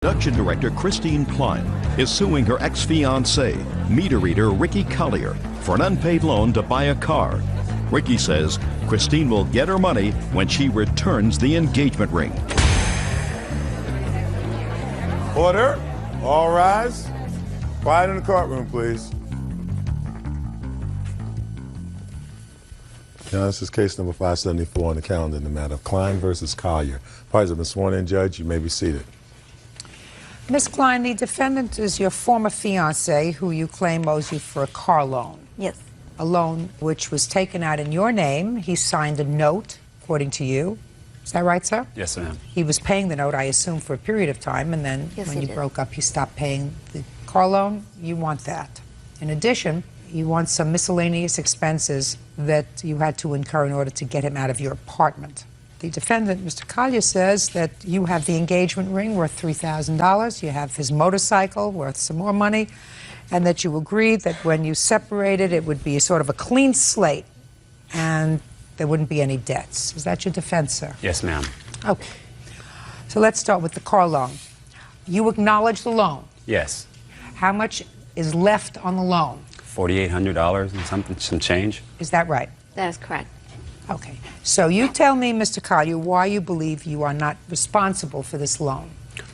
Production director Christine Klein is suing her ex-fiancé, meter reader Ricky Collier, for an unpaid loan to buy a car. Ricky says Christine will get her money when she returns the engagement ring. Order. All rise. Quiet in the courtroom, please. Now, this is case number 574 on the calendar in the matter of Klein versus Collier. Parties have been sworn in, Judge. You may be seated. Ms. Klein, the defendant is your former fiancé who you claim owes you for a car loan. Yes. A loan which was taken out in your name. He signed a note, according to you. Is that right, sir? Yes, ma'am. He was paying the note, I assume, for a period of time, and then when you broke up, he stopped paying the car loan. You want that. In addition, you want some miscellaneous expenses that you had to incur in order to get him out of your apartment. The defendant, Mr. Collier, says that you have the engagement ring worth $3,000, you have his motorcycle worth some more money, and that you agreed that when you separated, it would be sort of a clean slate and there wouldn't be any debts. Is that your defense, sir? Yes, ma'am. Okay. So let's start with the car loan. You acknowledge the loan. Yes. How much is left on the loan? $4,800 and some change. Is that right? That is correct. Okay. So you tell me, Mr. Collier, why you believe you are not responsible for this loan.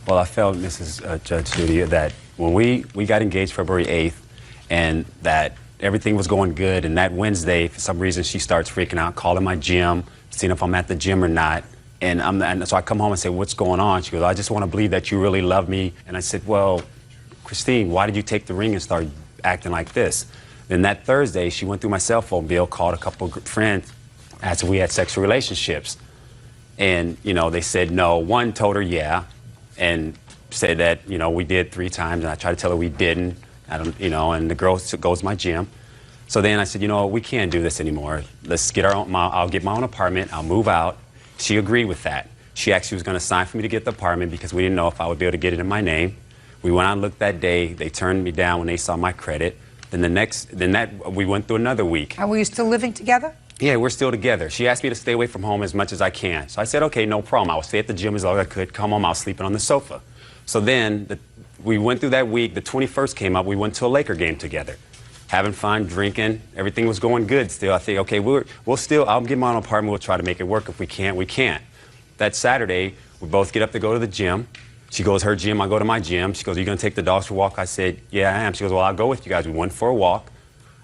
Well, I felt, Mrs. Judge Judy, that when we got engaged February 8th and that everything was going good, and that Wednesday, for some reason, she starts freaking out, calling my gym, seeing if I'm at the gym or not. And so I come home and say, what's going on? She goes, I just want to believe that you really love me. And I said, well, Christine, why did you take the ring and start acting like this? Then that Thursday, she went through my cell phone bill, called a couple of friends, asked if we had sexual relationships. And, you know, they said no. One told her yeah, and said that, you know, we did 3 times, and I tried to tell her we didn't. I don't, you know, and the girl goes to my gym. So then I said, you know, we can't do this anymore. Let's get our own, I'll get my own apartment, I'll move out. She agreed with that. She actually was going to sign for me to get the apartment because we didn't know if I would be able to get it in my name. We went out and looked that day. They turned me down when they saw my credit. Then we went through another week. And were you still living together? Yeah, we're still together. She asked me to stay away from home as much as I can. So I said, okay, no problem. I would stay at the gym as long as I could. Come home, I was sleeping on the sofa. So then we went through that week. The 21st came up. We went to a Laker game together. Having fun, drinking. Everything was going good still. I think, okay, I'll get my own apartment. We'll try to make it work. If we can't, we can't. That Saturday, we both get up to go to the gym. She goes her gym, I go to my gym. She goes, are you going to take the dogs for a walk? I said, yeah, I am. She goes, well, I'll go with you guys. We went for a walk.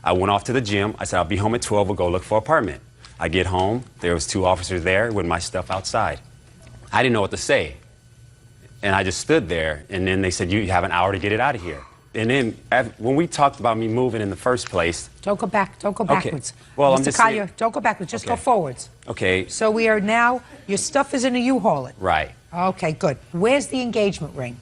I went off to the gym. I said, I'll be home at 12. We'll go look for an apartment. I get home. There was 2 officers there with my stuff outside. I didn't know what to say. And I just stood there. And then they said, you have an hour to get it out of here. And then when we talked about me moving in the first place. Don't go back. Don't go backwards. Okay. Well, Mr. Collier, don't go backwards. Just go forwards. Okay. So we are now, your stuff is in a U-Haul. Right. Okay, good. Where's the engagement ring?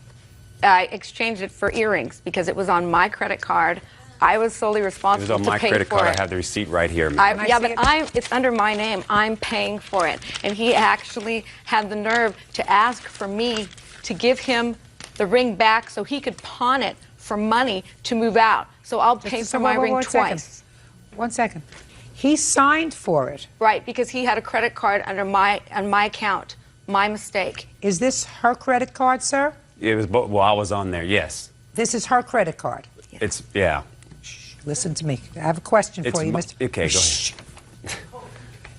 I exchanged it for earrings because it was on my credit card. I was solely responsible to pay for it. It was on my credit card. I have the receipt right here. Yeah, but it's under my name. I'm paying for it. And he actually had the nerve to ask for me to give him the ring back so he could pawn it for money to move out. So I'll pay for my ring twice. 1 second. He signed for it. Right, because he had a credit card on my account. My mistake. Is this her credit card, sir? It was, well, I was on there, yes. This is her credit card? Yes. It's, yeah. Shh, listen to me. I have a question for you, Mr. Okay, go ahead.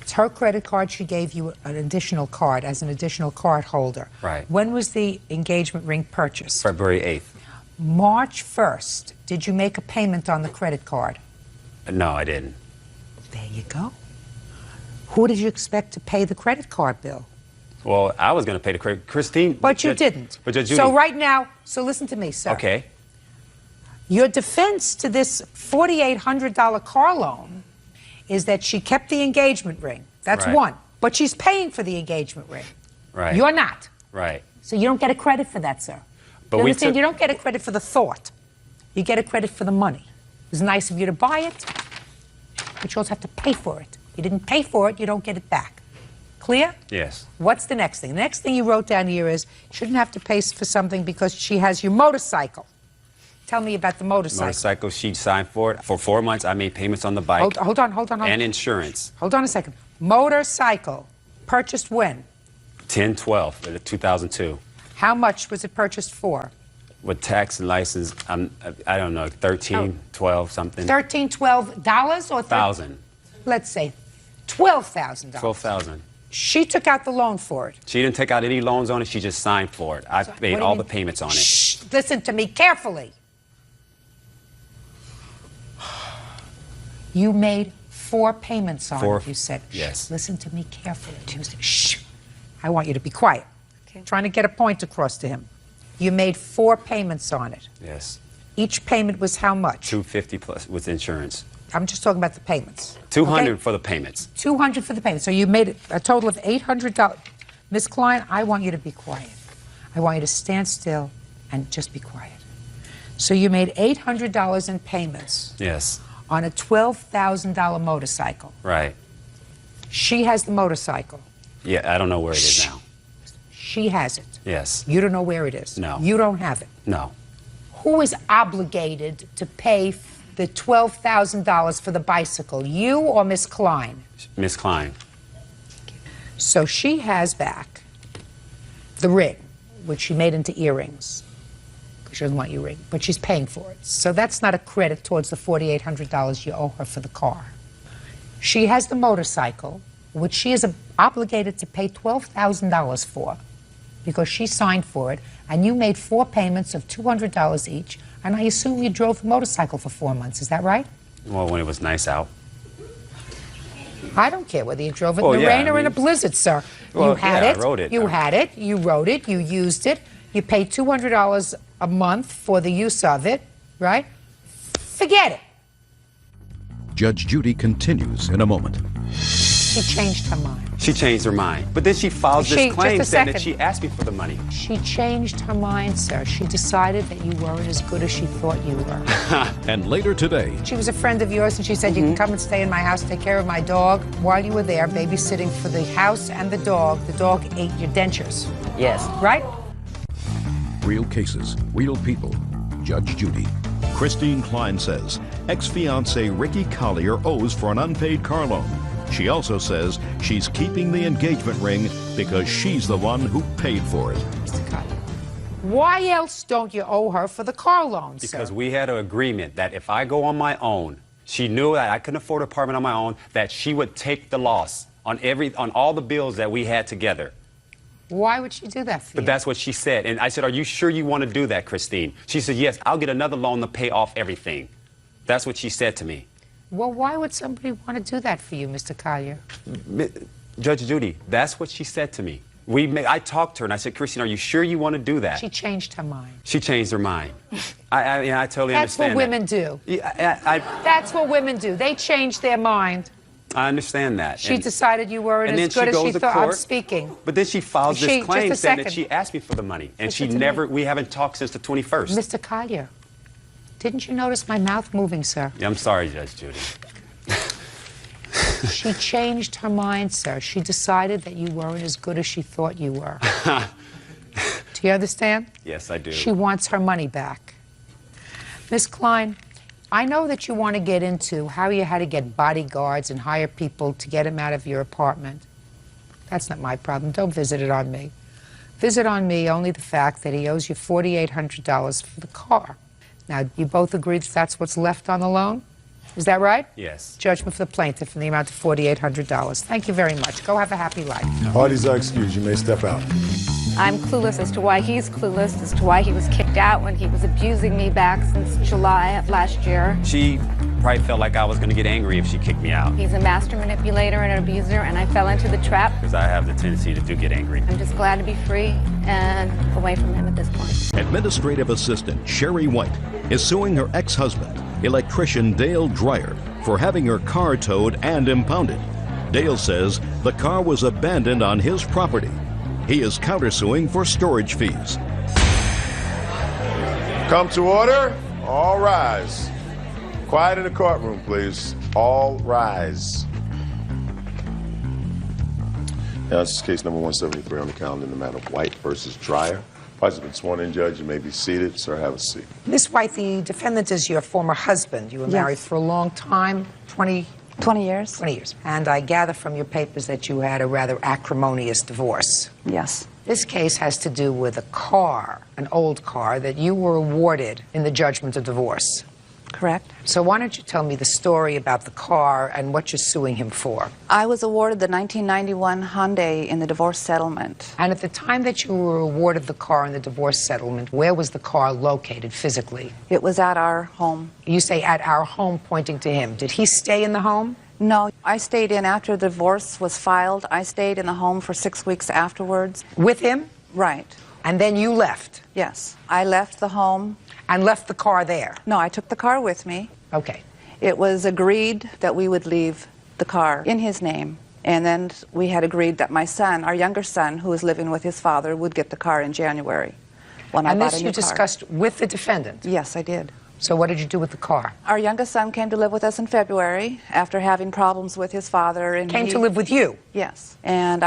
It's her credit card. She gave you an additional card as an additional card holder. Right. When was the engagement ring purchased? February 8th. March 1st. Did you make a payment on the credit card? No, I didn't. There you go. Who did you expect to pay the credit card bill? Well, I was going to pay the credit. Christine. But you didn't. But Judy. So right now, so listen to me, sir. Okay. Your defense to this $4,800 car loan is that she kept the engagement ring. That's right. One. But she's paying for the engagement ring. Right. You're not. Right. So you don't get a credit for that, sir. But you understand? You don't get a credit for the thought. You get a credit for the money. It was nice of you to buy it, but you also have to pay for it. You didn't pay for it, you don't get it back. Clear? Yes. What's the next thing? The next thing you wrote down here is you shouldn't have to pay for something because she has your motorcycle. Tell me about the motorcycle. Motorcycle, she signed for it. For 4 months, I made payments on the bike. Hold on. And insurance. Hold on a second. Motorcycle. Purchased when? 10/12, 2002. How much was it purchased for? With tax and license, I don't know, 13, 12, something. $13, $12 or $1,000. Let's say $12,000. $12,000. She took out the loan for it. She didn't take out any loans on it. She just signed for it. I paid all the payments on it. Shh, listen to me carefully. You made 4 payments on it, you said. Yes. Listen to me carefully. Shh. I want you to be quiet. Okay. Trying to get a point across to him. You made 4 payments on it. Yes. Each payment was how much? $250 plus with insurance. I'm just talking about the payments. $200 for the payments. $200 for the payments. So you made a total of $800. Miss Klein, I want you to be quiet. I want you to stand still and just be quiet. So you made $800 in payments. Yes. On a $12,000 motorcycle. Right. She has the motorcycle. Yeah, I don't know where it is now. She has it. Yes. You don't know where it is. No. You don't have it. No. Who is obligated to pay the $12,000 for the bicycle, you or Miss Klein? Miss Klein. So she has back the ring, which she made into earrings. She doesn't want your ring, but she's paying for it. So that's not a credit towards the $4,800 you owe her for the car. She has the motorcycle, which she is obligated to pay $12,000 for because she signed for it, and you made 4 payments of $200 each, and I assume you drove the motorcycle for 4 months. Is that right? Well, when it was nice out. I don't care whether you drove it in the rain or in a blizzard, sir. Well, you had yeah, it. I rode it. You had it. You rode it. You used it. You paid $200 a month for the use of it, right? Forget it. Judge Judy continues in a moment. She changed her mind. She changed her mind. But then she files this claim saying that she asked me for the money. She changed her mind, sir. She decided that you weren't as good as she thought you were. And later today, she was a friend of yours, and she said, you can come and stay in my house, take care of my dog. While you were there, babysitting for the house and the dog ate your dentures. Yes. Right? real cases, real people. Judge Judy. Christine Klein says ex-fiancé Ricky Collier owes for an unpaid car loan. She also says she's keeping the engagement ring because she's the one who paid for it. Mr. Collier, why else don't you owe her for the car loan, sir? Because we had an agreement that if I go on my own, she knew that I couldn't afford an apartment on my own, that she would take the loss on all the bills that we had together. Why would she do that for you? But that's what she said. And I said, are you sure you want to do that, Christine? She said, yes, I'll get another loan to pay off everything. That's what she said to me. Well, why would somebody want to do that for you, Mr. Collier? Judge Judy, that's what she said to me. I talked to her and I said, Christine, are you sure you want to do that? She changed her mind. She changed her mind. I totally understand That's what women do. Yeah, That's what women do. They change their mind. I understand that. She decided you weren't as good as she thought. I'm speaking. But then she files this claim saying that she asked me for the money. And we haven't talked since the 21st. Mr. Collier, didn't you notice my mouth moving, sir? Yeah, I'm sorry, Judge Judy. She changed her mind, sir. She decided that you weren't as good as she thought you were. Do you understand? Yes, I do. She wants her money back. Miss Klein, I know that you want to get into how you had to get bodyguards and hire people to get him out of your apartment. That's not my problem. Don't visit it on me. Visit on me only the fact that he owes you $4,800 for the car. Now, you both agree that that's what's left on the loan? Is that right? Yes. Judgment for the plaintiff in the amount of $4,800. Thank you very much. Go have a happy life. Parties are excused. You may step out. I'm clueless as to why he's clueless, as to why he was kicked out when he was abusing me back since July of last year. She probably felt like I was going to get angry if she kicked me out. He's a master manipulator and an abuser, and I fell into the trap. Because I have the tendency to get angry. I'm just glad to be free and away from him at this point. Administrative Assistant Sherry White is suing her ex-husband, electrician Dale Dreyer, for having her car towed and impounded. Dale says the car was abandoned on his property. He is countersuing for storage fees. Come to order. All rise. Quiet in the courtroom, please. All rise. Now, this is case number 173 on the calendar in the matter of White versus Dreyer. Parties have been sworn in, Judge. You may be seated. Sir, have a seat. Miss White, the defendant is your former husband. You were married for a long time, 20 years. 20 years. And I gather from your papers that you had a rather acrimonious divorce. Yes. This case has to do with a car, an old car, that you were awarded in the judgment of divorce. Correct. So why don't you tell me the story about the car and what you're suing him for? I was awarded the 1991 Hyundai in the divorce settlement. And at the time that you were awarded the car in the divorce settlement, where was the car located physically? It was at our home. You say at our home, pointing to him. Did he stay in the home? No, I stayed in after the divorce was filed. I stayed in the home for 6 weeks afterwards. With him? Right. And then you left? Yes. I left the home. And left the car there? No, I took the car with me. Okay. It was agreed that we would leave the car in his name. And then we had agreed that my son, our younger son, who was living with his father, would get the car in January when I bought a new car. And this you discussed with the defendant? Yes, I did. So what did you do with the car? Our youngest son came to live with us in February after having problems with his father. And came to live with you? Yes. And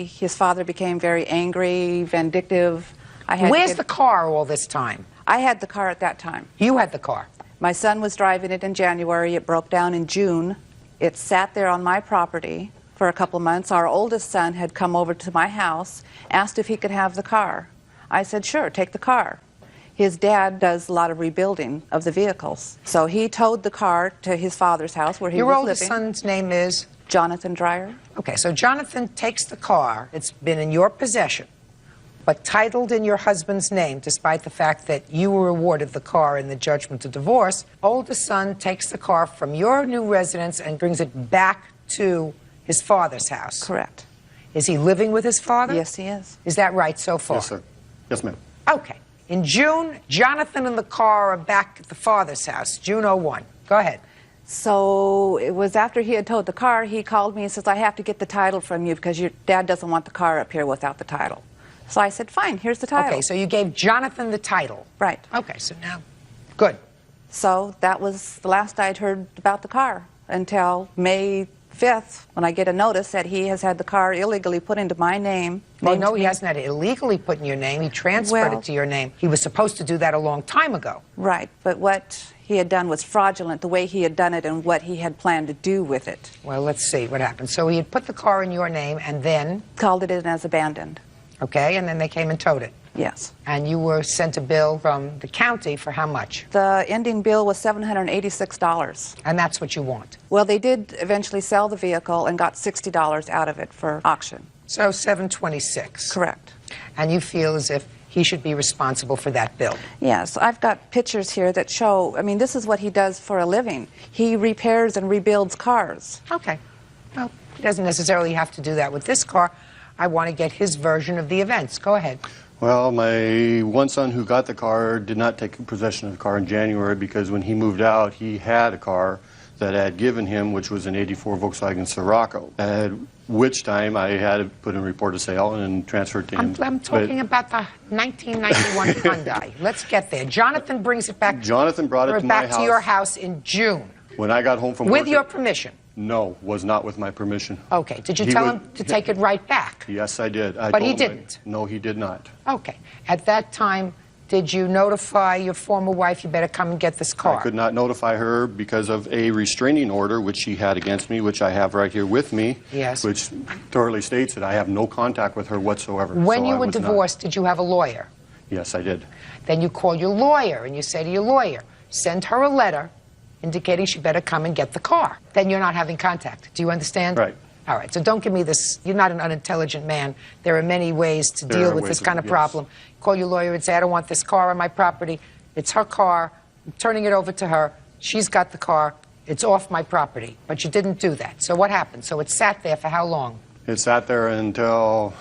his father became very angry, vindictive. Where's the car all this time? I had the car at that time. You had the car? My son was driving it in January. It broke down in June. It sat there on my property for a couple months. Our oldest son had come over to my house, asked if he could have the car. I said, sure, take the car. His dad does a lot of rebuilding of the vehicles. So he towed the car to his father's house where he was living. Your oldest son's name is? Jonathan Dreyer. Okay, so Jonathan takes the car. It's been in your possession, but titled in your husband's name, despite the fact that you were awarded the car in the judgment of divorce. Oldest son takes the car from your new residence and brings it back to his father's house. Correct. Is he living with his father? Yes, he is. Is that right so far? Yes, sir. Yes, ma'am. Okay. In June, Jonathan and the car are back at the father's house, June 01. Go ahead. So it was after he had towed the car, he called me and says, I have to get the title from you because your dad doesn't want the car up here without the title. So I said, fine, here's the title. Okay, so you gave Jonathan the title. Right. Okay, so now, good. So that was the last I'd heard about the car until May 5th, when I get a notice that he has had the car illegally put into my name. Well, no, he hasn't had it illegally put in your name. He transferred it to your name. He was supposed to do that a long time ago. Right, but what he had done was fraudulent, the way he had done it and what he had planned to do with it. Well, let's see what happened. So he had put the car in your name and then? Called it in as abandoned. Okay, and then they came and towed it. Yes. And you were sent a bill from the county for how much? The ending bill was $786. And that's what you want? Well, they did eventually sell the vehicle and got $60 out of it for auction. So $726. Correct. And you feel as if he should be responsible for that bill? Yes, I've got pictures here that show, I mean, this is what he does for a living. He repairs and rebuilds cars. Okay. Well, he doesn't necessarily have to do that with this car. I want to get his version of the events. Go ahead. Well, my one son who got the car did not take possession of the car in January because when he moved out, he had a car that I had given him, which was an '84 Volkswagen Scirocco, at which time I had to put in a report of sale and transfer it to him. I'm talking about the 1991 Hyundai. Let's get there. Jonathan brings it back. Jonathan brought it to my house. Back to your house in June. When I got home from work. With your permission? No, was not with my permission. Okay. Did you tell him to take it right back? Yes, I did. But he didn't? No, he did not. Okay. At that time, did you notify your former wife, you better come and get this car? I could not notify her because of a restraining order which she had against me, which I have right here with me. Yes. Which thoroughly states that I have no contact with her whatsoever. When you were divorced, did you have a lawyer? Yes, I did. Then you call your lawyer and you say to your lawyer, send her a letter indicating she better come and get the car. Then you're not having contact. Do you understand? Right. All right, so don't give me this. You're not an unintelligent man. There are many ways to deal with this kind of problem. Call your lawyer and say, I don't want this car on my property. It's her car. I'm turning it over to her. She's got the car. It's off my property. But you didn't do that. So what happened? So it sat there for how long? It sat there until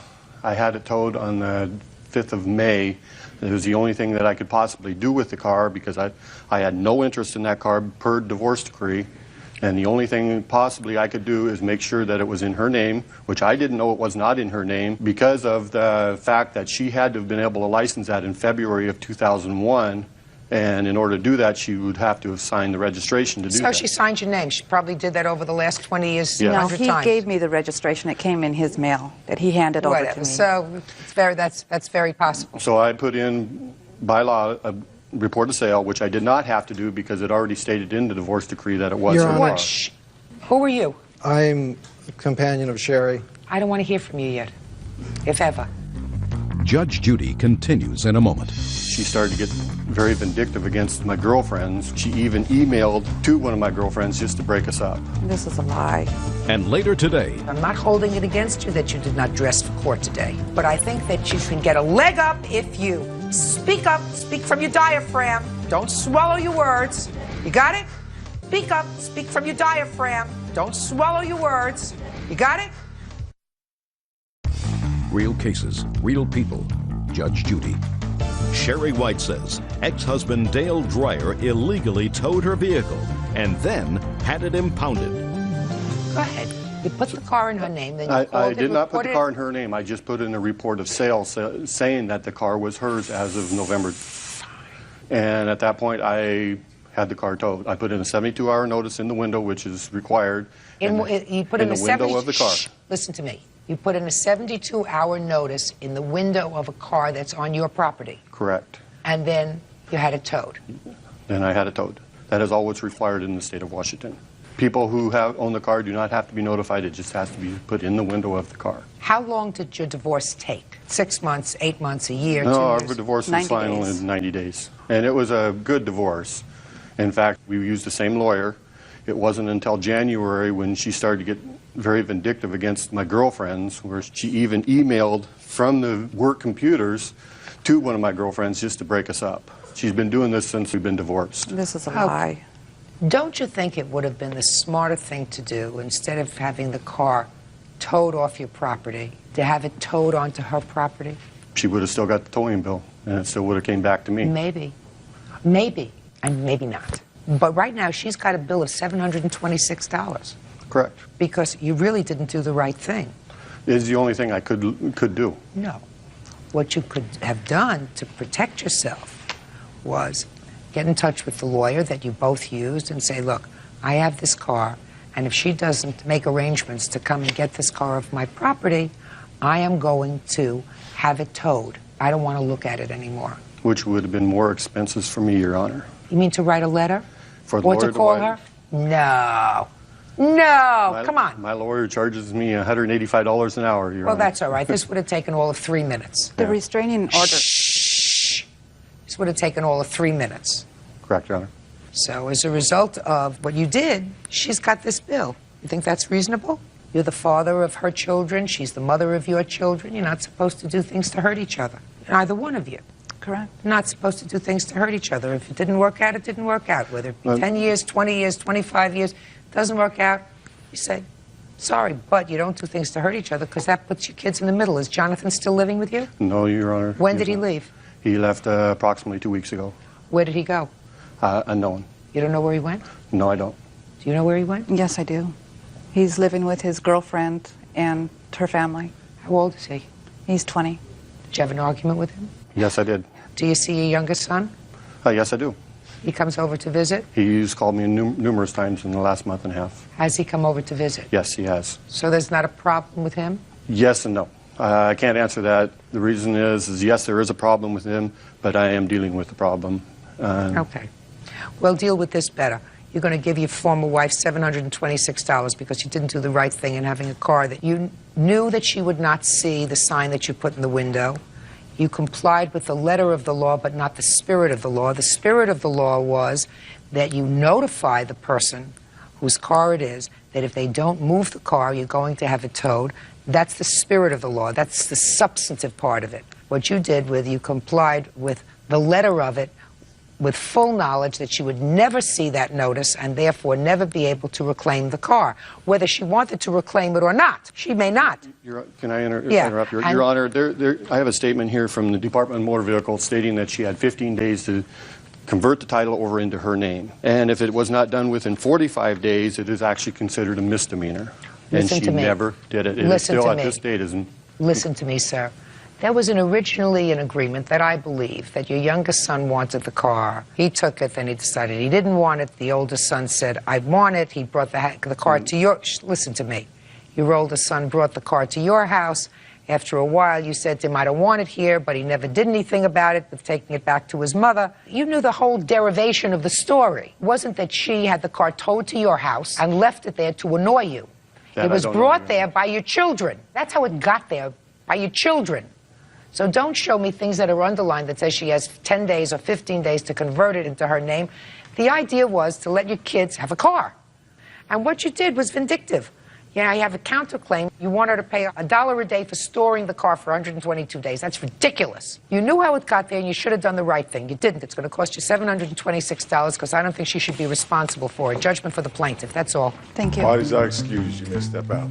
I had it towed on the 5th of May. It was the only thing that I could possibly do with the car because I had no interest in that car per divorce decree. And the only thing possibly I could do is make sure that it was in her name, which I didn't know it was not in her name because of the fact that she had to have been able to license that in February of 2001. And in order to do that, she would have to have signed the registration to do that. So she signed your name. She probably did that over the last 20 years, Yes. 100 times. No, he gave me the registration. It came in his mail that he handed over to me. So that's very possible. So I put in, by law, a report of sale, which I did not have to do because it already stated in the divorce decree that it was her car. Who are you? I'm a companion of Sherry. I don't want to hear from you yet, if ever. Judge Judy continues in a moment. She started to get very vindictive against my girlfriends. She even emailed to one of my girlfriends just to break us up. This is a lie. And later today, I'm not holding it against you that you did not dress for court today, but I think that you can get a leg up if you speak up, speak from your diaphragm. Don't swallow your words. You got it? Speak up, speak from your diaphragm. Don't swallow your words. You got it? real cases, real people. Judge Judy. Sherry White says ex-husband Dale Dreyer illegally towed her vehicle and then had it impounded. Go ahead. You put the car in her name, then you I did not put the car in her name. I just put in a report of sale saying that the car was hers as of November. And at that point, I had the car towed. I put in a 72-hour notice in the window, which is required. You put in the window of the car. Listen to me. You put in a 72-hour notice in the window of a car that's on your property. Correct. And then you had it towed. Then I had it towed. That is all what's required in the state of Washington. People who own the car do not have to be notified. It just has to be put in the window of the car. How long did your divorce take? 6 months, 8 months, a year, 2 No, our years? divorce was final in 90 days. And it was a good divorce. In fact, we used the same lawyer. It wasn't until January when she started to get very vindictive against my girlfriends, where she even emailed from the work computers to one of my girlfriends just to break us up. She's been doing this since we've been divorced. This is a lie. Don't you think it would have been the smarter thing to do, instead of having the car towed off your property, to have it towed onto her property? She would have still got the towing bill, and it still would have came back to me. Maybe. Maybe. And maybe not. But right now, she's got a bill of $726. Correct. Because you really didn't do the right thing. It is the only thing I could do. No. What you could have done to protect yourself was get in touch with the lawyer that you both used and say, look, I have this car, and if she doesn't make arrangements to come and get this car off my property, I am going to have it towed. I don't want to look at it anymore. Which would have been more expenses for me, Your Honor. You mean to write a letter? For the or lawyer to call her? No. No, come on. My lawyer charges me $185 an hour, Your Well, Honor. that's all right. This would have taken all of 3 minutes. The restraining order. Shh. This would have taken all of 3 minutes. Correct, Your Honor. So as a result of what you did, she's got this bill. You think that's reasonable? You're the father of her children. She's the mother of your children. You're not supposed to do things to hurt each other. Neither one of you. Correct. You're not supposed to do things to hurt each other. If it didn't work out, it didn't work out. Whether it be 10 years, 20 years, 25 years, doesn't work out, you say, sorry, but you don't do things to hurt each other because that puts your kids in the middle. Is Jonathan still living with you? No, Your Honor. When did he leave? He left approximately 2 weeks ago. Where did he go? Unknown. You don't know where he went? No, I don't. Do you know where he went? Yes, I do. He's living with his girlfriend and her family. How old is he? He's 20. Did you have an argument with him? Yes, I did. Do you see your youngest son? Yes, I do. He comes over to visit? He's called me numerous times in the last month and a half. Has he come over to visit? Yes, he has. So there's not a problem with him? Yes and no. I can't answer that. The reason is yes, there is a problem with him, but I am dealing with the problem. Okay. Well, deal with this better. You're going to give your former wife $726 because you didn't do the right thing in having a car that you knew that she would not see the sign that you put in the window. You complied with the letter of the law, but not the spirit of the law. The spirit of the law was that you notify the person whose car it is that if they don't move the car, you're going to have it towed. That's the spirit of the law. That's the substantive part of it. What you did with, you complied with the letter of it with full knowledge that she would never see that notice and therefore never be able to reclaim the car. Whether she wanted to reclaim it or not, she may not. Can I interrupt? Your Honor, I have a statement here from the Department of Motor Vehicles stating that she had 15 days to convert the title over into her name. And if it was not done within 45 days, it is actually considered a misdemeanor. Listen and she to me. never did it. It is Listen still to at me. this date isn't. Listen to me, sir. There was originally an agreement that I believe that your youngest son wanted the car. He took it, then he decided he didn't want it. The oldest son said, I want it. He brought the car to your... Listen to me. Your oldest son brought the car to your house. After a while, you said to him, I don't want it here, but he never did anything about it with taking it back to his mother. You knew the whole derivation of the story. It wasn't that she had the car towed to your house and left it there to annoy you. It was brought there by your children. That's how it got there, by your children. So don't show me things that are underlined that says she has 10 days or 15 days to convert it into her name. The idea was to let your kids have a car. And what you did was vindictive. Yeah, you have a counterclaim. You want her to pay $1 a day for storing the car for 122 days. That's ridiculous. You knew how it got there, and you should have done the right thing. You didn't. It's going to cost you $726 because I don't think she should be responsible for it. Judgment for the plaintiff. That's all. Thank you. Parties are excused. You may step out.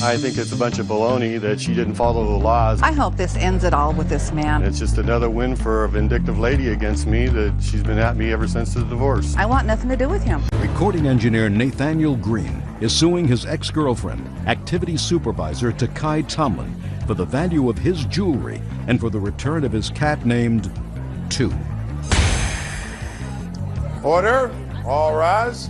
I think it's a bunch of baloney that she didn't follow the laws. I hope this ends it all with this man. It's just another win for a vindictive lady against me that she's been at me ever since the divorce. I want nothing to do with him. Recording engineer Nathaniel Green is suing his ex-girlfriend, activity supervisor Takai Tomlin, for the value of his jewelry and for the return of his cat named 2. Order. All rise.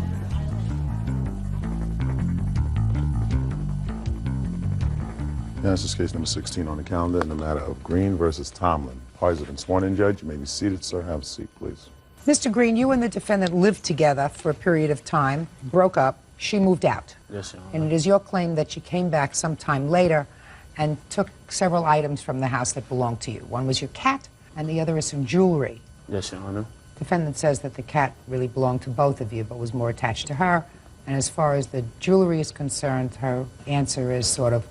Now, this is case number 16 on the calendar in the matter of Green versus Tomlin. Parties have been sworn in, Judge. You may be seated, sir. Have a seat, please. Mr. Green, you and the defendant lived together for a period of time, broke up. She moved out. Yes, Your Honor. And it is your claim that she came back sometime later and took several items from the house that belonged to you. One was your cat, and the other is some jewelry. Yes, Your Honor. Defendant says that the cat really belonged to both of you, but was more attached to her. And as far as the jewelry is concerned, her answer is sort of,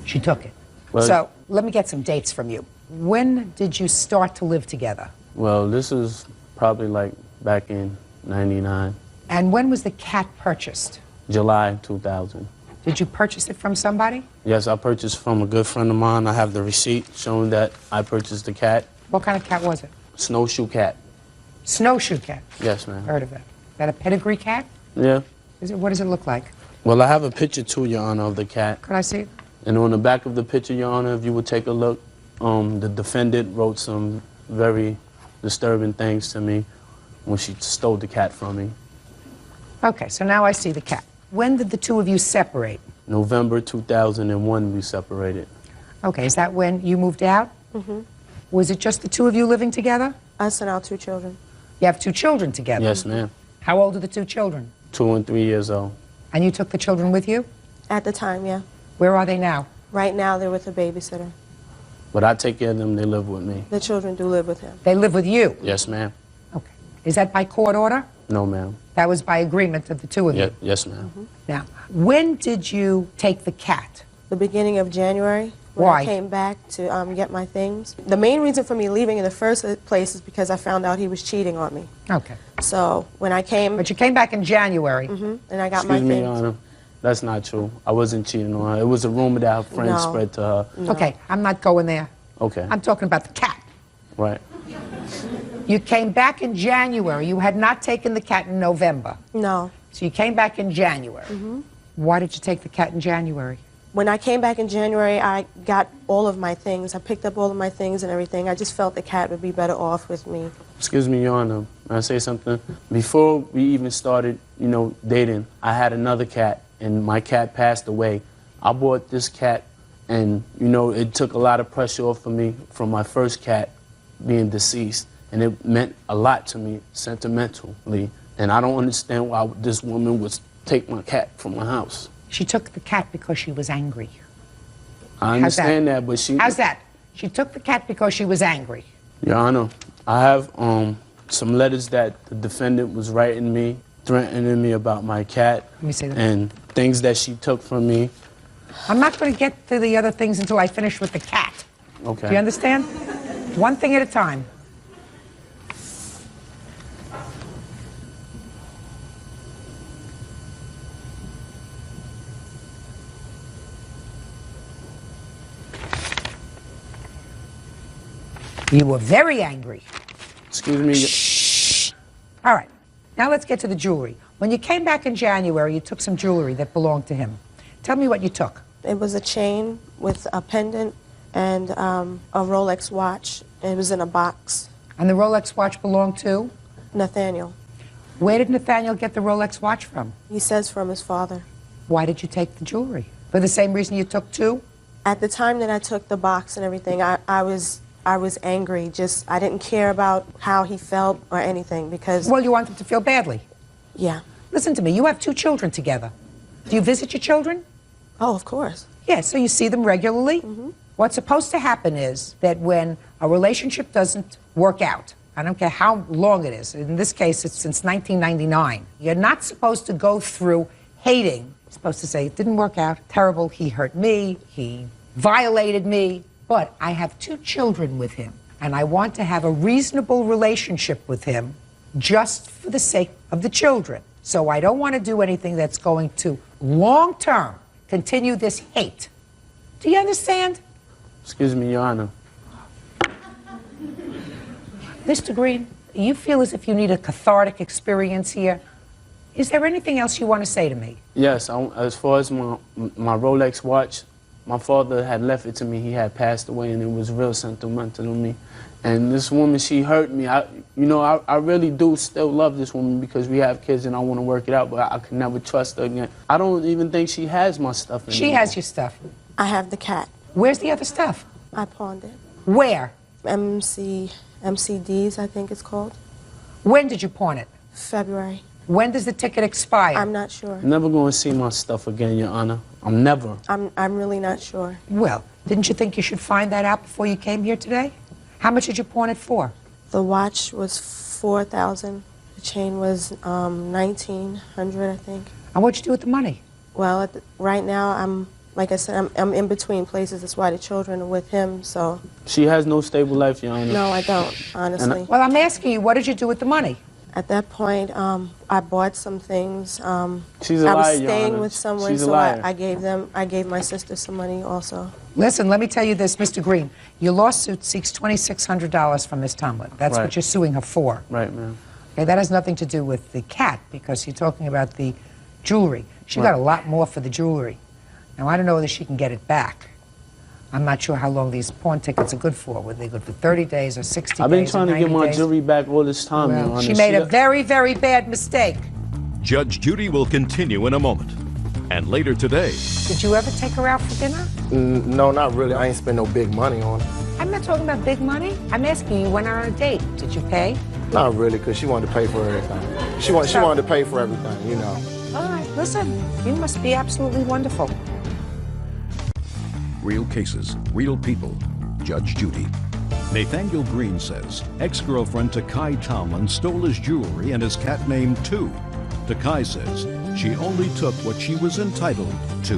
she took it. Well, So let me get some dates from you. When did you start to live together? well, this is probably like back in 99, And when was the cat purchased? July 2000. Did you purchase it from somebody? Yes, I purchased from a good friend of mine. I have the receipt showing that I purchased the cat. What kind of cat was it? Snowshoe cat. Snowshoe cat. Yes, ma'am. Heard of it. Is that a pedigree cat? Yeah. What does it look like? Well, I have a picture too, Your Honor, of the cat. Could I see it? And on the back of the picture, Your Honor, if you would take a look, the defendant wrote some very disturbing things to me when she stole the cat from me. Okay, so now I see the cat. When did the two of you separate? November 2001, we separated. Okay, is that when you moved out? Mm-hmm. Was it just the two of you living together? I sent out 2 children. You have 2 children together? Yes, ma'am. How old are the 2 children? 2 and 3 years old. And you took the children with you? At the time, yeah. Where are they now? Right now, they're with a babysitter. But I take care of them, they live with me. The children do live with him. They live with you? Yes, ma'am. Okay. Is that by court order? No, ma'am. That was by agreement of the two of you? Yes, ma'am. Now, when did you take the cat? The beginning of January, when Why? I came back to get my things. The main reason for me leaving in the first place is because I found out he was cheating on me. Okay. So when I came, But you came back in January. and I got my Excuse me, things. Your Honor. That's not true. I wasn't cheating on her. It was a rumor that her friends No. spread to her. Okay, I'm not going there. Okay. I'm talking about the cat. Right. You came back in January. You had not taken the cat in November. No. So you came back in January. Why did you take the cat in January? When I came back in January, I got all of my things. I picked up all of my things and everything. I just felt the cat would be better off with me. Excuse me, Your Honor. May I say something? Before we even started, dating, I had another cat, and my cat passed away. I bought this cat, and, it took a lot of pressure off of me from my first cat being deceased. And it meant a lot to me sentimentally. And I don't understand why this woman would take my cat from my house. She took the cat because she was angry. I How's that? understand that, but she... How's that? She took the cat because she was angry. Your Honor, I have some letters that the defendant was writing me, threatening me about my cat. Let me see them. And things that she took from me. I'm not going to get to the other things until I finish with the cat. Okay. Do you understand? One thing at a time. You were very angry. Excuse me. All right. Now let's get to the jewelry. When you came back in January, you took some jewelry that belonged to him. Tell me what you took. It was a chain with a pendant and a Rolex watch. It was in a box. And the Rolex watch belonged to? Nathaniel. Where did Nathaniel get the Rolex watch from? He says from his father. Why did you take the jewelry? For the same reason you took 2? At the time that I took the box and everything, I was angry. Just, I didn't care about how he felt or anything because... Well, you wanted him to feel badly. Yeah. Listen to me, you have 2 children together. Do you visit your children? Oh, of course. Yeah, so you see them regularly? What's supposed to happen is that when a relationship doesn't work out, I don't care how long it is, in this case it's since 1999, you're not supposed to go through hating. You're supposed to say, it didn't work out, terrible, he hurt me, he violated me, but I have 2 children with him, and I want to have a reasonable relationship with him just for the sake of the children. So I don't want to do anything that's going to long-term continue this hate. Do you understand? Excuse me, Your Honor. Mr. Green, you feel as if you need a cathartic experience here. Is there anything else you want to say to me? Yes, as far as my Rolex watch, my father had left it to me. He had passed away, and it was real sentimental to me. And this woman, she hurt me. I really do still love this woman because we have kids and I want to work it out, but I can never trust her again. I don't even think she has my stuff anymore. She has your stuff. I have the cat. Where's the other stuff? I pawned it. Where? MCDs, I think it's called. When did you pawn it? February. When does the ticket expire? I'm not sure. I'm never going to see my stuff again, Your Honor. I'm never. I'm really not sure. Well, didn't you think you should find that out before you came here today? How much did you pawn it for? The watch was $4,000. The chain was $1,900, I think. And what'd you do with the money? Well, right now, like I said, I'm in between places. That's why the children are with him, so... She has no stable life, Your Honor. No, I don't, honestly. Well, I'm asking you, what did you do with the money? At that point, I bought some things. She's a liar, I was Your staying Honor. with someone, She's a so liar. I gave my sister some money also. Listen, let me tell you this, Mr. Green. Your lawsuit seeks $2,600 from Ms. Tomlin. That's Right. what you're suing her for. Right, ma'am. Okay, that has nothing to do with the cat, because you're talking about the jewelry. She Right. got a lot more for the jewelry. Now, I don't know whether she can get it back. I'm not sure how long these pawn tickets are good for. Whether they're good for 30 days or 60 days I've been trying or to get 90 my days. jewelry back all this time, Your Well, Honor. she made a very, very bad mistake. Judge Judy will continue in a moment. And later today, Did you ever take her out for dinner? No, not really. I ain't spend no big money on her. I'm not talking about big money. I'm asking you, went on a date. Did you pay? Not really, because she wanted to pay for everything. She wanted to pay for everything, you know. All right, listen, you must be absolutely wonderful. real cases, real people. Judge Judy. Nathaniel Green says ex-girlfriend Takai Tomlin stole his jewelry and his cat named too. Takai says she only took what she was entitled to.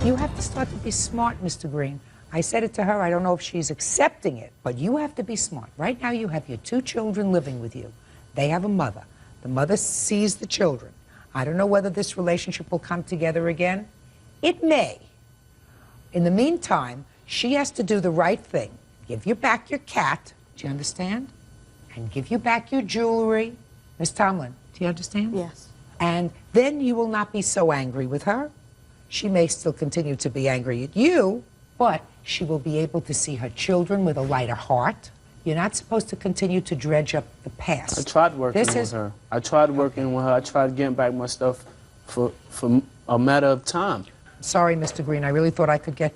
You have to start to be smart, Mr. Green. I said it to her. I don't know if she's accepting it, but you have to be smart. Right now you have your 2 children living with you. They have a mother. The mother sees the children. I don't know whether this relationship will come together again. It may. In the meantime, she has to do the right thing. Give you back your cat, do you understand? And give you back your jewelry. Miss Tomlin, do you understand? Yes. And then you will not be so angry with her. She may still continue to be angry at you, but she will be able to see her children with a lighter heart. You're not supposed to continue to dredge up the past. I tried working with her. I tried working with her. I tried getting back my stuff for a matter of time. Sorry, Mr. Green. I really thought I could get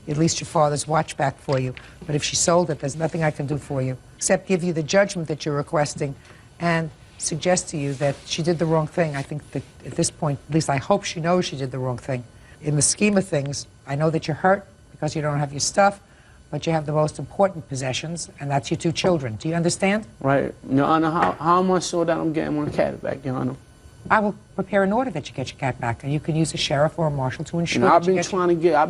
at least your father's watch back for you. But if she sold it, there's nothing I can do for you except give you the judgment that you're requesting and suggest to you that she did the wrong thing. I think that at this point, at least I hope she knows she did the wrong thing. In the scheme of things, I know that you're hurt because you don't have your stuff, but you have the most important possessions, and that's your 2 children. Do you understand? Right. Your Honor, how am I sure that I'm getting my cat back, Your Honor? I will prepare an order that you get your cat back, and you can use a sheriff or a marshal to ensure And that I've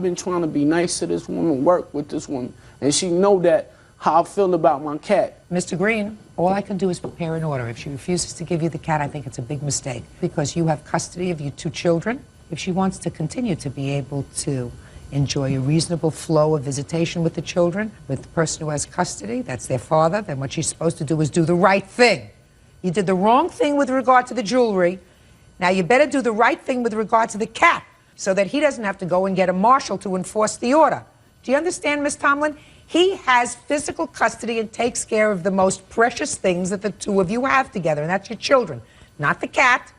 been trying to be nice to this woman, work with this woman, and she know that how I feel about my cat. Mr. Green, all I can do is prepare an order. If she refuses to give you the cat, I think it's a big mistake because you have custody of your 2 children. If she wants to continue to be able to enjoy a reasonable flow of visitation with the children, with the person who has custody, that's their father, then what she's supposed to do is do the right thing. You did the wrong thing with regard to the jewelry. Now you better do the right thing with regard to the cat so that he doesn't have to go and get a marshal to enforce the order. Do you understand, Miss Tomlin? He has physical custody and takes care of the most precious things that the 2 of you have together, and that's your children. Not the cat,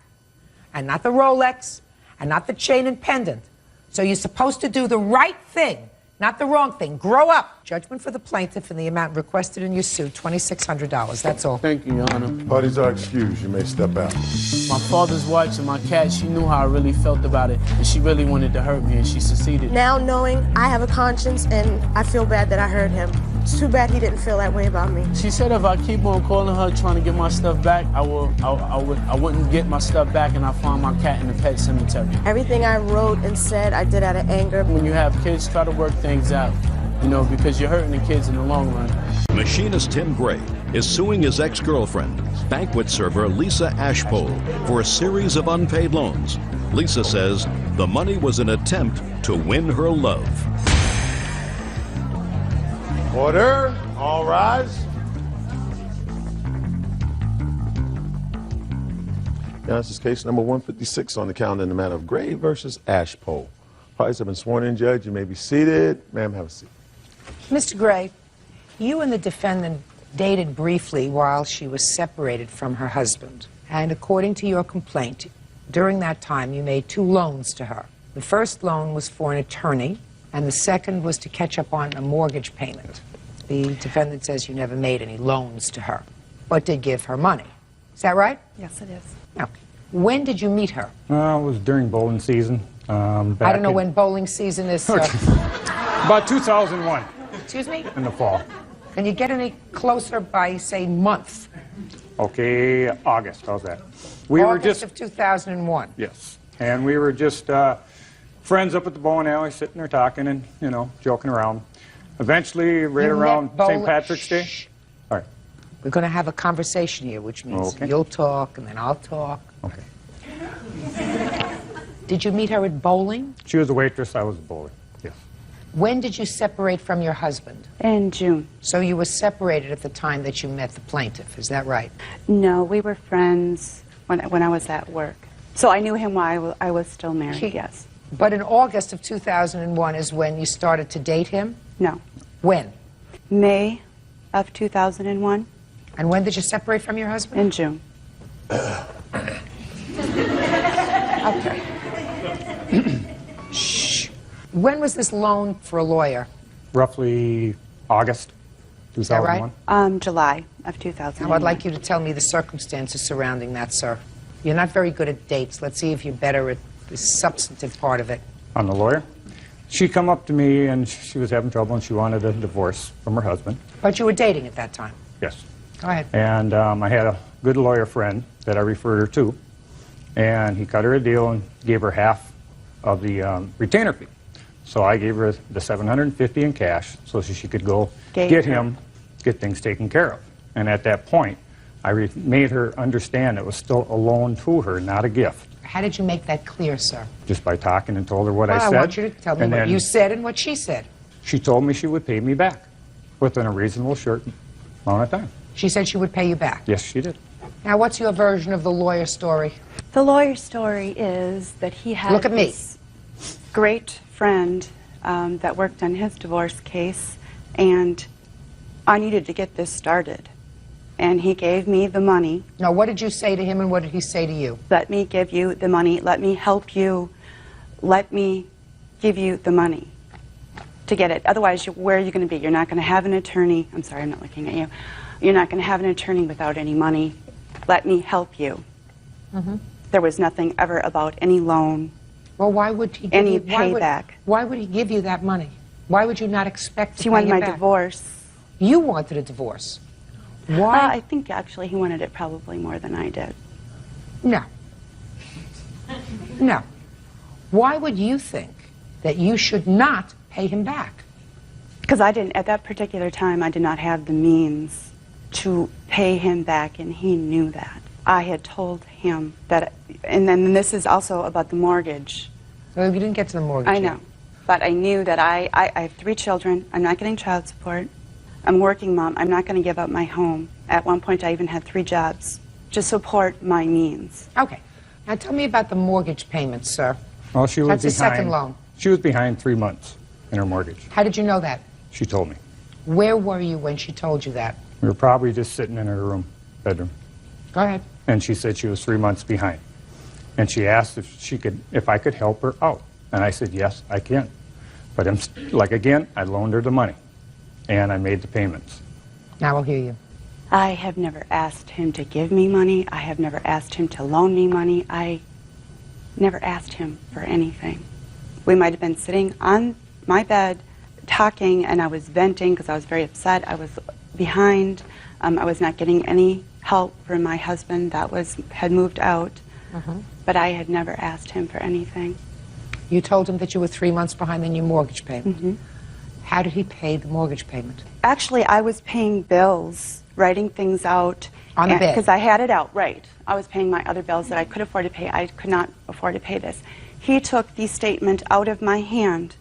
and not the Rolex, and not the chain and pendant. So you're supposed to do the right thing. not the wrong thing. Grow up. Judgment for the plaintiff in the amount requested in your suit, $2,600. That's all. Thank you, Your Honor. Parties are excused. You may step out. My father's watching my cat. She knew how I really felt about it, and she really wanted to hurt me, and she succeeded. Now knowing I have a conscience and I feel bad that I hurt him. It's too bad he didn't feel that way about me. She said if I keep on calling her trying to get my stuff back, I wouldn't get my stuff back, and I find my cat in the pet cemetery. Everything I wrote and said, I did out of anger. When you have kids, try to work things out, because you're hurting the kids in the long run. Machinist Tim Gray is suing his ex-girlfriend, banquet server Lisa Ashpole, for a series of unpaid loans. Lisa says the money was an attempt to win her love. Order. All rise. Now, this is case number 156 on the calendar in the matter of Gray versus Ashpole. Parties have been sworn in, Judge. You may be seated. Ma'am, have a seat. Mr. Gray, you and the defendant dated briefly while she was separated from her husband. And according to your complaint, during that time you made 2 loans to her. The first loan was for an attorney, and the second was to catch up on a mortgage payment. The defendant says you never made any loans to her, but did give her money. Is that right? Yes, it is. Now, when did you meet her? It was during bowling season. I don't know when bowling season is, sir. About 2001. Excuse me? In the fall. Can you get any closer by, say, month? Okay, August. How's that? August of 2001. Yes. And we were just friends up at the bowling alley, sitting there talking and, joking around. Eventually, right around St. Patrick's Day. All right. We're going to have a conversation here, which means you'll talk and then I'll talk. Okay. Did you meet her at bowling? She was a waitress, I was a bowler. Yes. When did you separate from your husband? In June. So you were separated at the time that you met the plaintiff, is that right? No, we were friends when I was at work. So I knew him while I was still married, yes. But in August of 2001 is when you started to date him? No. When? May of 2001. And when did you separate from your husband? In June. Okay. Shh. When was this loan for a lawyer? Roughly August 2001. Is that right? July of 2001. Now I'd like you to tell me the circumstances surrounding that, sir. You're not very good at dates. Let's see if you're better at the substantive part of it. I'm the lawyer. She come up to me and she was having trouble and she wanted a divorce from her husband. But you were dating at that time? Yes. Go ahead. And I had a good lawyer friend that I referred her to, and he cut her a deal and gave her half of the retainer fee. So I gave her the $750 in cash so she could go get things taken care of. And at that point, I made her understand it was still a loan to her, not a gift. How did you make that clear, sir? Just by talking and told her what I said. I want you to tell me what you said and what she said. She told me she would pay me back within a reasonable short amount of time. She said she would pay you back? Yes, she did. Now, what's your version of the lawyer story? The lawyer story is that he had this great friend that worked on his divorce case, and I needed to get this started. And he gave me the money. Now, what did you say to him and what did he say to you? Let me give you the money. Let me help you. Let me give you the money to get it. Otherwise, where are you going to be? You're not going to have an attorney. I'm sorry, I'm not looking at you. You're not going to have an attorney without any money. Let me help you. Mm-hmm. There was nothing ever about any loan. Well, why would he give any you, payback? Why would he give you that money? Why would you not expect to He pay wanted it my back? divorce. You wanted a divorce. Why? I think actually he wanted it probably more than I did. No. No. Why would you think that you should not pay him back? Because I didn't, at that particular time, I did not have the means to pay him back, and he knew that. I had told him that, and then this is also about the mortgage. Well, you didn't get to the mortgage I know, but I knew that I have 3 children. I'm not getting child support. I'm a working mom. I'm not going to give up my home. At one point, I even had 3 jobs to support my means. Okay. Now tell me about the mortgage payments, sir. Well, she was That's the behind, second loan. She was behind 3 months in her mortgage. How did you know that? She told me. Where were you when she told you that? We were probably just sitting in her bedroom. Go ahead. And she said she was 3 months behind. And she asked if I could help her out. And I said, yes, I can. But like again, I loaned her the money, and I made the payments. Now we'll hear you. I have never asked him to give me money. I have never asked him to loan me money. I never asked him for anything. We might have been sitting on my bed talking, and I was venting because I was very upset. I was behind. I was not getting any help from my husband that had moved out, but I had never asked him for anything. You told him that you were 3 months behind in your mortgage payment. How did he pay the mortgage payment? Actually, I was paying bills, writing things out. On the bed? Because I had it out, right. I was paying my other bills that I could afford to pay. I could not afford to pay this. He took the statement out of my hand,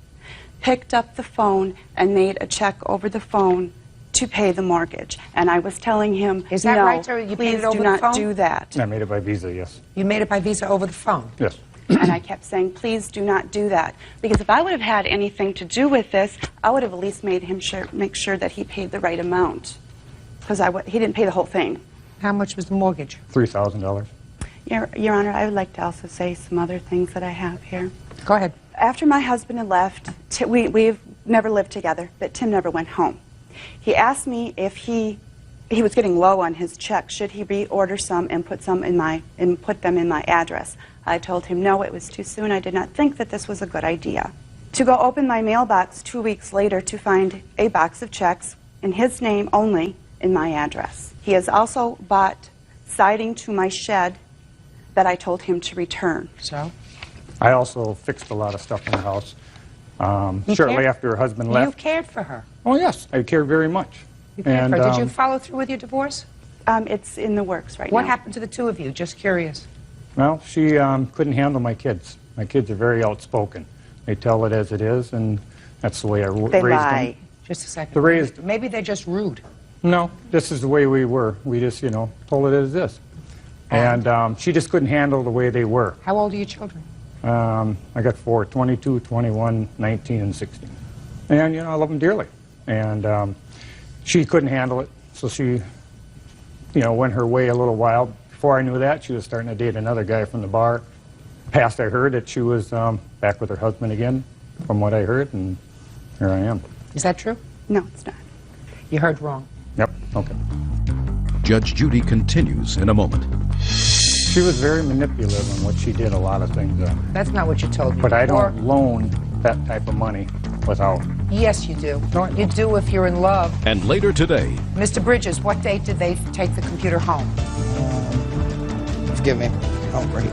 picked up the phone, and made a check over the phone to pay the mortgage. And I was telling him, Is that no, right, sir? You paid please it over do the not phone? do that. I made it by Visa, yes. You made it by Visa over the phone? Yes. And I kept saying, please do not do that. Because if I would have had anything to do with this, I would have at least made him make sure that he paid the right amount. Because he didn't pay the whole thing. How much was the mortgage? $3,000. Your Honor, I would like to also say some other things that I have here. Go ahead. After my husband had left, we've never lived together, but Tim never went home. He asked me if he was getting low on his check, should he reorder some and put them in my address. I told him no, it was too soon. I did not think that this was a good idea. To go open my mailbox 2 weeks later to find a box of checks in his name only in my address. He has also bought siding to my shed that I told him to return. So? I also fixed a lot of stuff in the house. Shortly after her husband left. You cared for her. Oh, yes. I cared very much. You cared for her. Did you follow through with your divorce? It's in the works right now. What happened to the two of you? Just curious. Well, she couldn't handle my kids. My kids are very outspoken. They tell it as it is, and that's the way I raised them. Just a second. Maybe they're just rude. No, this is the way we were. We just, told it as it is. And she just couldn't handle the way they were. How old are your children? I got 4, 22, 21, 19, and 16. And, I love them dearly. And she couldn't handle it, so she, went her way a little while. Before I knew that, she was starting to date another guy from the bar. Past I heard that she was back with her husband again, from what I heard, and here I am. Is that true? No, it's not. You heard wrong. Yep, okay. Judge Judy continues in a moment. She was very manipulative in what she did, a lot of things. That's not what you told me But I before. don't loan that type of money without. Yes, you do. You do if you're in love. And later today. Mr. Bridges, what date did they take the computer home? Forgive me. Oh, great.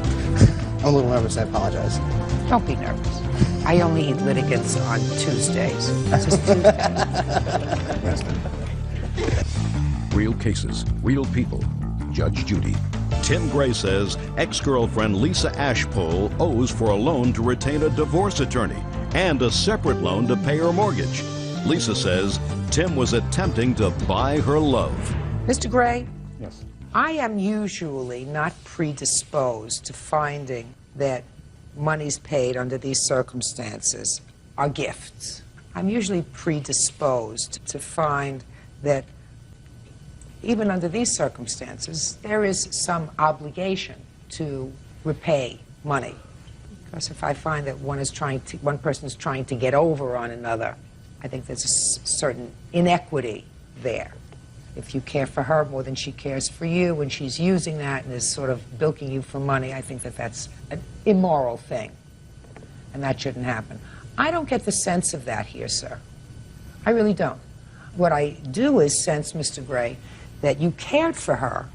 I'm a little nervous. I apologize. Don't be nervous. I only eat litigants on Tuesdays. Just Tuesdays. Real cases, real people. Judge Judy. Tim Gray says ex-girlfriend Lisa Ashpole owes for a loan to retain a divorce attorney and a separate loan to pay her mortgage. Lisa says Tim was attempting to buy her love. Mr. Gray? Yes. I am usually not predisposed to finding that monies paid under these circumstances are gifts. I'm usually predisposed to find that even under these circumstances, there is some obligation to repay money. Because if I find that one person is trying to get over on another, I think there's a certain inequity there. If you care for her more than she cares for you, and she's using that and is sort of bilking you for money, I think that that's an immoral thing, and that shouldn't happen. I don't get the sense of that here, sir. I really don't. What I do is sense, Mr. Gray, that you cared for her.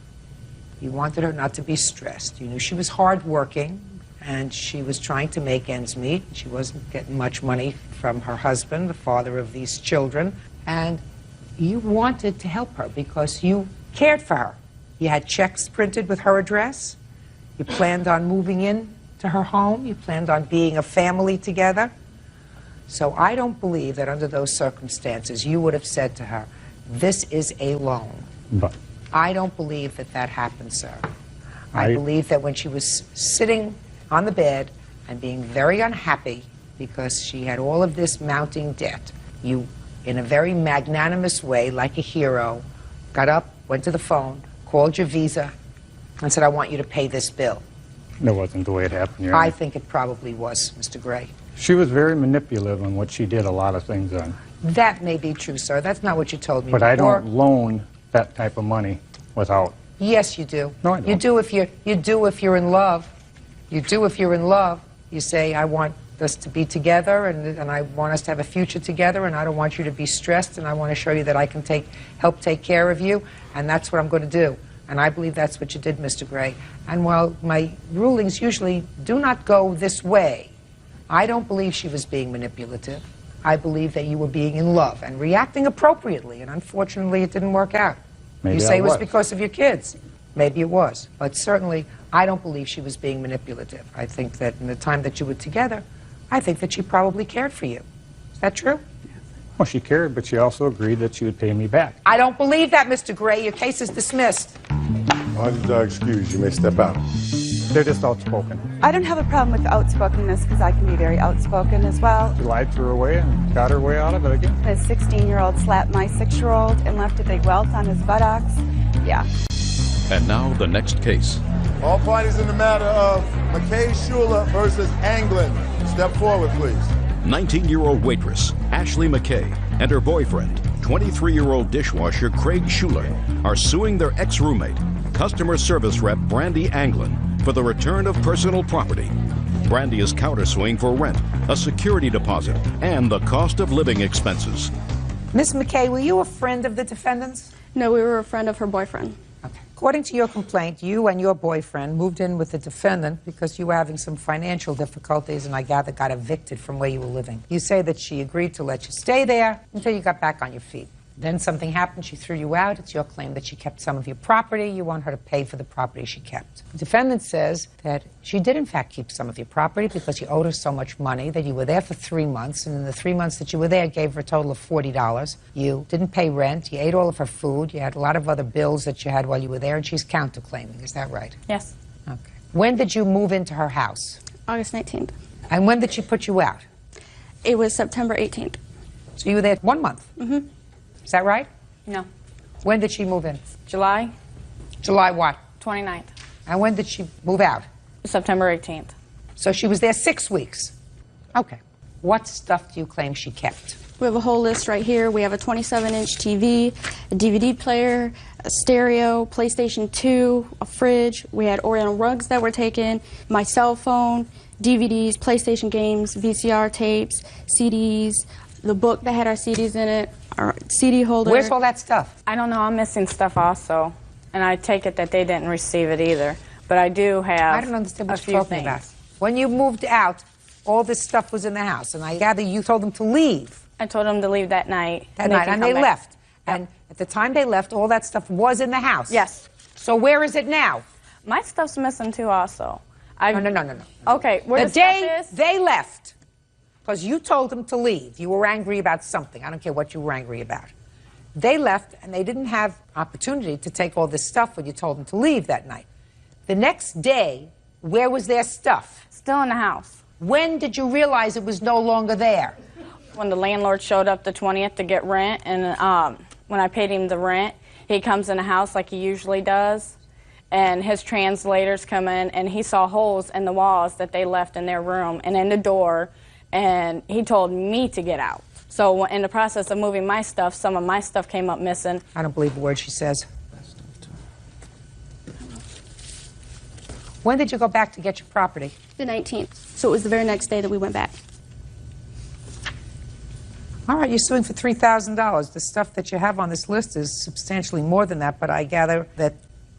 You wanted her not to be stressed. You knew she was hardworking, and she was trying to make ends meet. She wasn't getting much money from her husband, the father of these children, and you wanted to help her because you cared for her. You had checks printed with her address. You planned on moving in to her home. You planned on being a family together. So I don't believe that under those circumstances you would have said to her, this is a loan. But I don't believe that that happened, sir. I believe that when she was sitting on the bed and being very unhappy because she had all of this mounting debt, you, in a very magnanimous way, like a hero, got up, went to the phone, called your Visa, and said, I want you to pay this bill. that wasn't the way it happened, Your I Honor. think it probably was, Mr. Gray. She was very manipulative in what she did a lot of things on. That may be true, sir. That's not what you told me. But I before. don't loan that type of money without. Yes, you do. No, I don't. You do if you're in love. You do if you're in love. You say, I want us to be together, and I want us to have a future together, and I don't want you to be stressed, and I want to show you that I can help take care of you, and that's what I'm going to do. And I believe that's what you did, Mr. Gray. And while my rulings usually do not go this way, I don't believe she was being manipulative. I believe that you were being in love and reacting appropriately, and unfortunately it didn't work out. Maybe you say it was was because of your kids. Maybe it was. But certainly, I don't believe she was being manipulative. I think that in the time that you were together, I think that she probably cared for you. Is that true? Well, she cared, but she also agreed that she would pay me back. I don't believe that, Mr. Gray. Your case is dismissed. Excuse, you may step out. They're just outspoken. I don't have a problem with outspokenness because I can be very outspoken as well. She lied through her way and got her way out of it again. His 16-year-old slapped my 6-year-old and left a big welt on his buttocks. Yeah. And now the next case. All parties in the matter of McKay Schuler versus Anglin. Step forward, please. 19-year-old waitress Ashley McKay and her boyfriend, 23-year-old dishwasher Craig Schuler, are suing their ex-roommate, customer service rep Brandy Anglin, for the return of personal property. Brandy is countersuing for rent, a security deposit, and the cost of living expenses. Ms. McKay, were you a friend of the defendant's? No, we were a friend of her boyfriend. According to your complaint, you and your boyfriend moved in with the defendant because you were having some financial difficulties and I gather got evicted from where you were living. You say that she agreed to let you stay there until you got back on your feet. Then something happened, she threw you out. It's your claim that she kept some of your property. You want her to pay for the property she kept. The defendant says that she did in fact keep some of your property because you owed her so much money that you were there for 3 months, and in the 3 months that you were there, gave her a total of $40. You didn't pay rent, you ate all of her food, you had a lot of other bills that you had while you were there, and she's counterclaiming. Is that right? Yes. Okay. When did you move into her house? August 19th. And when did she put you out? It was September 18th. So you were there 1 month? Mm-hmm. Is that right? No. When did she move in? July. July what? 29th. And when did she move out? September 18th. So she was there 6 weeks. Okay. What stuff do you claim she kept? We have a whole list right here. We have a 27-inch TV, a DVD player, a stereo, PlayStation 2, a fridge. We had Oriental rugs that were taken, my cell phone, DVDs, PlayStation games, VCR tapes, CDs, the book that had our CDs in it, our CD holder. Where's all that stuff? I don't know. I'm missing stuff also. And I take it that they didn't receive it either. But I do have I don't understand what a you're few talking things. about. When you moved out, all this stuff was in the house, and I gather you told them to leave. I told them to leave that night. That night, can and come they back. left. And at the time they left, all that stuff was in the house. Yes. So where is it now? My stuff's missing too also. No. Okay, where The the day stuff is? they left, because you told them to leave. You were angry about something. I don't care what you were angry about. They left, and they didn't have opportunity to take all this stuff when you told them to leave that night. The next day, where was their stuff? Still in the house. When did you realize it was no longer there? When the landlord showed up the 20th to get rent, and when I paid him the rent, he comes in the house like he usually does, and his translators come in, and he saw holes in the walls that they left in their room and in the door, and he told me to get out. So in the process of moving my stuff, some of my stuff came up missing. I don't believe a word she says. When did you go back to get your property? The 19th. So it was the very next day that we went back. All right, you're suing for $3,000. The stuff that you have on this list is substantially more than that, but I gather that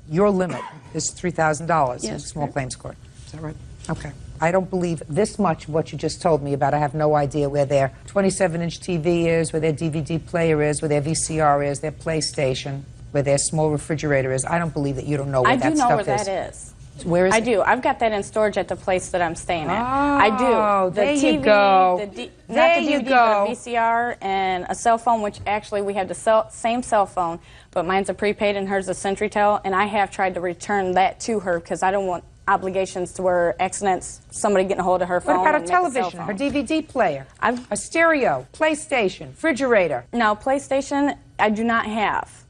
your limit is $3,000 in small claims court. Is that right? Okay. I don't believe this much of what you just told me about. I have no idea where their 27-inch TV is, where their DVD player is, where their VCR is, their PlayStation, where their small refrigerator is. I don't believe that you don't know where that stuff is. I do know where that is. Where is it? I do. I've got that in storage at the place that I'm staying at. Oh, I do. The there TV, you go. not the There you DVD, go. but a VCR and a cell phone, which actually we have the same cell phone, but mine's a prepaid and hers a CenturyTel, and I have tried to return that to her because I don't want obligations to where accidents, somebody getting a hold of her phone. What about a and make cell television, her phone. DVD player, a stereo, PlayStation, refrigerator? No, PlayStation I do not have.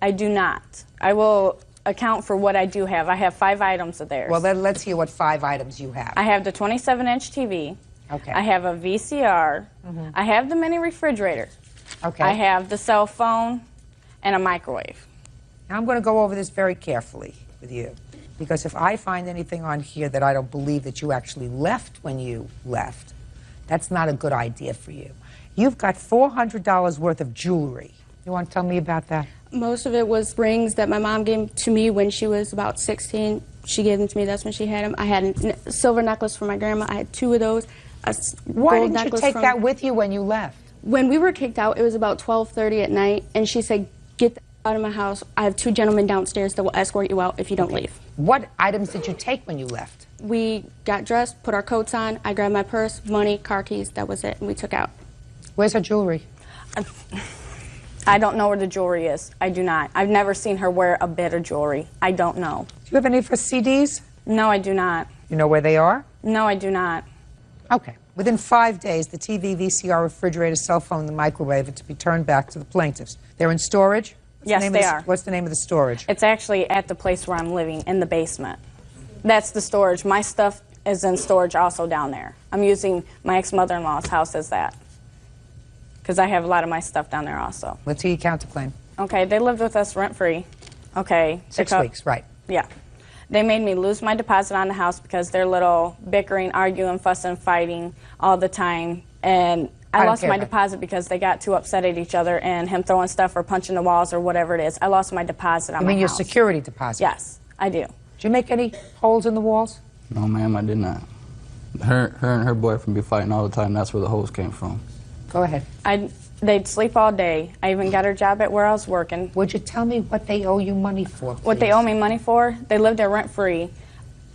I do not. I will account for what I do have. I have 5 items of theirs. Well, then let's hear what 5 items you have. I have the 27-inch TV. Okay. I have a VCR. I have the mini refrigerator. Okay. I have the cell phone and a microwave. Now I'm going to go over this very carefully with you, because if I find anything on here that I don't believe that you actually left when you left, that's not a good idea for you. You've got $400 worth of jewelry. You want to tell me about that? Most of it was rings that my mom gave to me when she was about 16. She gave them to me. That's when she had them. I had a silver necklace for my grandma. I had 2 of those. Why didn't you take that with you when you left? When we were kicked out, it was about 12:30 at night, and she said, "Get the out of my house. I have 2 gentlemen downstairs that will escort you out if you don't leave." What items did you take when you left? We got dressed, put our coats on. I grabbed my purse, money, car keys. That was it, and we took out. Where's her jewelry? I don't know where the jewelry is. I do not. I've never seen her wear a bit of jewelry. I don't know. Do you have any of her CDs? No, I do not. You know where they are? No, I do not. Okay. Within 5 days, the TV, VCR, refrigerator, cell phone, and the microwave are to be turned back to the plaintiffs. They're in storage? Yes, they are. What's the name of the storage? It's actually at the place where I'm living, in the basement. That's the storage. My stuff is in storage also down there. I'm using my ex-mother-in-law's house as that, because I have a lot of my stuff down there also. Let's hear your counterclaim. Okay, they lived with us rent-free. Okay. 6 weeks, right. Yeah. They made me lose my deposit on the house because they're little bickering, arguing, fussing, fighting all the time. And I lost my deposit because they got too upset at each other and him throwing stuff or punching the walls or whatever it is. I lost my deposit on my house. You mean your security deposit? Yes, I do. Did you make any holes in the walls? No, ma'am, I did not. Her and her boyfriend be fighting all the time. That's where the holes came from. Go ahead. They'd sleep all day. I even got her job at where I was working. Would you tell me what they owe you money for, please? What they owe me money for? They lived there rent-free.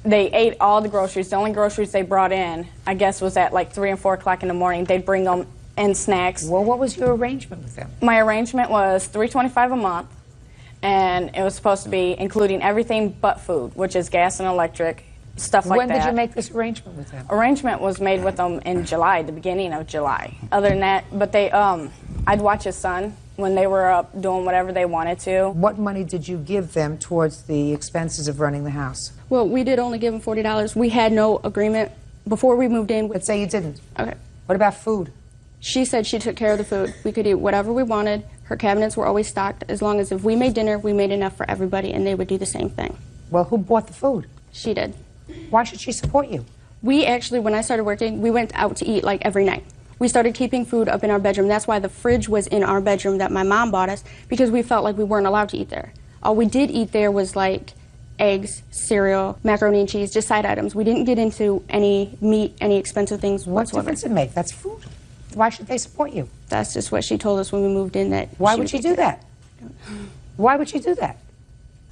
They ate all the groceries. The only groceries they brought in, I guess, was at like 3 and 4 o'clock in the morning. They'd bring them in snacks. Well, what was your arrangement with them? My arrangement was $325 a month, and it was supposed to be including everything but food, which is gas and electric, stuff like that. When did you make this arrangement with them? Arrangement was made with them in July, the beginning of July. Other than that, but they, I'd watch his son when they were up doing whatever they wanted to. What money did you give them towards the expenses of running the house? Well, we did only give them $40. We had no agreement before we moved in. Let's say you didn't. Okay. What about food? She said she took care of the food. We could eat whatever we wanted. Her cabinets were always stocked. As long as if we made dinner, we made enough for everybody, and they would do the same thing. Well, who bought the food? She did. Why should she support you? We actually, when I started working, we went out to eat like every night. We started keeping food up in our bedroom. That's why the fridge was in our bedroom that my mom bought us, because we felt like we weren't allowed to eat there. All we did eat there was like eggs, cereal, macaroni and cheese, just side items. We didn't get into any meat, any expensive things What whatsoever. difference it make? That's food. Why should they support you? That's just what she told us when we moved in. That Why would she do that? Why would she do that?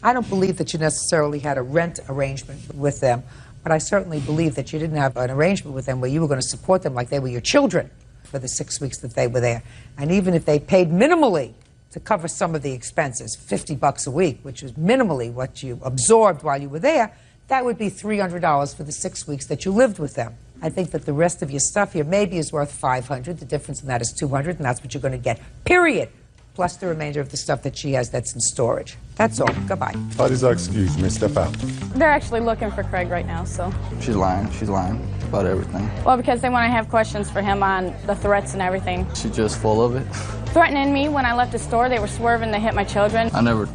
I don't believe that you necessarily had a rent arrangement with them, but I certainly believe that you didn't have an arrangement with them where you were going to support them like they were your children for the 6 weeks that they were there. And even if they paid minimally to cover some of the expenses, $50 a week, which was minimally what you absorbed while you were there, that would be $300 for the 6 weeks that you lived with them. I think that the rest of your stuff here maybe is worth $500. The difference in that is $200, and that's what you're going to get, period, plus the remainder of the stuff that she has that's in storage. That's all. Goodbye. Parties are excused. You may step out. They're actually looking for Craig right now, so. She's lying. She's lying about everything. Well, because they want to have questions for him on the threats and everything. She's just full of it. Threatening me when I left the store. They were swerving to hit my children. I never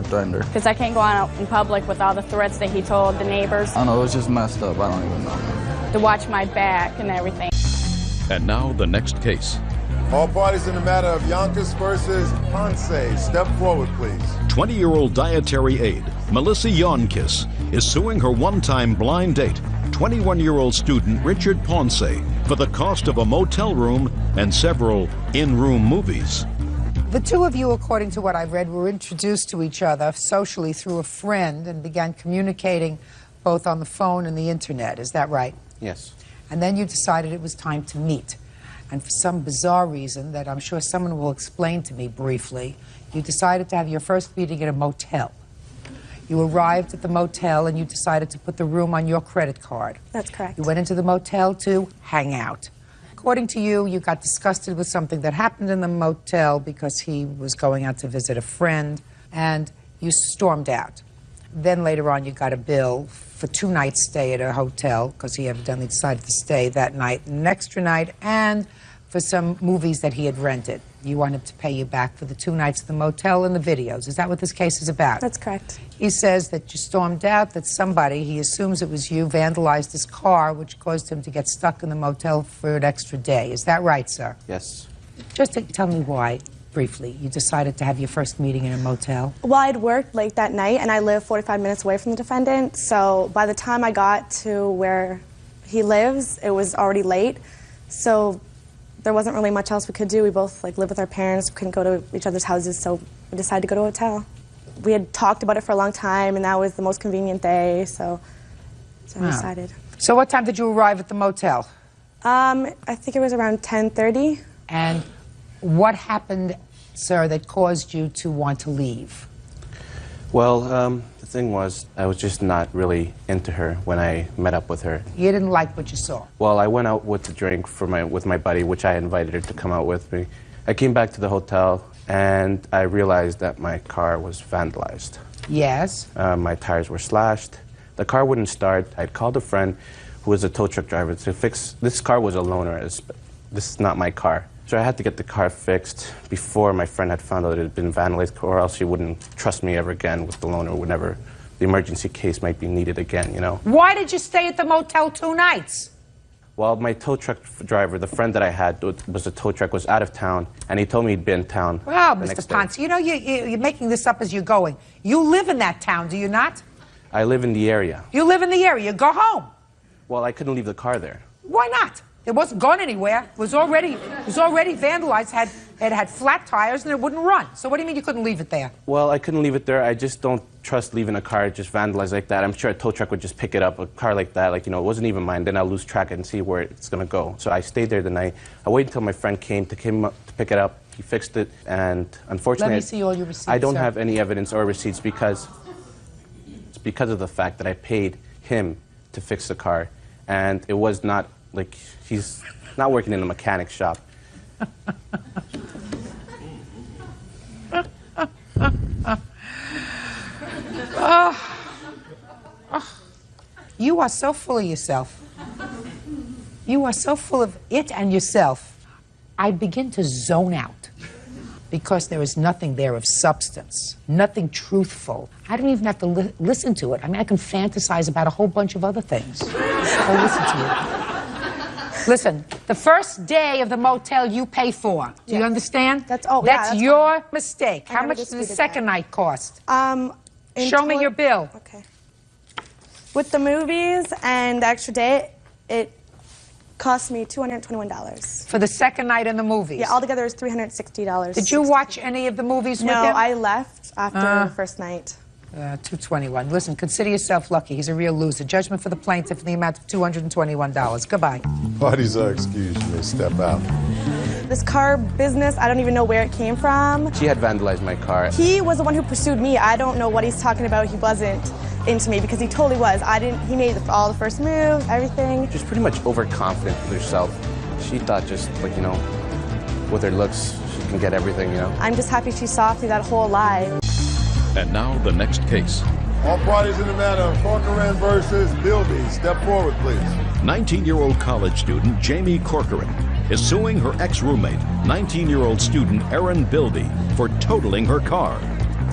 threatened her. Because I can't go out in public with all the threats that he told the neighbors. I don't know, it was just messed up. I don't even know. To watch my back and everything. And now the next case. All parties in the matter of Yonkers versus Ponce. Step forward, please. 20-year-old dietary aide Melissa Yonkis is suing her one-time blind date, 21-year-old student Richard Ponce, for the cost of a motel room and several in-room movies. The two of you, according to what I've read, were introduced to each other socially through a friend and began communicating both on the phone and the internet. Is that right? Yes. And then you decided it was time to meet. And for some bizarre reason that I'm sure someone will explain to me briefly, you decided to have your first meeting at a motel. You arrived at the motel and you decided to put the room on your credit card. That's correct. You went into the motel to hang out. According to you, you got disgusted with something that happened in the motel because he was going out to visit a friend, and you stormed out. Then later on, you got a bill for 2 nights stay at a hotel, because he evidently decided to stay that night and an extra night, and for some movies that he had rented. You want him to pay you back for the 2 nights at the motel and the videos. Is that what this case is about? That's correct. He says that you stormed out, that somebody, he assumes it was you, vandalized his car, which caused him to get stuck in the motel for an extra day. Is that right, sir? Yes. Just tell me why, briefly, you decided to have your first meeting in a motel. Well, I'd worked late that night, and I live 45 minutes away from the defendant, so by the time I got to where he lives, it was already late, so there wasn't really much else we could do. We both live with our parents, we couldn't go to each other's houses, so we decided to go to a hotel. We had talked about it for a long time, and that was the most convenient day, so I decided. So what time did you arrive at the motel? I think it was around 10:30. And what happened, sir, that caused you to want to leave? Well, the thing was, I was just not really into her when I met up with her. You didn't like what you saw? Well, I went out with a drink with my buddy, which I invited her to come out with me. I came back to the hotel, and I realized that my car was vandalized. Yes. My tires were slashed. The car wouldn't start. I'd called a friend who was a tow truck driver to fix. This car was a loaner. This is not my car. So I had to get the car fixed before my friend had found out it had been vandalized, or else he wouldn't trust me ever again with the loaner whenever the emergency case might be needed again, you know. Why did you stay at the motel 2 nights? Well, my tow truck driver, the friend that I had was a tow truck, was out of town, and he told me he'd been in town. Well, Mr. Ponce, you know, you're making this up as you're going. You live in that town, do you not? I live in the area. You live in the area. Go home. Well, I couldn't leave the car there. Why not? It wasn't gone anywhere. It was already vandalized, had flat tires, and it wouldn't run. So what do you mean you couldn't leave it there? Well, I couldn't leave it there. I just don't trust leaving a car just vandalized like that. I'm sure a tow truck would just pick it up, a car like that, like, you know, it wasn't even mine. Then I'll lose track and see where it's going to go. So I stayed there the night. I waited until my friend came to pick it up. He fixed it, and unfortunately, Let me see all your receipts, I don't sir. have any evidence or receipts because of the fact that I paid him to fix the car, and it was not like he's not working in a mechanic shop. You are so full of yourself. You are so full of it and yourself. I begin to zone out because there is nothing there of substance, nothing truthful. I don't even have to listen to it. I mean, I can fantasize about a whole bunch of other things. I'll listen to you. Listen, the first day of the motel you pay for. Do you understand? That's your mistake. How much did the second night cost? Show me your bill. Okay. With the movies and the extra day, it cost me $221. For the second night in the movies? Yeah, altogether it was $360. Did you watch any of the movies with him? No, I left after the first night. $221. Listen, consider yourself lucky. He's a real loser. Judgment for the plaintiff in the amount of $221. Goodbye. Parties are excused. You may step out. This car business, I don't even know where it came from. She had vandalized my car. He was the one who pursued me. I don't know what he's talking about. He wasn't into me because he totally was. He made all the first move, everything. She's pretty much overconfident with herself. She thought just, like, you know, with her looks, she can get everything, you know. I'm just happy she saw through that whole lie. And now the next case. All parties in the matter of Corcoran versus Bilby. Step forward, please. 19-year-old college student Jamie Corcoran is suing her ex-roommate, 19-year-old student Erin Bilby, for totaling her car.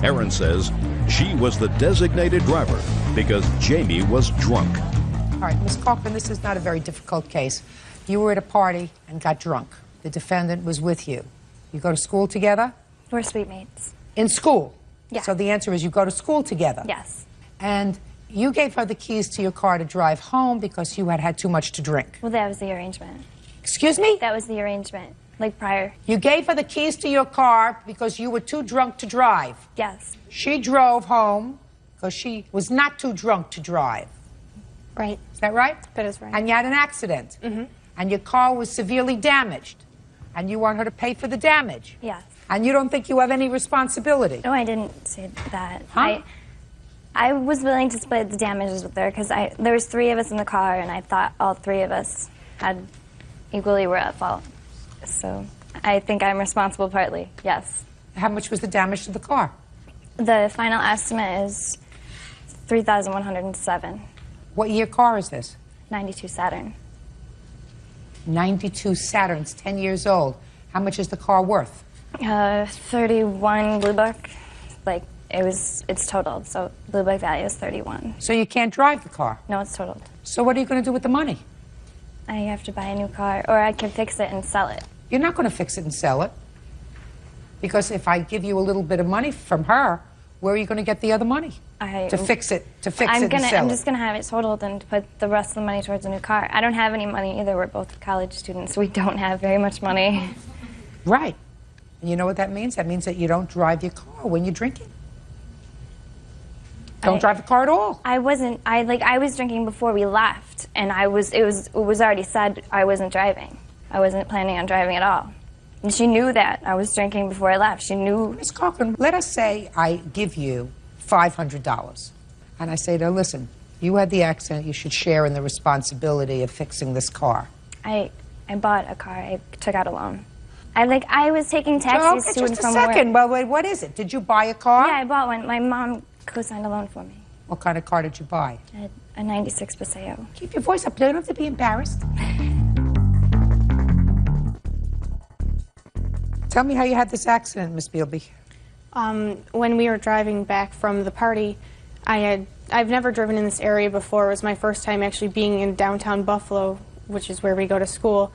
Erin says she was the designated driver because Jamie was drunk. All right, Ms. Corcoran, this is not a very difficult case. You were at a party and got drunk. The defendant was with you. You go to school together? We're suite mates. In school? Yeah. So the answer is you go to school together? Yes. And you gave her the keys to your car to drive home because you had too much to drink? Well, that was the arrangement. Excuse me? That was the arrangement, like prior. You gave her the keys to your car because you were too drunk to drive? Yes. She drove home because she was not too drunk to drive? Right. Is that right? That is right. And you had an accident? Mm-hmm. And your car was severely damaged? And you want her to pay for the damage? Yes. And you don't think you have any responsibility? No, I didn't say that. Huh? I was willing to split the damages with her because there was 3 of us in the car, and I thought all 3 of us equally were at fault. So I think I'm responsible partly, yes. How much was the damage to the car? The final estimate is $3,107. What year car is this? 92 Saturn. 92 Saturn's 10 years old. How much is the car worth? 31 Blue Book. Like, it's totaled, so Blue Book value is 31. So you can't drive the car? No, it's totaled. So what are you going to do with the money? I have to buy a new car, or I can fix it and sell it. You're not going to fix it and sell it. Because if I give you a little bit of money from her, where are you going to get the other money? To fix it and sell I'm it. just going to have it totaled and put the rest of the money towards a new car. I don't have any money either. We're both college students. We don't have very much money. Right. And you know what that means? That means that you don't drive your car when you're drinking. Don't drive the car at all. I was drinking before we left, and it was already said I wasn't driving. I wasn't planning on driving at all. And she knew that I was drinking before I left. She knew. Ms. Cochran, let us say I give you $500, and I say to her, listen, you had the accident, you should share in the responsibility of fixing this car. I bought a car. I took out a loan. I was taking taxis to and from work. Just a second. Well, wait, what is it? Did you buy a car? Yeah, I bought one. My mom co-signed a loan for me. What kind of car did you buy? A 96 Paseo. Keep your voice up. You don't have to be embarrassed. Tell me how you had this accident, Miss Bealby. When we were driving back from the party, I've never driven in this area before. It was my first time actually being in downtown Buffalo, which is where we go to school.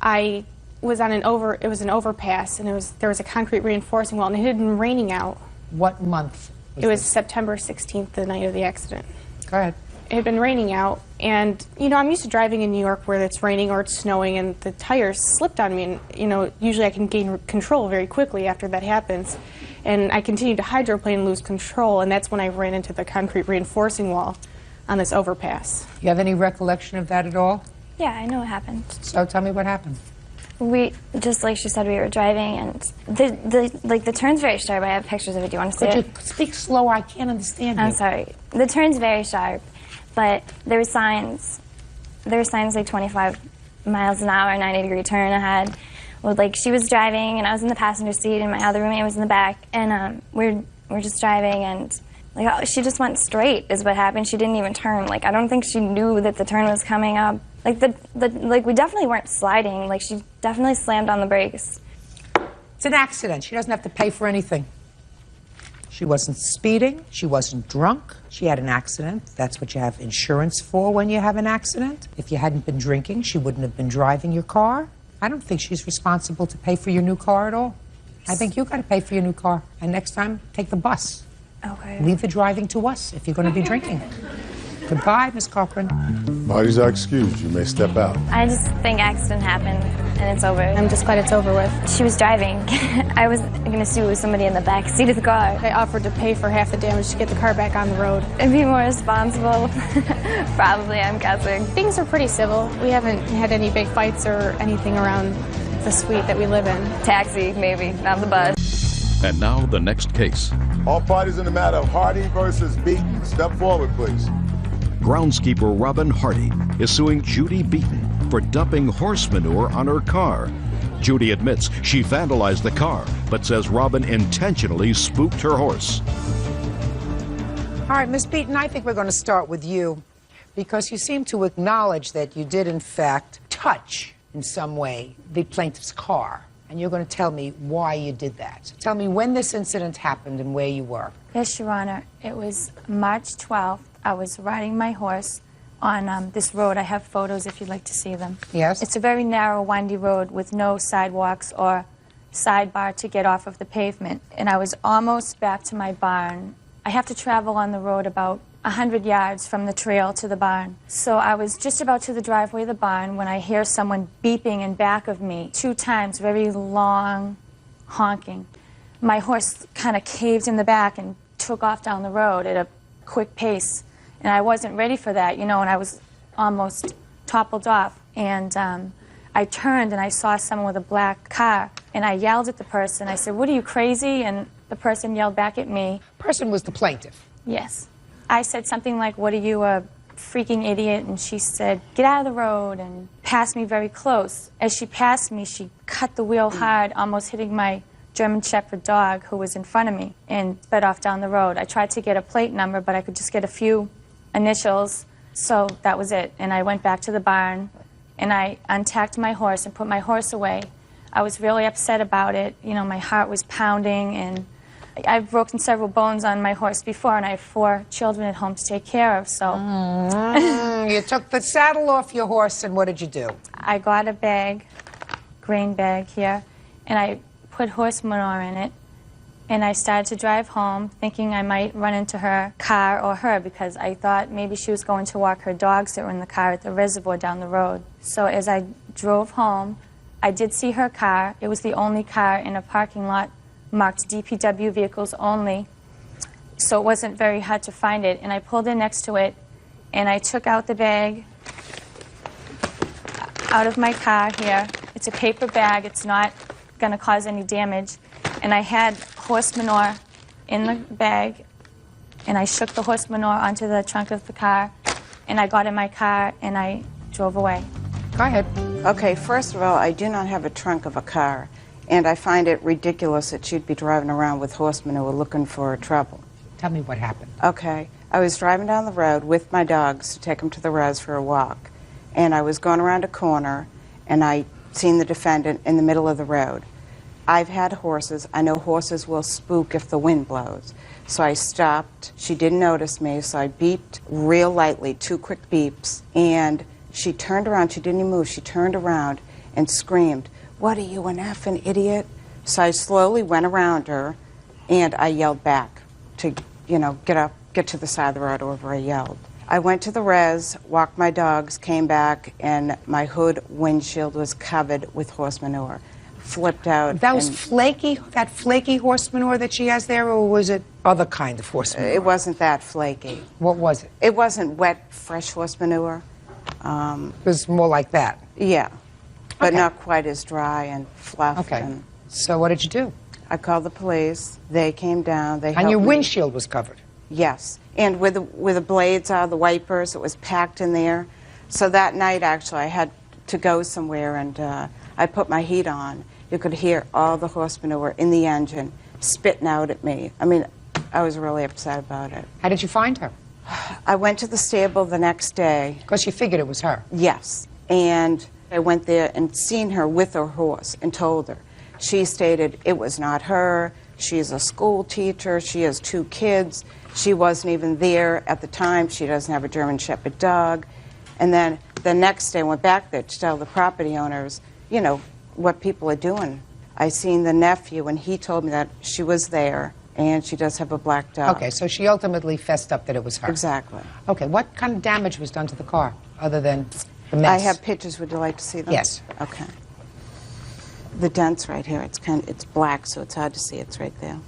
I was on it was an overpass, and there was a concrete reinforcing wall, and it had been raining out. What month? It was September 16th, the night of the accident. Go ahead. It had been raining out, and, you know, I'm used to driving in New York where it's raining or it's snowing, and the tires slipped on me, and, you know, usually I can gain control very quickly after that happens. And I continued to hydroplane and lose control, and that's when I ran into the concrete reinforcing wall on this overpass. You have any recollection of that at all? Yeah, I know what happened. So tell me what happened. We, just like she said, we were driving, and the turn's very sharp. I have pictures of it. Do you want to see it? Could you speak slower? I can't understand you. I'm sorry. The turn's very sharp, but there were signs. There were signs like 25 miles an hour, 90-degree turn ahead. Well, like, she was driving, and I was in the passenger seat, and my other roommate was in the back, and we're just driving, and like, she just went straight is what happened. She didn't even turn. Like, I don't think she knew that the turn was coming up. Like, like, we definitely weren't sliding. Like, she definitely slammed on the brakes. It's an accident. She doesn't have to pay for anything. She wasn't speeding. She wasn't drunk. She had an accident. That's what you have insurance for when you have an accident. If you hadn't been drinking, she wouldn't have been driving your car. I don't think she's responsible to pay for your new car at all. I think you've got to pay for your new car. And next time, take the bus. Okay. Leave the driving to us if you're going to be drinking. Goodbye, Miss Cochran. Parties are excused. You may step out. I just think accident happened, and it's over. I'm just glad it's over with. She was driving. I was going to sue somebody in the back seat of the car. I offered to pay for half the damage to get the car back on the road. And be more responsible. Probably, I'm guessing. Things are pretty civil. We haven't had any big fights or anything around the suite that we live in. Taxi, maybe, not the bus. And now the next case. All parties in the matter of Hardy versus Beaton. Step forward, please. Groundskeeper Robin Hardy is suing Judy Beaton for dumping horse manure on her car. Judy admits she vandalized the car, but says Robin intentionally spooked her horse. All right, Miss Beaton, I think we're going to start with you because you seem to acknowledge that you did, in fact, touch in some way the plaintiff's car. And you're going to tell me why you did that. Tell me when this incident happened and where you were. Yes, Your Honor. It was March 12th. I was riding my horse on this road. I have photos if you'd like to see them. Yes. It's a very narrow, windy road with no sidewalks or sidebar to get off of the pavement. And I was almost back to my barn. I have to travel on the road about 100 yards from the trail to the barn. So I was just about to the driveway of the barn when I hear someone beeping in back of me 2 times, very long honking. My horse kind of caved in the back and took off down the road at a quick pace. And I wasn't ready for that, you know, and I was almost toppled off. And I turned and I saw someone with a black car. And I yelled at the person. I said, "What, are you crazy?" And the person yelled back at me. Person was the plaintiff? Yes. I said something like, "What, are you, a freaking idiot?" And she said, "Get out of the road," and passed me very close. As she passed me, she cut the wheel hard, almost hitting my German Shepherd dog who was in front of me and sped off down the road. I tried to get a plate number, but I could just get a few initials, so that was it. And I went back to the barn, and I untacked my horse and put my horse away. I was really upset about it. You know, my heart was pounding, and I've broken several bones on my horse before, and I have 4 children at home to take care of, so... You took the saddle off your horse, and what did you do? I got a bag, grain bag here, and I put horse manure in it, and I started to drive home, thinking I might run into her car or her, because I thought maybe she was going to walk her dogs that were in the car at the reservoir down the road. So as I drove home, I did see her car. It was the only car in a parking lot marked DPW vehicles only, so it wasn't very hard to find it. And I pulled in next to it, and I took out the bag out of my car here. It's a paper bag. It's not going to cause any damage. And I had horse manure in the bag, and I shook the horse manure onto the trunk of the car, and I got in my car, and I drove away. Go ahead. Okay, first of all, I do not have a trunk of a car. And I find it ridiculous that you'd be driving around with horse manure looking for trouble. Tell me what happened. Okay. I was driving down the road with my dogs to take them to the res for a walk. And I was going around a corner, and I seen the defendant in the middle of the road. I've had horses. I know horses will spook if the wind blows. So I stopped. She didn't notice me, so I beeped real lightly, 2 quick beeps. And she turned around. She didn't even move. She turned around and screamed, "What are you, an effing idiot?" So I slowly went around her, and I yelled back to, you know, get to the side of the road, wherever I yelled. I went to the res, walked my dogs, came back, and my hood windshield was covered with horse manure. Flipped out. That was that flaky horse manure that she has there, or was it other kind of horse manure? It wasn't that flaky. What was it? It wasn't wet, fresh horse manure. It was more like that? Yeah. But Okay. not quite as dry and fluffed. Okay. And so what did you do? I called the police. They came down. They And helped your me. windshield was covered? Yes. And where the blades are, the wipers, it was packed in there. So that night, actually, I had to go somewhere, and I put my heat on. You could hear all the horse manure in the engine spitting out at me. I mean, I was really upset about it. How did you find her? I went to the stable the next day. Because you figured it was her? Yes. And I went there and seen her with her horse and told her. She stated it was not her. She's a school teacher. She has 2 kids. She wasn't even there at the time. She doesn't have a German Shepherd dog. And then the next day I went back there to tell the property owners, you know, what people are doing. I seen the nephew, and he told me that she was there, and she does have a black dog. Okay, so she ultimately fessed up that it was her? Exactly. Okay, what kind of damage was done to the car, other than the mess? I have pictures. Would you like to see them? Yes. Okay. The dent's right here. It's black, so it's hard to see. It's right there.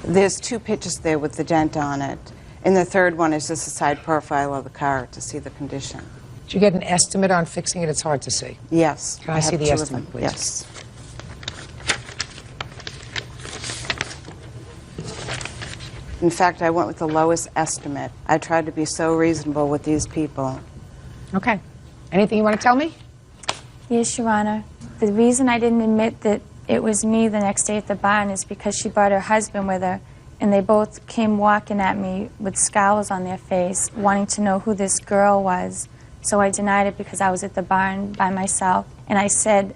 There's 2 pictures there with the dent on it. And the third one is just a side profile of the car to see the condition. Did you get an estimate on fixing it? It's hard to see. Yes. Can I see have the 2 of estimate, them. please? Yes. In fact, I went with the lowest estimate. I tried to be so reasonable with these people. Okay. Anything you want to tell me? Yes, Your Honor. The reason I didn't admit that it was me the next day at the barn is because she brought her husband with her, and they both came walking at me with scowls on their face, wanting to know who this girl was. So I denied it because I was at the barn by myself. And I said,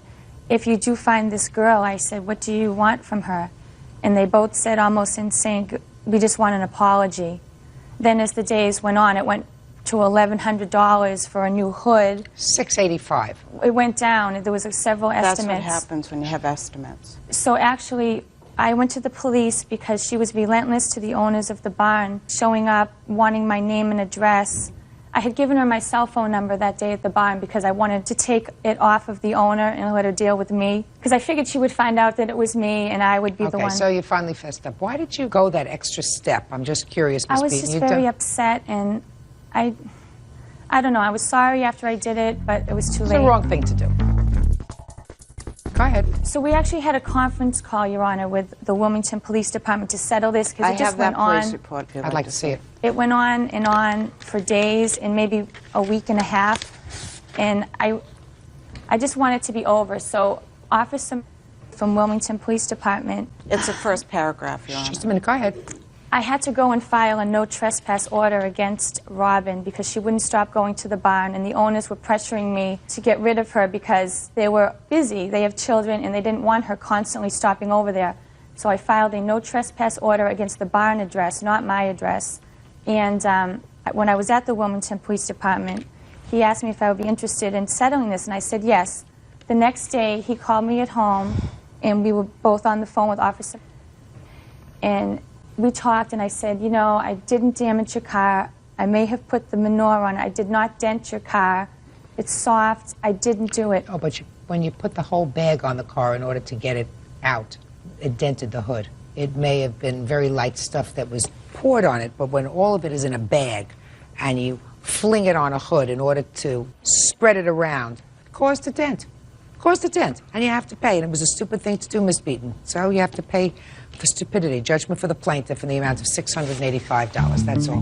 if you do find this girl, I said, what do you want from her? And they both said, almost in sync, we just want an apology. Then as the days went on, it went to $1,100 for a new hood. $685. It went down. There was several estimates. That's what happens when you have estimates. So actually, I went to the police because she was relentless to the owners of the barn, showing up, wanting my name and address. I had given her my cell phone number that day at the barn because I wanted to take it off of the owner and let her deal with me. Because I figured she would find out that it was me and I would be the one. Okay, so you finally fessed up. Why did you go that extra step? I'm just curious, Ms. I was Beaton. just very upset, and I don't know. I was sorry after I did it, but it was too late. It's the wrong thing to do. Go ahead. So we actually had a conference call, Your Honor, with the Wilmington Police Department to settle this because I it just have that went on. police report if you'd I'd like to see it. It went on and on for days and maybe a week and a half, and I just want it to be over. So, Officer from Wilmington Police Department. It's the first paragraph, Your Honor. Just a minute. Go ahead. I had to go and file a no trespass order against Robin because she wouldn't stop going to the barn, and the owners were pressuring me to get rid of her because they were busy. They have children, and they didn't want her constantly stopping over there. So I filed a no trespass order against the barn address, not my address. And when I was at the Wilmington Police Department, he asked me if I would be interested in settling this, and I said yes. The next day, he called me at home, and we were both on the phone with Officer. And we talked, and I said, you know, I didn't damage your car. I may have put the manure on it. I did not dent your car. It's soft. I didn't do it. Oh, but when you put the whole bag on the car in order to get it out, it dented the hood. It may have been very light stuff that was poured on it, but when all of it is in a bag and you fling it on a hood in order to spread it around, it caused a dent. Caused a dent, and you have to pay. And it was a stupid thing to do, Miss Beaton. So you have to pay for stupidity. Judgment for the plaintiff in the amount of $685. That's all.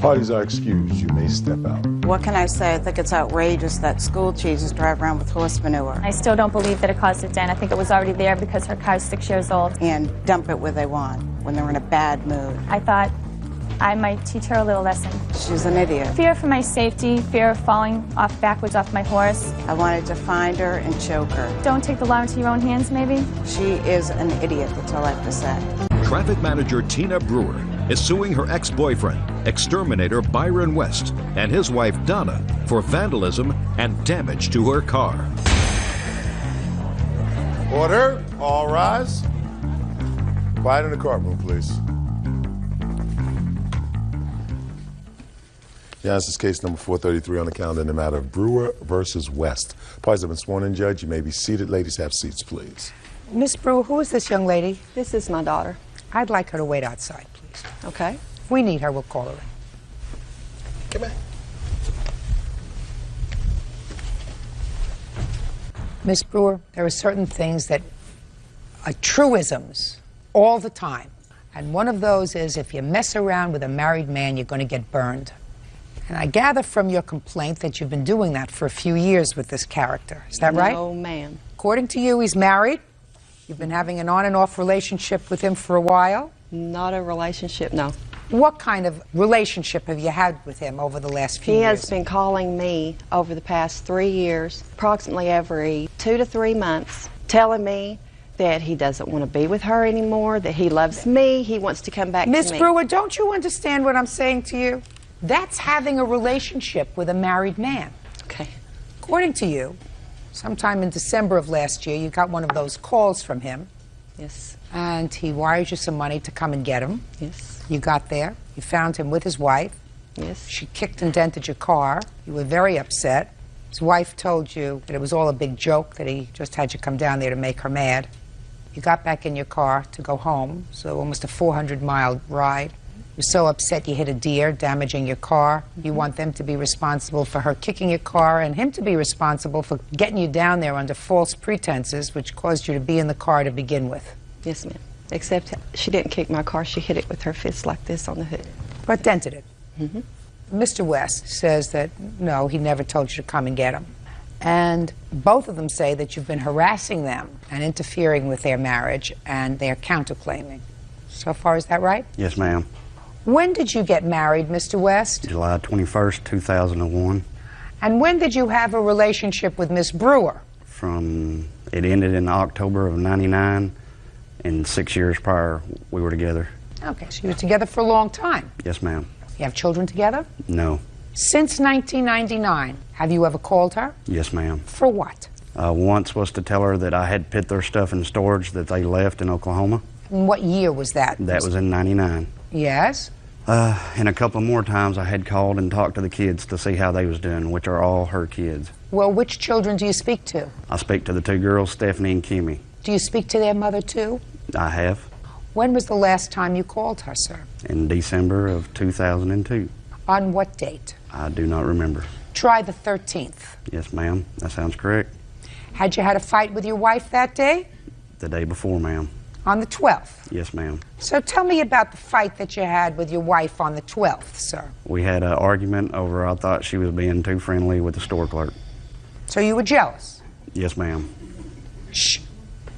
Parties are excused. You may step out. What can I say? I think it's outrageous that school cheeses drive around with horse manure. I still don't believe that it caused a dent. I think it was already there because her car's 6 years old. And dump it where they want, when they're in a bad mood. I thought I might teach her a little lesson. She's an idiot. Fear for my safety, fear of falling backwards off my horse. I wanted to find her and choke her. Don't take the law into your own hands, maybe? She is an idiot, that's all I have to say. Traffic manager Tina Brewer is suing her ex-boyfriend, exterminator Byron West, and his wife Donna for vandalism and damage to her car. Order. All rise. Quiet in the courtroom, please. Yes, this is case number 433 on the calendar in the matter of Brewer versus West. Parties have been sworn in, Judge. You may be seated. Ladies, have seats, please. Miss Brewer, who is this young lady? This is my daughter. I'd like her to wait outside, please. Okay. If we need her, we'll call her in. Come in. Miss Brewer, there are certain things that are truisms all the time. And one of those is if you mess around with a married man, you're going to get burned. And I gather from your complaint that you've been doing that for a few years with this character. Is that right? No, ma'am. According to you, he's married. You've been having an on and off relationship with him for a while. Not a relationship, no. What kind of relationship have you had with him over the last few He years? has been calling me over the past 3 years, approximately every 2 to 3 months, telling me that he doesn't want to be with her anymore, that he loves me, he wants to come back to me. Miss Brewer, don't you understand what I'm saying to you? That's having a relationship with a married man. Okay. According to you, sometime in December of last year, you got one of those calls from him. Yes. And he wired you some money to come and get him. Yes. You got there. You found him with his wife. Yes. She kicked and dented your car. You were very upset. His wife told you that it was all a big joke, that he just had you come down there to make her mad. You got back in your car to go home, so almost a 400-mile ride. You're so upset you hit a deer, damaging your car. You want them to be responsible for her kicking your car and him to be responsible for getting you down there under false pretenses, which caused you to be in the car to begin with. Yes, ma'am. Except she didn't kick my car, she hit it with her fist like this on the hood. But dented it. Mr. West says that, no, he never told you to come and get him. And both of them say that you've been harassing them and interfering with their marriage, and they're counterclaiming. So far, is that right? Yes, ma'am. When did you get married, Mr. West? July 21st, 2001. And when did you have a relationship with Miss Brewer? It ended in October of '99, and 6 years prior we were together. Okay, so you were together for a long time. Yes, ma'am. You have children together? No. Since 1999, have you ever called her? Yes, ma'am. For what? Once was to tell her that I had put their stuff in storage that they left in Oklahoma. And what year was that? That was in '99. Yes? And a couple more times I had called and talked to the kids to see how they was doing, which are all her kids. Well, which children do you speak to? I speak to the two girls, Stephanie and Kimmy. Do you speak to their mother, too? I have. When was the last time you called her, sir? In December of 2002. On what date? I do not remember. Try the 13th. Yes, ma'am. That sounds correct. Had you had a fight with your wife that day? The day before, ma'am. On the 12th? Yes, ma'am. So tell me about the fight that you had with your wife on the 12th, sir. We had an argument over I thought she was being too friendly with the store clerk. So you were jealous? Yes, ma'am. Shh.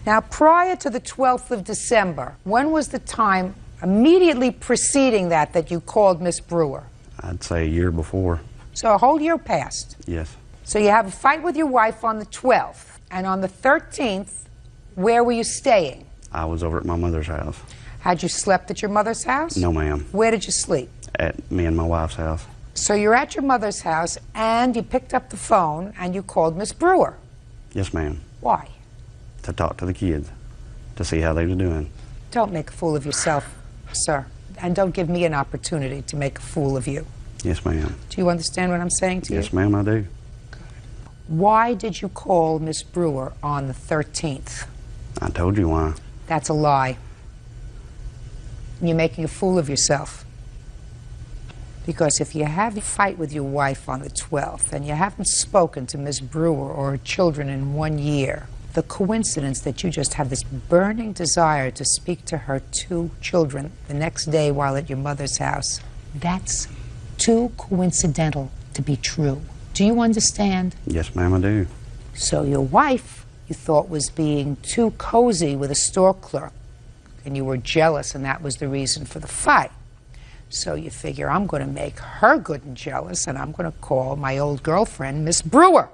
Now, prior to the 12th of December, when was the time immediately preceding that you called Miss Brewer? I'd say a year before. So a whole year passed. Yes. So you have a fight with your wife on the 12th, and on the 13th, where were you staying? I was over at my mother's house. Had you slept at your mother's house? No, ma'am. Where did you sleep? At me and my wife's house. So you're at your mother's house, and you picked up the phone, and you called Miss Brewer. Yes, ma'am. Why? To talk to the kids, to see how they were doing. Don't make a fool of yourself, sir. And don't give me an opportunity to make a fool of you. Yes, ma'am. Do you understand what I'm saying to you? Yes, ma'am, I do. Why did you call Miss Brewer on the 13th? I told you why. That's a lie. You're making a fool of yourself. Because if you have a fight with your wife on the 12th and you haven't spoken to Miss Brewer or her children in 1 year, the coincidence that you just have this burning desire to speak to her 2 children the next day while at your mother's house, that's too coincidental to be true. Do you understand? Yes, ma'am, I do. So your wife, you thought, was being too cozy with a store clerk, and you were jealous, and that was the reason for the fight. So you figure, I'm going to make her good and jealous, and I'm going to call my old girlfriend, Miss Brewer.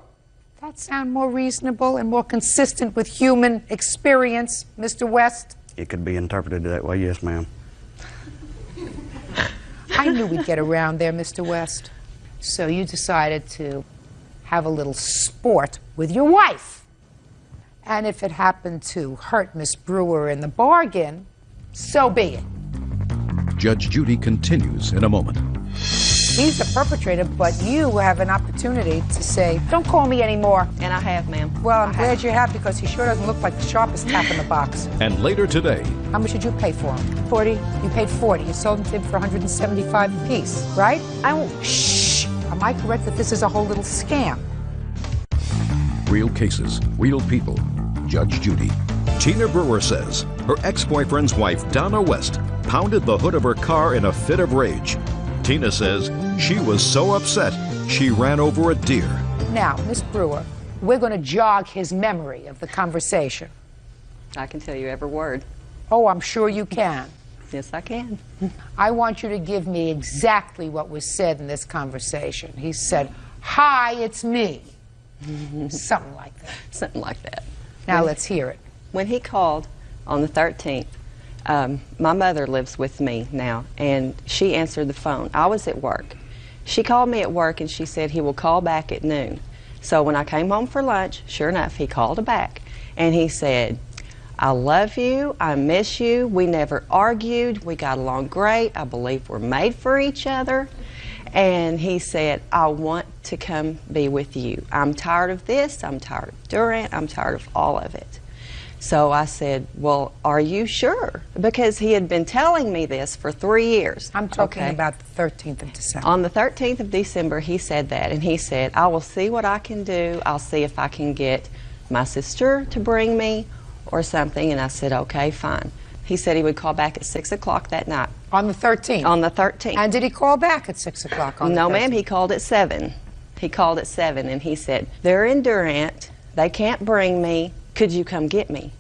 That sound more reasonable and more consistent with human experience, Mr. West? It could be interpreted that way, yes, ma'am. I knew we'd get around there, Mr. West. So you decided to have a little sport with your wife. And if it happened to hurt Miss Brewer in the bargain, so be it. Judge Judy continues in a moment. He's the perpetrator, but you have an opportunity to say, don't call me anymore. And I have, ma'am. Well, I'm glad you have, because he sure doesn't look like the sharpest tap in the box. And later today, How much did you pay for him? 40. You paid 40. You sold them to him for 175 apiece, right? Shh. Am I correct that this is a whole little scam? real cases, real people. Judge Judy. Tina Brewer says her ex-boyfriend's wife, Donna West, pounded the hood of her car in a fit of rage. Tina says she was so upset she ran over a deer. Now, Miss Brewer, we're going to jog his memory of the conversation. I can tell you every word. Oh, I'm sure you can. Yes, I can. I want you to give me exactly what was said in this conversation. He said, "Hi, it's me." Something like that. Something like that. Now let's hear it. When he called on the 13th, my mother lives with me now, and she answered the phone. I was at work. She called me at work, and she said he will call back at noon. So when I came home for lunch, sure enough, he called back, and he said, "I love you, I miss you, we never argued, we got along great, I believe we're made for each other." And he said, "I want to come be with you. I'm tired of this, I'm tired of Durant, I'm tired of all of it." So I said, "Well, are you sure?" Because he had been telling me this for 3 years. I'm talking about the 13th of December. On the 13th of December, he said that, and he said, "I will see what I can do. I'll see if I can get my sister to bring me or something." And I said, "Okay, fine." He said he would call back at 6 o'clock that night. On the 13th? On the 13th. And did he call back at 6 o'clock on the 13th? No, ma'am, he called at 7. He called at 7, and he said, "They're in Durant. They can't bring me. Could you come get me?"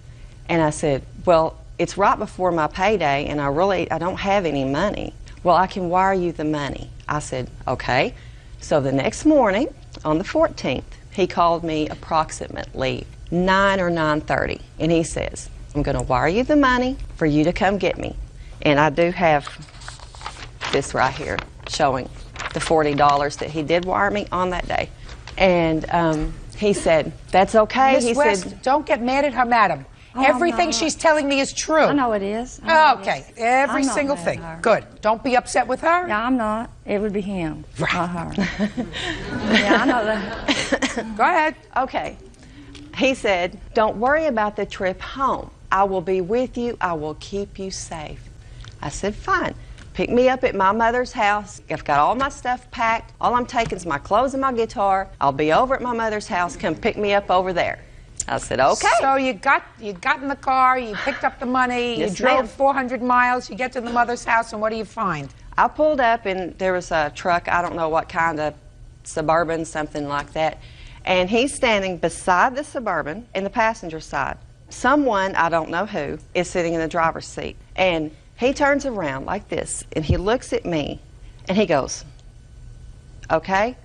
And I said, "Well, it's right before my payday, and I don't have any money." "Well, I can wire you the money." I said, "Okay." So the next morning, on the 14th, he called me approximately 9 or 9:30, and he says, "I'm going to wire you the money for you to come get me." And I do have this right here showing the $40 that he did wire me on that day. And he said, "That's okay." Miss He West, said, don't get mad at her, madam. Oh, Everything no. she's telling me is true. I know it is. Okay, every I'm not single mad thing. at her. Good. Don't be upset with her. Yeah, I'm not. It would be him, not her. Yeah, I know that. Go ahead. Okay. He said, "Don't worry about the trip home. I will be with you. I will keep you safe." I said, "Fine. Pick me up at my mother's house. I've got all my stuff packed. All I'm taking is my clothes and my guitar. I'll be over at my mother's house. Come pick me up over there." I said, okay. So you got in the car, you picked up the money, Yes, you drove ma'am. 400 miles, you get to the mother's house, and what do you find? I pulled up, and there was a truck, I don't know what kind of Suburban, something like that, and he's standing beside the Suburban in the passenger side. Someone, I don't know who, is sitting in the driver's seat, and he turns around like this, and he looks at me, and he goes, okay?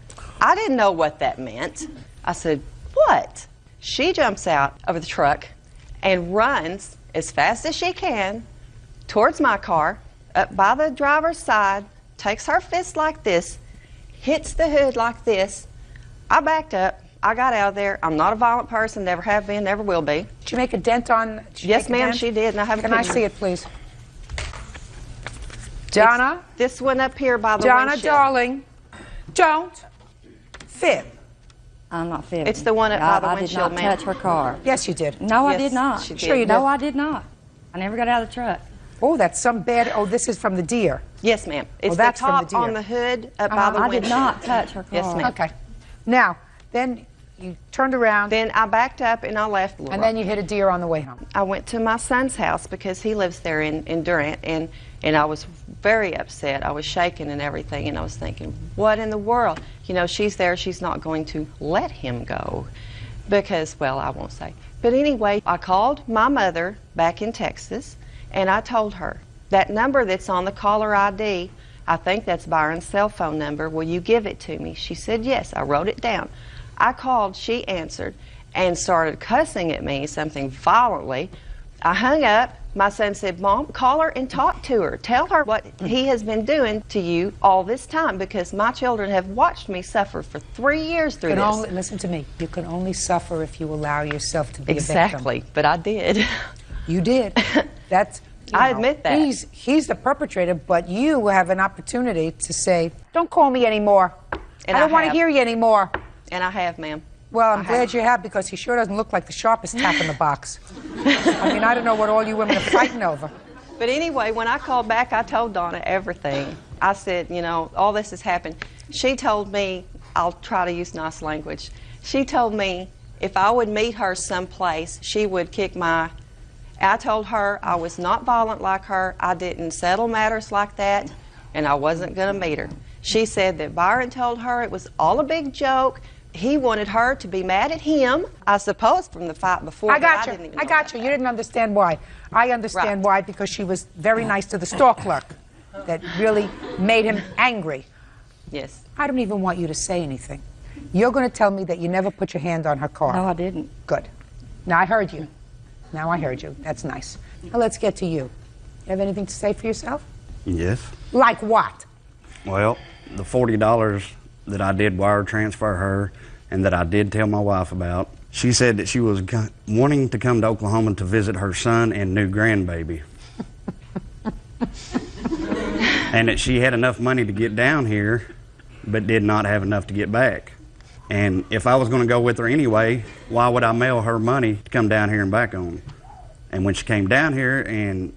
I didn't know what that meant. I said, what? She jumps out of the truck and runs as fast as she can towards my car, up by the driver's side, takes her fist like this, hits the hood like this. I backed up. I got out of there. I'm not a violent person, never have been, never will be. Did you make a dent on? Yes, ma'am, she did, and I have a Can I picture. see it, please? Donna? It's this one up here by the Donna, windshield. darling, don't fib. I'm not fibbing. It's the one up by the I windshield, did not ma'am. touch her car. Yes, you did. No, I Yes, did not. she did. Sure you did. No, I did not. I never got out of the truck. Oh, that's some bad. Oh, this is from the deer. Yes, ma'am. It's that's the from top the deer. on the hood up by the I windshield. did not touch her car. Yes, ma'am. Okay. Now, then you turned around. Then I backed up and I left. And then you hit a deer on the way home. I went to my son's house because he lives there in Durant, and I was very upset. I was shaking and everything, and I was thinking, what in the world? You know, she's there. She's not going to let him go because, well, I won't say. But anyway, I called my mother back in Texas, and I told her, that number that's on the caller ID, I think that's Byron's cell phone number. Will you give it to me? She said, yes. I wrote it down. I called, she answered, and started cussing at me, something violently. I hung up. My son said, Mom, call her and talk to her. Tell her what he has been doing to you all this time, because my children have watched me suffer for 3 years through this. Listen to me. You can only suffer if you allow yourself to be Exactly, a victim. but I did. You did. That's. I admit that. He's the perpetrator, but you have an opportunity to say, don't call me anymore. And I don't want to have. hear you anymore. And I have, ma'am. Well, I'm glad you have, because he sure doesn't look like the sharpest tap in the box. I mean, I don't know what all you women are fighting over. But anyway, when I called back, I told Donna everything. I said, you know, all this has happened. She told me, I'll try to use nice language. She told me if I would meet her someplace, she would kick my... I told her I was not violent like her. I didn't settle matters like that, and I wasn't going to meet her. She said that Byron told her it was all a big joke. He wanted her to be mad at him, I suppose, from the fight before. I got but you. didn't even I know got you. You didn't understand why. I understand why, because she was very nice to the store clerk. That really made him angry. Yes. I don't even want you to say anything. You're going to tell me that you never put your hand on her car. No, I didn't. Good. Now I heard you. Now I heard you. That's nice. Now let's get to you. You have anything to say for yourself? Yes. Like what? Well, the $40 that I did wire transfer her and that I did tell my wife about, she said that she was wanting to come to Oklahoma to visit her son and new grandbaby. And that she had enough money to get down here, but did not have enough to get back. And if I was going to go with her anyway, why would I mail her money to come down here and back on? And when she came down here, and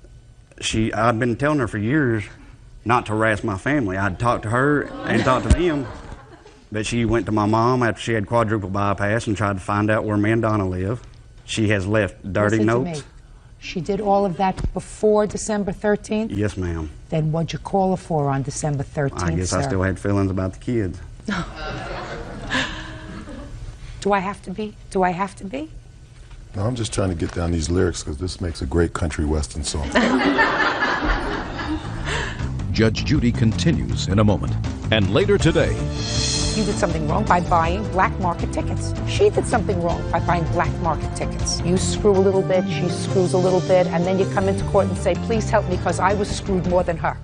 I'd been telling her for years not to harass my family. I'd talked to her and talked to them, but she went to my mom after she had quadruple bypass and tried to find out where me and Donna live. She has left dirty Listen to notes. me. She did all of that before December 13th? Yes, ma'am. Then what'd you call her for on December 13th, I guess sir? I still had feelings about the kids. Do I have to be? Do I have to be? No, I'm just trying to get down these lyrics because this makes a great country western song. Judge Judy continues in a moment. And later today, You did something wrong by buying black market tickets. She did something wrong by buying black market tickets. You screw a little bit, she screws a little bit, and then you come into court and say, please help me because I was screwed more than her.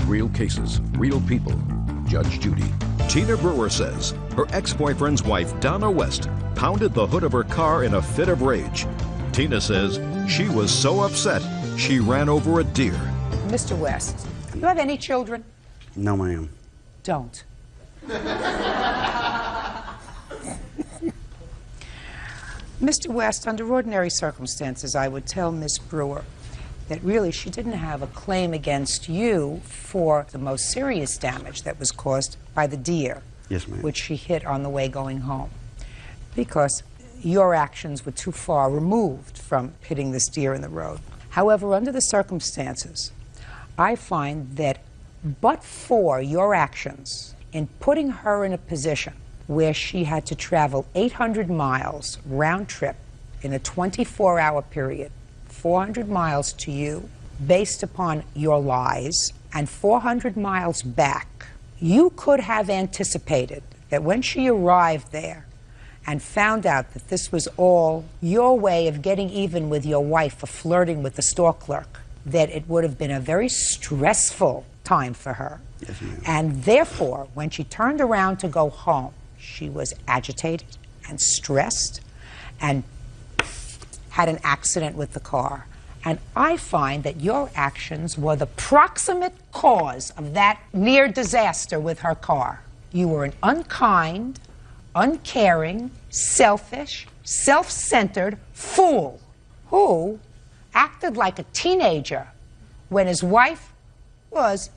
real cases, real people. Judge Judy. Tina Brewer says her ex-boyfriend's wife, Donna West, pounded the hood of her car in a fit of rage. Tina says she was so upset she ran over a deer. Mr. West, do you have any children? No, ma'am. Don't. Mr. West, under ordinary circumstances, I would tell Miss Brewer that really she didn't have a claim against you for the most serious damage that was caused by the deer, Yes, ma'am. which she hit on the way going home. Because your actions were too far removed from hitting this deer in the road. However, under the circumstances, I find that but for your actions in putting her in a position where she had to travel 800 miles round trip in a 24-hour period, 400 miles to you, based upon your lies, and 400 miles back, you could have anticipated that when she arrived there and found out that this was all your way of getting even with your wife for flirting with the store clerk, that it would have been a very stressful time for her. Yes, ma'am. And therefore, when she turned around to go home, she was agitated and stressed and had an accident with the car. And I find that your actions were the proximate cause of that near disaster with her car. You were an unkind, uncaring, selfish, self-centered fool who acted like a teenager when his wife was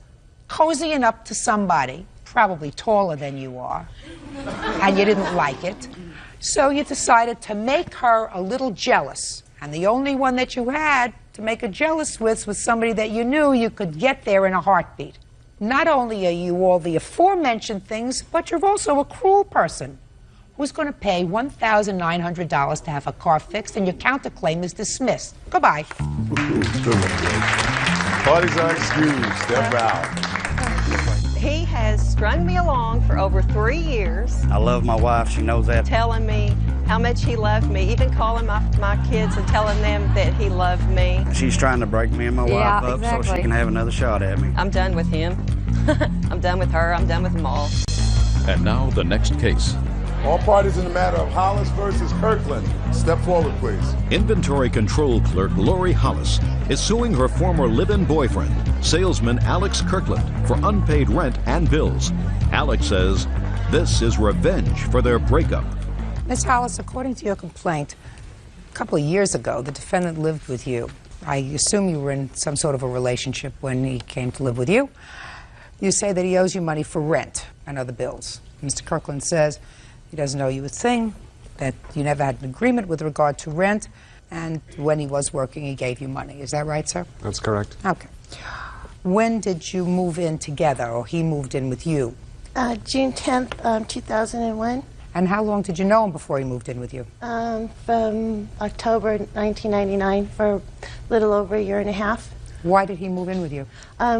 cozying up to somebody, probably taller than you are, and you didn't like it. So you decided to make her a little jealous. And the only one that you had to make her jealous with was somebody that you knew you could get there in a heartbeat. Not only are you all the aforementioned things, but you're also a cruel person who's going to pay $1,900 to have a car fixed, and your counterclaim is dismissed. Goodbye. Parties are excused. Step out. He has strung me along for over 3 years. I love my wife. She knows that. Telling me how much he loved me, even calling my kids and telling them that he loved me. She's trying to break me and my wife up so she can have another shot at me. I'm done with him. I'm done with her. I'm done with them all. And now the next case. All parties in the matter of Hollis versus Kirkland. Step forward, please. Inventory control clerk Lori Hollis is suing her former live-in boyfriend, salesman Alex Kirkland, for unpaid rent and bills. Alex says this is revenge for their breakup. Ms. Hollis, according to your complaint, a couple of years ago, the defendant lived with you. I assume you were in some sort of a relationship when he came to live with you. You say that he owes you money for rent and other bills. Mr. Kirkland says he doesn't owe you a thing, that you never had an agreement with regard to rent, and when he was working, he gave you money. Is that right, sir? That's correct. Okay. When did you move in together, or he moved in with you? June 10th, 2001. And how long did you know him before he moved in with you? From October 1999 for a little over a year and a half. Why did he move in with you?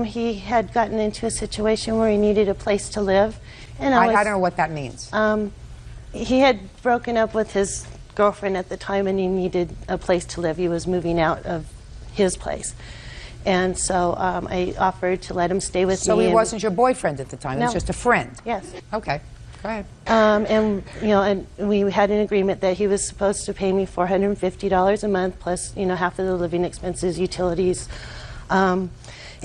He had gotten into a situation where he needed a place to live. And I don't know what that means. He had broken up with his girlfriend at the time, and he needed a place to live. He was moving out of his place. And so I offered to let him stay with me. So he wasn't your boyfriend at the time? No. He was just a friend? Yes. Okay. Go ahead. And, you know, and we had an agreement that he was supposed to pay me $450 a month, plus, you know, half of the living expenses, utilities.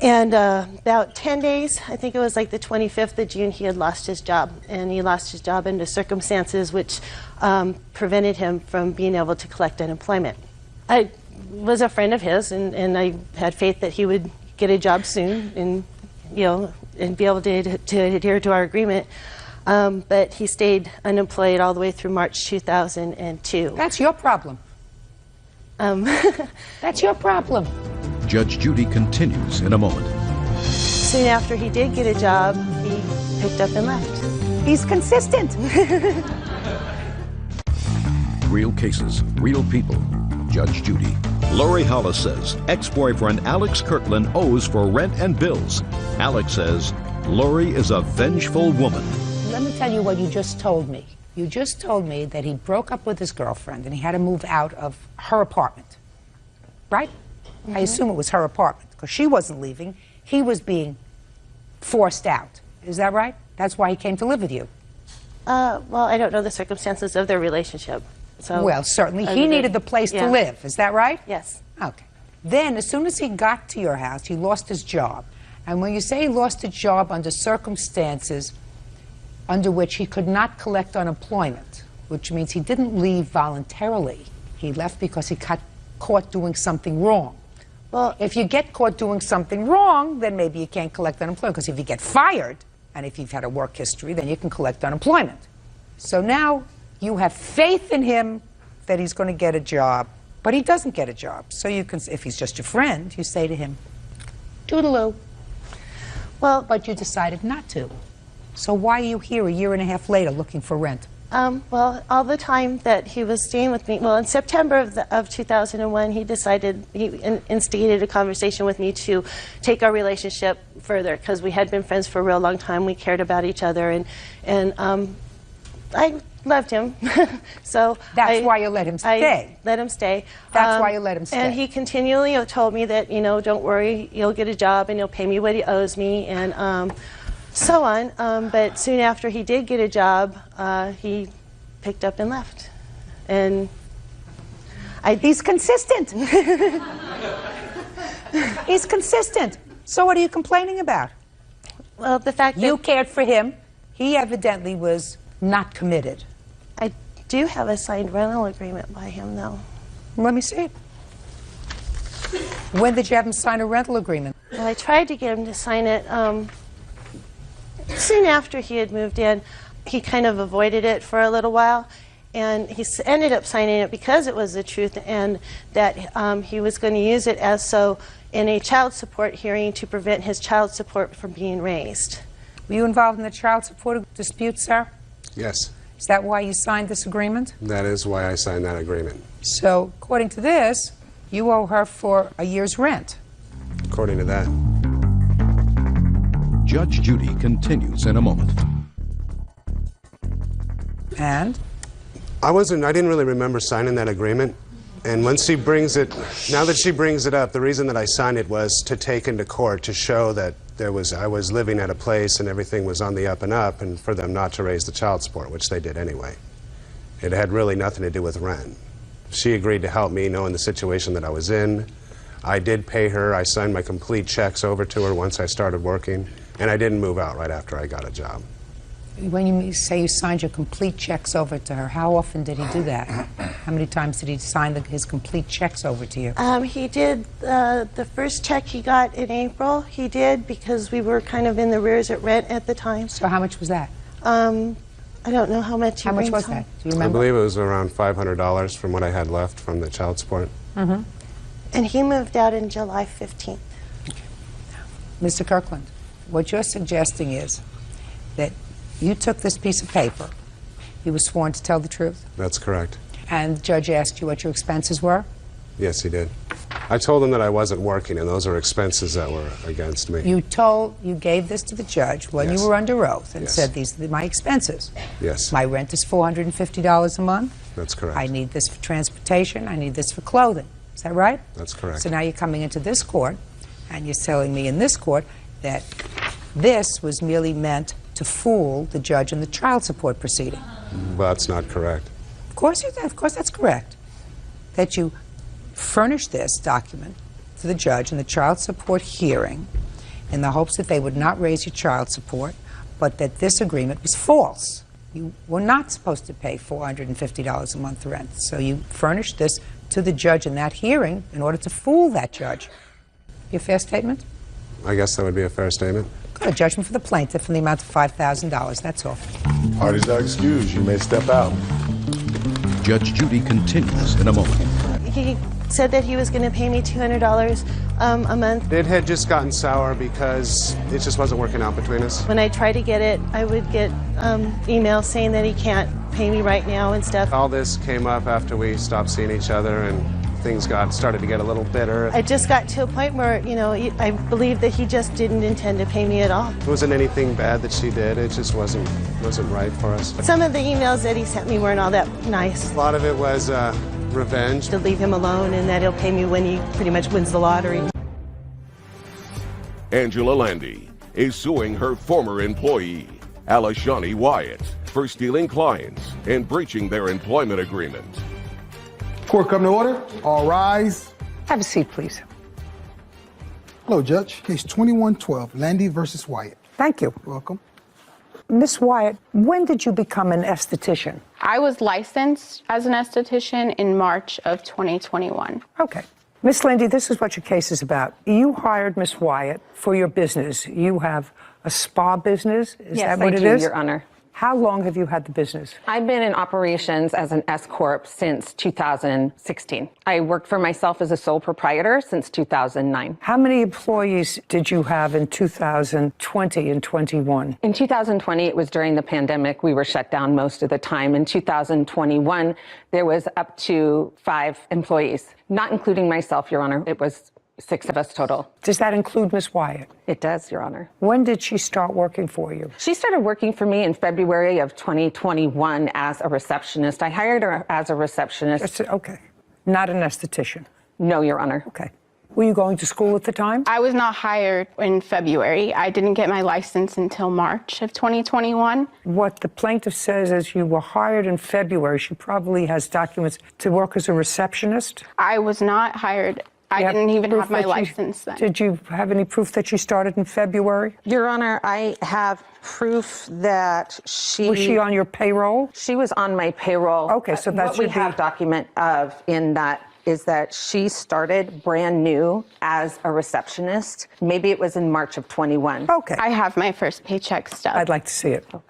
And about 10 days, I think it was like the 25th of June, he had lost his job. And he lost his job under circumstances which prevented him from being able to collect unemployment. I was a friend of his, and I had faith that he would get a job soon and, you know, and be able to adhere to our agreement. But he stayed unemployed all the way through March 2002. That's your problem. That's your problem. Judge Judy continues in a moment. Soon after he did get a job, he picked up and left. He's consistent. Real cases, real people. Judge Judy. Lori Hollis says ex-boyfriend Alex Kirkland owes for rent and bills. Alex says Lori is a vengeful woman. Let me tell you what you just told me. You just told me that he broke up with his girlfriend and he had to move out of her apartment. Right? I assume it was her apartment, because she wasn't leaving. He was being forced out. Is that right? That's why he came to live with you. Well, I don't know the circumstances of their relationship. So well, certainly he needed the place to live. Is that right? Yes. Okay. Then, as soon as he got to your house, he lost his job. And when you say he lost a job under circumstances under which he could not collect unemployment, which means he didn't leave voluntarily. He left because he got caught doing something wrong. Well, if you get caught doing something wrong, then maybe you can't collect unemployment, because if you get fired, and if you've had a work history, then you can collect unemployment. So now you have faith in him that he's going to get a job, but he doesn't get a job. So you can, if he's just your friend, you say to him, toodaloo. Well, but you decided not to. So why are you here a year and a half later looking for rent? Well, all the time that he was staying with me, well, in September of 2001, he decided, he instigated a conversation with me to take our relationship further, because we had been friends for a real long time. We cared about each other, and I loved him. So that's why you let him stay. I let him stay. That's why you let him stay. And he continually told me that, don't worry, you'll get a job and he'll pay me what he owes me, and so on. But soon after he did get a job, he picked up and left. And he's consistent. He's consistent. So what are you complaining about? Well, the fact that you cared for him. He evidently was not committed. I do have a signed rental agreement by him, though. Let me see it. When did you have him sign a rental agreement? Well, I tried to get him to sign it soon after he had moved in. He kind of avoided it for a little while, and he ended up signing it because it was the truth, and that he was going to use it as so in a child support hearing to prevent his child support from being raised. Were you involved in the child support dispute, sir? Yes. Is that why you signed this agreement? That is why I signed that agreement. So, according to this, you owe her for a year's rent. According to that. Judge Judy continues in a moment. And? I didn't really remember signing that agreement. And once she brings it, now that she brings it up, the reason that I signed it was to take into court to show that I was living at a place and everything was on the up and up, and for them not to raise the child support, which they did anyway. It had really nothing to do with rent. She agreed to help me knowing the situation that I was in. I did pay her. I signed my complete checks over to her once I started working, and I didn't move out right after I got a job. When you say you signed your complete checks over to her, how often did he do that? How many times did he sign his complete checks over to you? He did the first check he got in April. He did, because we were kind of in the rears at rent at the time. So how much was that? I don't know how much. How much was that? Do you remember? I believe it was around $500 from what I had left from the child support. Mm-hmm. And he moved out in July 15th. Okay. Mr. Kirkland, what you're suggesting is that you took this piece of paper. You were sworn to tell the truth. That's correct. And the judge asked you what your expenses were? Yes, he did. I told him that I wasn't working, and those are expenses that were against me. You gave this to the judge when you were under oath and said, these are my expenses. Yes. My rent is $450 a month. That's correct. I need this for transportation. I need this for clothing. Is that right? That's correct. So now you're coming into this court, and you're telling me in this court that this was merely meant to fool the judge in the child support proceeding. That's not correct. Of course that's correct. That you furnished this document to the judge in the child support hearing in the hopes that they would not raise your child support, but that this agreement was false. You were not supposed to pay $450 a month rent. So you furnished this to the judge in that hearing in order to fool that judge. Your fair statement? I guess that would be a fair statement. Got a judgment for the plaintiff in the amount of $5,000. That's all. Parties are excused. You may step out. Judge Judy continues in a moment. He said that he was going to pay me $200 a month. It had just gotten sour because it just wasn't working out between us. When I tried to get it, I would get emails saying that he can't pay me right now and stuff. All this came up after we stopped seeing each other, and things started to get a little bitter. I just got to a point where, I believe that he just didn't intend to pay me at all. It wasn't anything bad that she did. It just wasn't right for us. Some of the emails that he sent me weren't all that nice. A lot of it was revenge. To leave him alone and that he'll pay me when he pretty much wins the lottery. Angela Landy is suing her former employee, Alishani Wyatt, for stealing clients and breaching their employment agreement. Court come to order. All rise. Have a seat, please. Hello, Judge. Case 2112, Landy versus Wyatt. Thank you. Welcome. Miss Wyatt, when did you become an esthetician? I was licensed as an esthetician in March of 2021. Okay. Miss Landy, this is what your case is about. You hired Miss Wyatt for your business. You have a spa business. Is that what it is? Yes, I do, Your Honor. How long have you had the business? I've been in operations as an S Corp since 2016. I worked for myself as a sole proprietor since 2009. How many employees did you have in 2020 and 21? In 2020, it was during the pandemic. We were shut down most of the time. In 2021, there was up to 5 employees, not including myself, Your Honor. It was 6 of us total. Does that include Miss Wyatt? It does, Your Honor. When did she start working for you? She started working for me in February of 2021 as a receptionist. I hired her as a receptionist. Okay. Not an esthetician? No, Your Honor. Okay. Were you going to school at the time? I was not hired in February. I didn't get my license until March of 2021. What the plaintiff says is you were hired in February. She probably has documents to work as a receptionist. I was not hired. I didn't even have my license then. Did you have any proof that you started in February? Your Honor, I have proof that she... Was she on your payroll? She was on my payroll. Okay, so that's what we have document of in that is that she started brand new as a receptionist. Maybe it was in March of 21. Okay. I have my first paycheck stub. I'd like to see it. Okay.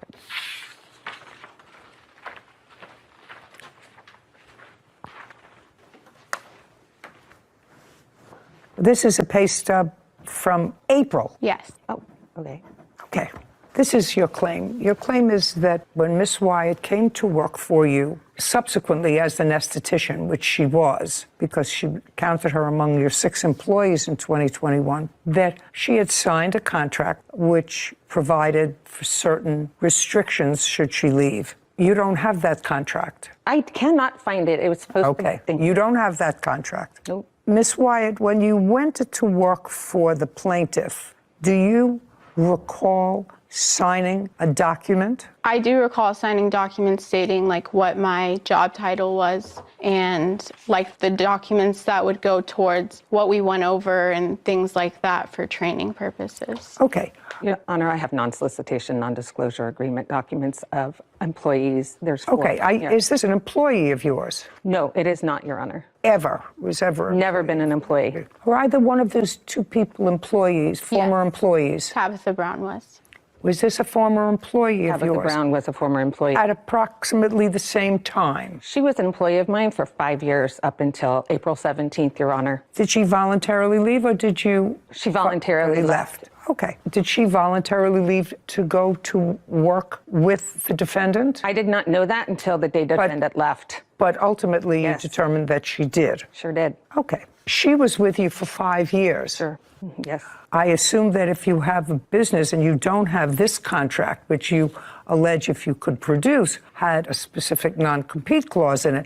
This is a pay stub from April. Yes. Oh, okay. Okay. This is your claim. Your claim is that when Miss Wyatt came to work for you, subsequently as an esthetician, which she was, because she counted her among your 6 employees in 2021, that she had signed a contract which provided for certain restrictions should she leave. You don't have that contract. I cannot find it. It was supposed to be. You don't have that contract. Nope. Miss Wyatt, when you went to work for the plaintiff, do you recall signing a document? I do recall signing documents stating like what my job title was and like the documents that would go towards what we went over and things like that for training purposes. Okay. Your Honor, I have non-solicitation, non-disclosure agreement documents of employees. There's 4. Okay. Is this an employee of yours? No, it is not, Your Honor. Ever? Was ever? Never been an employee. Were either one of those 2 people employees, former employees? Tabitha Brown was. Was this a former employee of yours? Tabitha Brown was a former employee. At approximately the same time? She was an employee of mine for 5 years up until April 17th, Your Honor. Did she voluntarily leave or did you? She voluntarily left. Okay. Did she voluntarily leave to go to work with the defendant? I did not know that until the day the defendant left. But ultimately you determined that she did? Sure did. Okay. She was with you for 5 years? Sure. Yes. I assume that if you have a business and you don't have this contract, which you allege if you could produce, had a specific non-compete clause in it,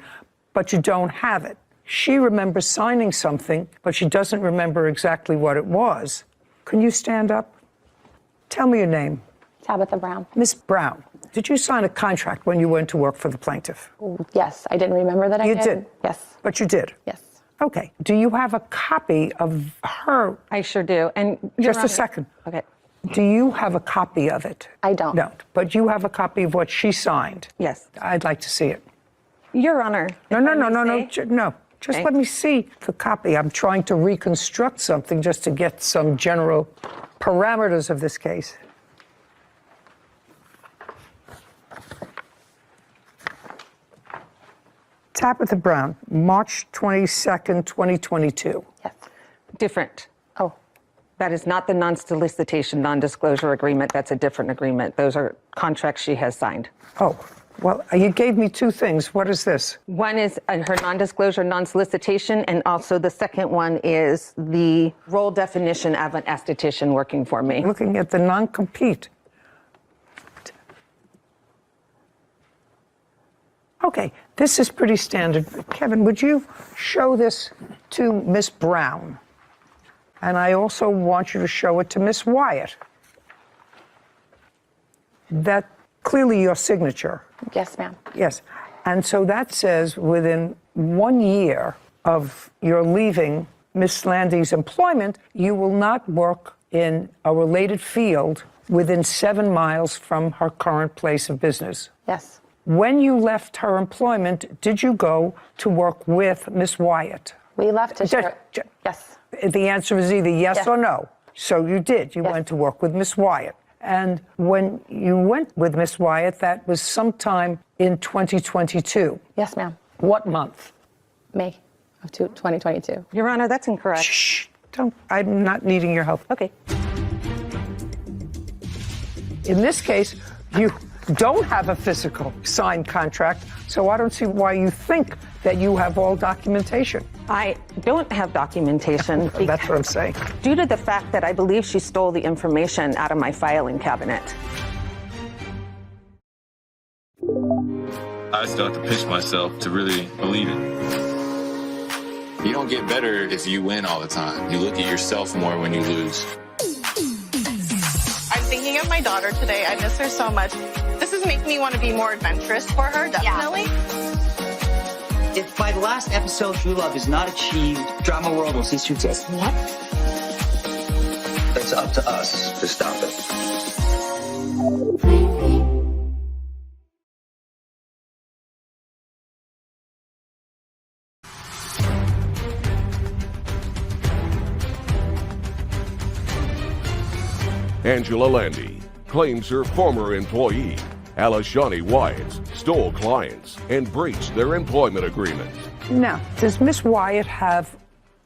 but you don't have it. She remembers signing something, but she doesn't remember exactly what it was. Can you stand up? Tell me your name. Tabitha Brown. Miss Brown, did you sign a contract when you went to work for the plaintiff? Yes, I didn't remember that I did. You did? Yes. But you did? Yes. Okay. Do you have a copy of her? I sure do. And just a second. Okay. Do you have a copy of it? I don't. No, but you have a copy of what she signed? Yes. I'd like to see it. Your Honor. No. Just let me see the copy. I'm trying to reconstruct something just to get some general parameters of this case. Tabitha Brown, March 22nd, 2022. Yes. Different. Oh. That is not the non-solicitation, non-disclosure agreement. That's a different agreement. Those are contracts she has signed. Oh, well, you gave me 2 things. What is this? One is her non-disclosure, non-solicitation, and also the second one is the role definition of an esthetician working for me. Looking at the non-compete. Okay, this is pretty standard. Kevin, would you show this to Miss Brown? And I also want you to show it to Miss Wyatt. That clearly your signature. Yes, ma'am. Yes. And so that says within 1 year of your leaving Miss Landy's employment, you will not work in a related field within 7 miles from her current place of business. Yes. When you left her employment, did you go to work with Miss Wyatt? We left to share. Yes. The answer is either yes or no. So you did. You went to work with Miss Wyatt. And when you went with Miss Wyatt, that was sometime in 2022. Yes, ma'am. What month? May of 2022. Your Honor, that's incorrect. Shh. I'm not needing your help. Okay. In this case, you don't have a physical signed contract, so I don't see why you think that you have all documentation. I don't have documentation. That's what I'm saying. Due to the fact that I believe she stole the information out of my filing cabinet. I still have to pinch myself to really believe it. You don't get better if you win all the time. You look at yourself more when you lose. I'm thinking of my daughter today. I miss her so much. This is making me want to be more adventurous for her, definitely. Yeah. If by the last episode True Love is not achieved, Drama World will cease to exist. What? It's up to us to stop it. Angela Landy claims her former employee, Alashani Wyatt, stole clients and breached their employment agreement. Now, does Miss Wyatt have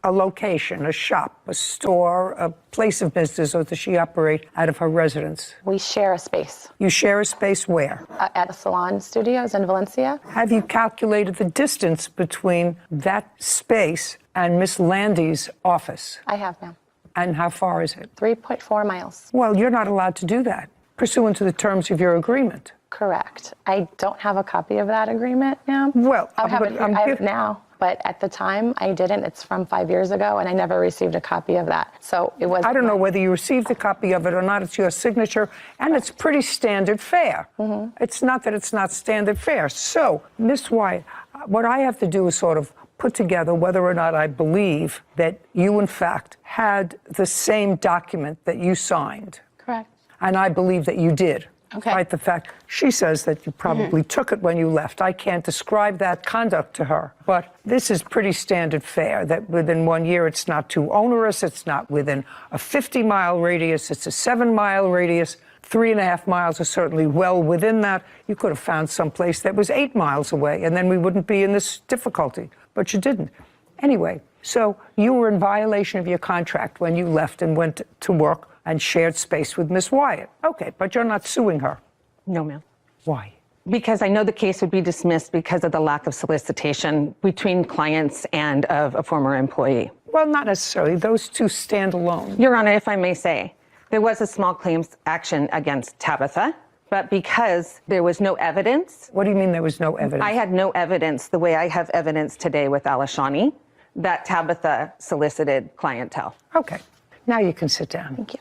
a location, a shop, a store, a place of business, or does she operate out of her residence? We share a space. You share a space where? At a salon studios in Valencia. Have you calculated the distance between that space and Miss Landy's office? I have, ma'am. And how far is it? 3.4 miles. Well, you're not allowed to do that, pursuant to the terms of your agreement. Correct. I don't have a copy of that agreement, ma'am. Well, I have it now, but at the time I didn't. It's from 5 years ago, and I never received a copy of that. So it was. I don't know whether you received a copy of it or not. It's your signature, and it's pretty standard fare. Mm-hmm. It's not that it's not standard fare. So, Miss Wyatt, what I have to do is sort of put together whether or not I believe that you, in fact, had the same document that you signed. Correct. And I believe that you did. Okay. Despite the fact she says that you probably took it when you left. I can't describe that conduct to her. But this is pretty standard fare, that within 1 year it's not too onerous, it's not within a 50-mile radius, it's a 7-mile radius. 3.5 miles are certainly well within that. You could have found someplace that was 8 miles away, and then we wouldn't be in this difficulty. But you didn't. Anyway, so you were in violation of your contract when you left and went to work and shared space with Miss Wyatt. Okay, but you're not suing her. No, ma'am. Why? Because I know the case would be dismissed because of the lack of solicitation between clients and of a former employee. Well, not necessarily. Those two stand alone. Your Honor, if I may say, there was a small claims action against Tabitha, but because there was no evidence. What do you mean there was no evidence? I had no evidence, the way I have evidence today with Alashani, that Tabitha solicited clientele. Okay. Now you can sit down. Thank you.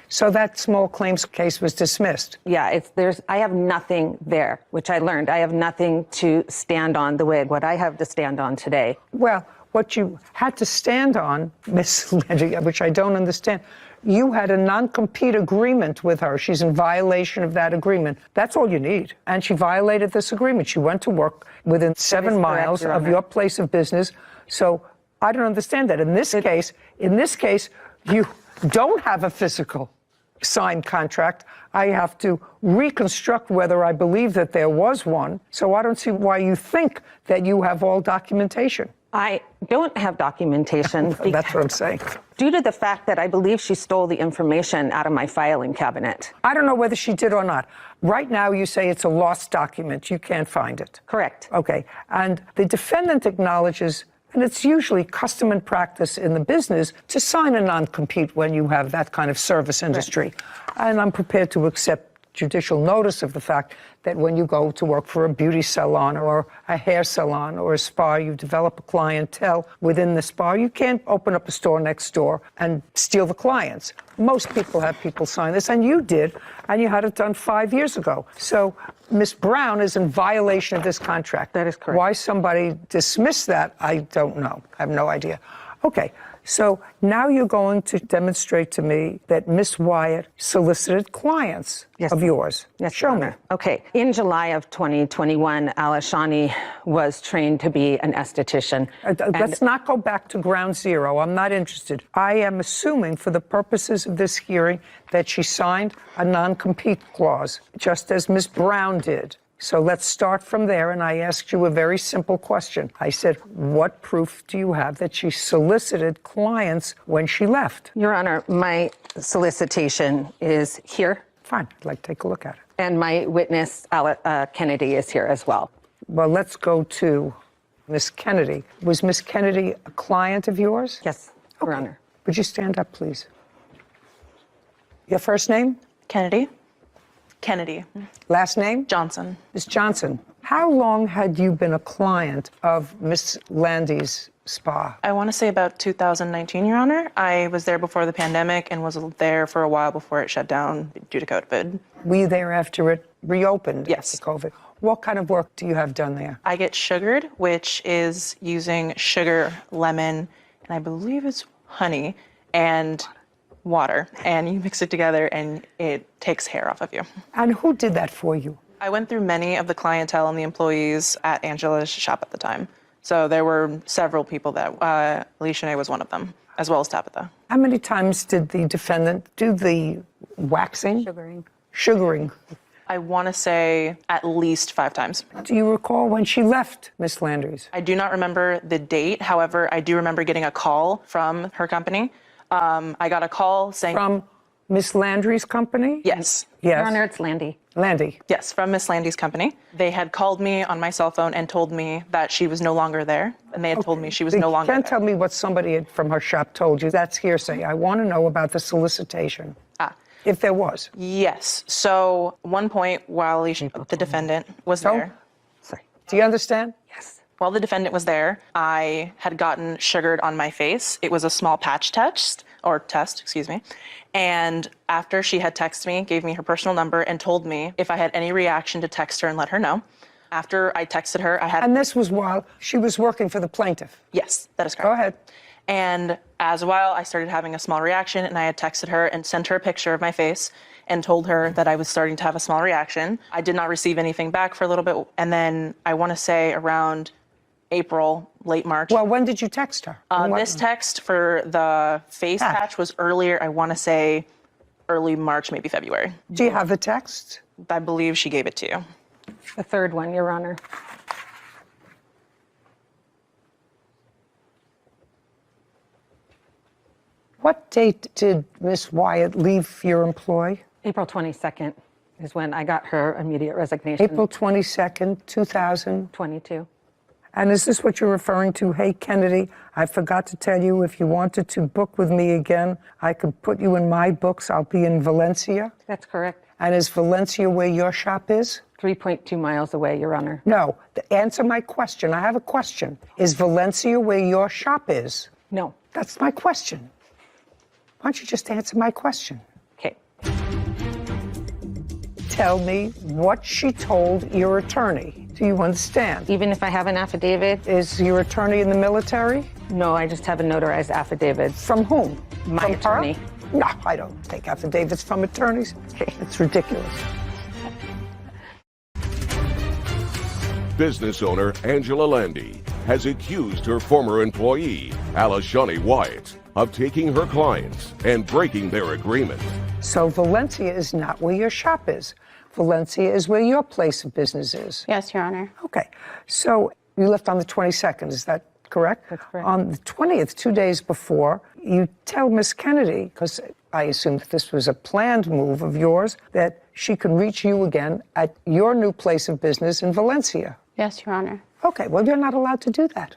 So that small claims case was dismissed? Yeah, I have nothing there, which I learned. I have nothing to stand on what I have to stand on today. Well, what you had to stand on, Miss Landy, which I don't understand, you had a non-compete agreement with her. She's in violation of that agreement. That's all you need. And she violated this agreement. She went to work within 7 miles of your place of business. So I don't understand that. In this case, you don't have a physical signed contract. I have to reconstruct whether I believe that there was one. So I don't see why you think that you have all documentation. I don't have documentation. That's what I'm saying. Due to the fact that I believe she stole the information out of my filing cabinet. I don't know whether she did or not. Right now, you say it's a lost document. You can't find it. Correct. Okay. And the defendant acknowledges, and it's usually custom and practice in the business, to sign a non-compete when you have that kind of service industry. Right. And I'm prepared to accept judicial notice of the fact that when you go to work for a beauty salon or a hair salon or a spa, you develop a clientele within the spa. You can't open up a store next door and steal the clients. Most people have people sign this, and you did, and you had it done 5 years ago. So Ms. Brown is in violation of this contract. That is correct. Why somebody dismissed that, I don't know. I have no idea. Okay, So now you're going to demonstrate to me that Miss Wyatt solicited clients of yours. Yes, Show me. Okay. In July of 2021, Alashani was trained to be an esthetician. Let's not go back to ground zero. I'm not interested. I am assuming for the purposes of this hearing that she signed a non-compete clause, just as Ms. Brown did. So let's start from there, and I asked you a very simple question. I said, what proof do you have that she solicited clients when she left? Your Honor, my solicitation is here. Fine, I'd like to take a look at it. And my witness, Kennedy, is here as well. Well, let's go to Miss Kennedy. Was Miss Kennedy a client of yours? Yes, Your Honor. Would you stand up, please? Your first name? Kennedy. Kennedy. Last name? Johnson. Ms. Johnson, how long had you been a client of Miss Landy's spa? I want to say about 2019, Your Honor. I was there before the pandemic and was there for a while before it shut down due to COVID. Were you there after it reopened? Yes. After COVID. What kind of work do you have done there? I get sugared, which is using sugar, lemon, and I believe it's honey and water, and you mix it together and it takes hair off of you. And who did that for you? I went through many of the clientele and the employees at Angela's shop at the time. So there were several people that, Alicia was one of them, as well as Tabitha. How many times did the defendant do the waxing? Sugaring. I want to say at least 5 times. Do you recall when she left Miss Landry's? I do not remember the date. However, I do remember getting a call from her company. I got a call saying... From Miss Landry's company? Yes. Yes. Your Honor, it's Landy. Landy. Yes, from Miss Landy's company. They had called me on my cell phone and told me that she was no longer there. And they had told me she was no longer there. You can't tell me what somebody from her shop told you. That's hearsay. I want to know about the solicitation. If there was. Yes. So one point while Alicia, the defendant, was there. Sorry. Do you understand? Yes. While the defendant was there, I had gotten sugared on my face. It was a small patch test, excuse me. And after she had texted me, gave me her personal number, and told me if I had any reaction to text her and let her know. After I texted her, I had... And this was while she was working for the plaintiff? Yes, that is correct. Go ahead. And as a while, I started having a small reaction, and I had texted her and sent her a picture of my face and told her that I was starting to have a small reaction. I did not receive anything back for a little bit, and then I want to say around April, late March. Well, when did you text her? This text for the face patch was earlier, I want to say early March, maybe February. Do you have the text? I believe she gave it to you. The third one, Your Honor. What date did Miss Wyatt leave your employ? April 22nd is when I got her immediate resignation. April 22nd, 2022. And is this what you're referring to? Hey, Kennedy, I forgot to tell you, if you wanted to book with me again, I could put you in my books. I'll be in Valencia. That's correct. And is Valencia where your shop is? 3.2 miles away, Your Honor. No. Answer my question. I have a question. Is Valencia where your shop is? No. That's my question. Why don't you just answer my question? Okay. Tell me what she told your attorney. Do you understand? Even if I have an affidavit? Is your attorney in the military? No, I just have a notarized affidavit. From whom? My attorney. Her? No, I don't take affidavits from attorneys. It's ridiculous. Business owner Angela Landy has accused her former employee, Alashani Wyatt, of taking her clients and breaking their agreement. So Valencia is not where your shop is. Valencia is where your place of business is. Yes, Your Honor. Okay. So you left on the 22nd, is that correct? That's correct. On the 20th, 2 days before, you tell Miss Kennedy, because I assumed that this was a planned move of yours, that she could reach you again at your new place of business in Valencia. Yes, Your Honor. Okay, well, you're not allowed to do that.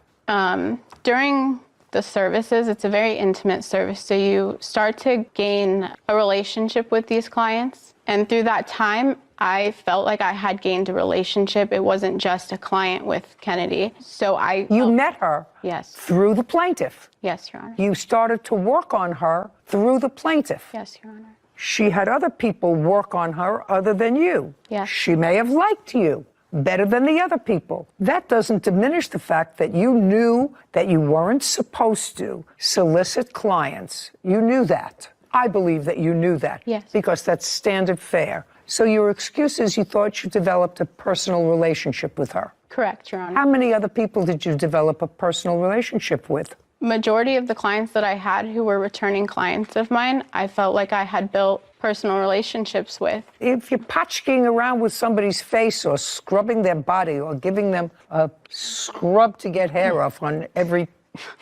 During the services, it's a very intimate service, so you start to gain a relationship with these clients. And through that time, I felt like I had gained a relationship. It wasn't just a client with Kennedy. So You met her? Yes. Through the plaintiff? Yes, Your Honor. You started to work on her through the plaintiff? Yes, Your Honor. She had other people work on her other than you? Yes. She may have liked you, better than the other people. That doesn't diminish the fact that you knew that you weren't supposed to solicit clients. You knew that. I believe that you knew that. Yes. Because that's standard fare. So your excuse is you thought you developed a personal relationship with her. Correct, Your Honor. How many other people did you develop a personal relationship with? Majority of the clients that I had who were returning clients of mine, I felt like I had built personal relationships with. If you're patching around with somebody's face or scrubbing their body or giving them a scrub to get hair off on every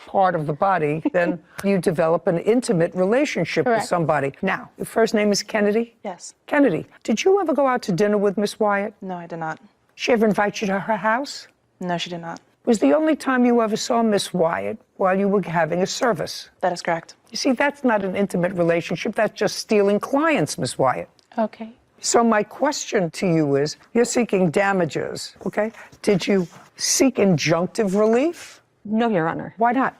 part of the body, then you develop an intimate relationship with somebody. Now, your first name is Kennedy? Yes. Kennedy, did you ever go out to dinner with Miss Wyatt? No, I did not. She ever invite you to her house? No, she did not. Was the only time you ever saw Miss Wyatt while you were having a service? That is correct. You see, that's not an intimate relationship. That's just stealing clients, Miss Wyatt. Okay. So my question to you is, you're seeking damages, okay? Did you seek injunctive relief? No, Your Honor. Why not?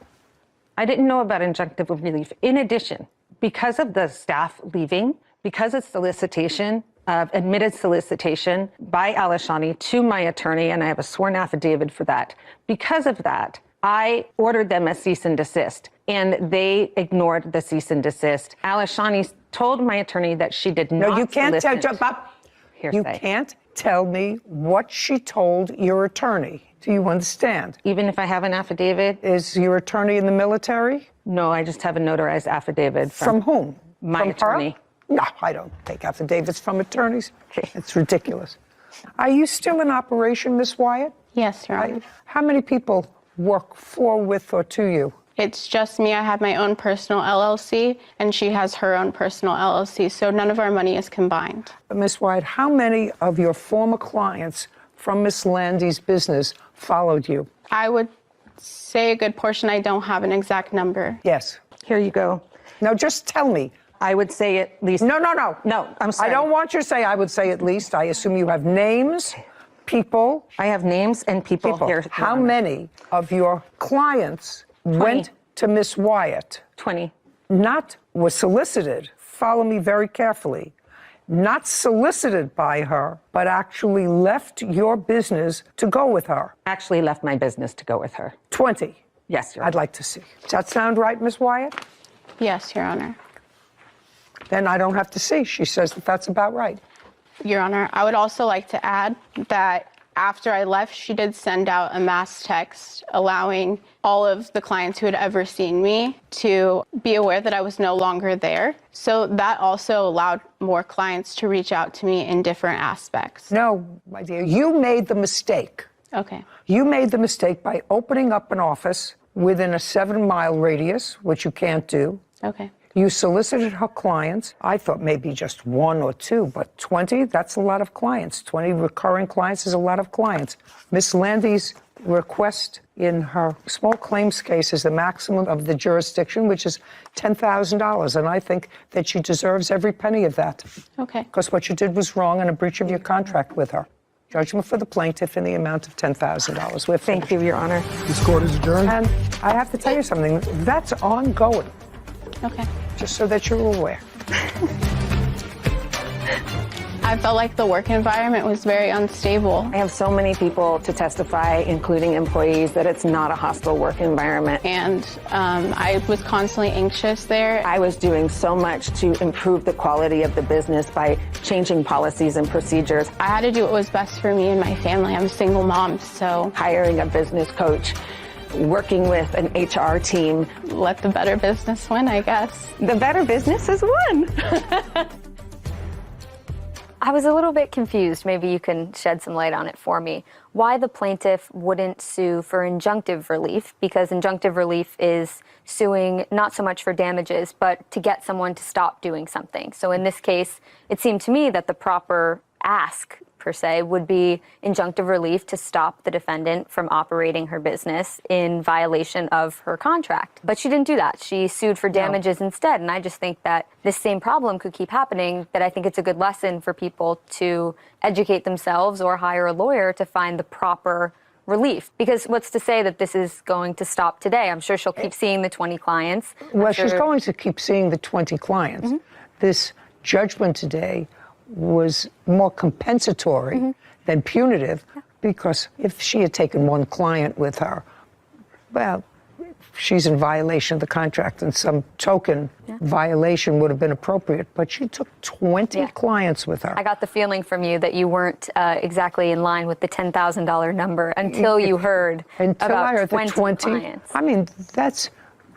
I didn't know about injunctive relief. In addition, because of the staff leaving, because of solicitation, admitted solicitation by Alishani to my attorney, and I have a sworn affidavit for that. Because of that, I ordered them a cease and desist, and they ignored the cease and desist. Alishani told my attorney that she did not No, you can't tell, hearsay. you can't tell me what she told your attorney. Do you understand? Even if I have an affidavit? Is your attorney in the military? No, I just have a notarized affidavit. From whom? My From attorney. Her? No, I don't take affidavits from attorneys. It's ridiculous. Are you still in operation, Miss Wyatt? Yes, Your Honor. How many people work for, with, or to you? It's just me. I have my own personal LLC, and she has her own personal LLC, so none of our money is combined. Miss Wyatt, how many of your former clients from Miss Landy's business followed you? I would say a good portion. I don't have an exact number. Yes. Here you go. Now, just tell me. I would say at least. No. No, I'm sorry. I don't want you to say I would say at least. I assume you have names, people. I have names and people. Here. How many of your clients 20. went to Miss Wyatt? 20. Not was solicited. Follow me very carefully. Not solicited by her, but actually left your business to go with her. Actually left my business to go with her. 20. Yes, Your Honor. I'd like to see. Does that sound right, Miss Wyatt? Yes, Your Honor. Then I don't have to see. She says that that's about right. Your Honor, I would also like to add that after I left, she did send out a mass text allowing all of the clients who had ever seen me to be aware that I was no longer there. So that also allowed more clients to reach out to me in different aspects. No, my dear, you made the mistake. Okay. You made the mistake by opening up an office within a 7-mile radius, which you can't do. Okay. You solicited her clients. I thought maybe just 1 or 2, but 20, that's a lot of clients. 20 recurring clients is a lot of clients. Miss Landy's request in her small claims case is the maximum of the jurisdiction, which is $10,000. And I think that she deserves every penny of that. Okay. Because what you did was wrong and a breach of your contract with her. Judgment for the plaintiff in the amount of $10,000. Thank you, Your Honor. This court is adjourned. And I have to tell you something. That's ongoing. Okay. Just so that you're aware. I felt like the work environment was very unstable. I have so many people to testify, including employees, that it's not a hostile work environment. And I was constantly anxious there. I was doing so much to improve the quality of the business by changing policies and procedures. I had to do what was best for me and my family. I'm a single mom, so hiring a business coach, working with an HR team. Let the better business win, I guess. The better business has won. I was a little bit confused. Maybe you can shed some light on it for me. Why the plaintiff wouldn't sue for injunctive relief, because injunctive relief is suing not so much for damages, but to get someone to stop doing something. So in this case, it seemed to me that the proper ask, per se, would be injunctive relief to stop the defendant from operating her business in violation of her contract. But she didn't do that. She sued for damages instead. And I just think that this same problem could keep happening, that I think it's a good lesson for people to educate themselves or hire a lawyer to find the proper relief. Because what's to say that this is going to stop today? I'm sure she'll keep seeing the 20 clients. Well, she's going to keep seeing the 20 clients. Mm-hmm. This judgment today was more compensatory than punitive, Because if she had taken one client with her, well, she's in violation of the contract, and some token violation would have been appropriate. But she took 20 clients with her. I got the feeling from you that you weren't exactly in line with the $10,000 number until you heard Until about I heard 20 the 20. clients. I mean, that's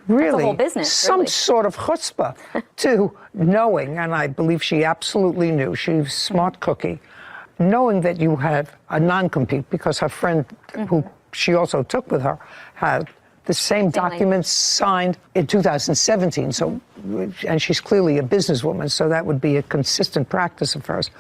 really whole business, some really. sort of chutzpah to knowing, and I believe she absolutely knew, she was a smart cookie, knowing that you had a non-compete because her friend, who she also took with her, had the same documents signed in 2017. So, and she's clearly a businesswoman, so that would be a consistent practice of hers.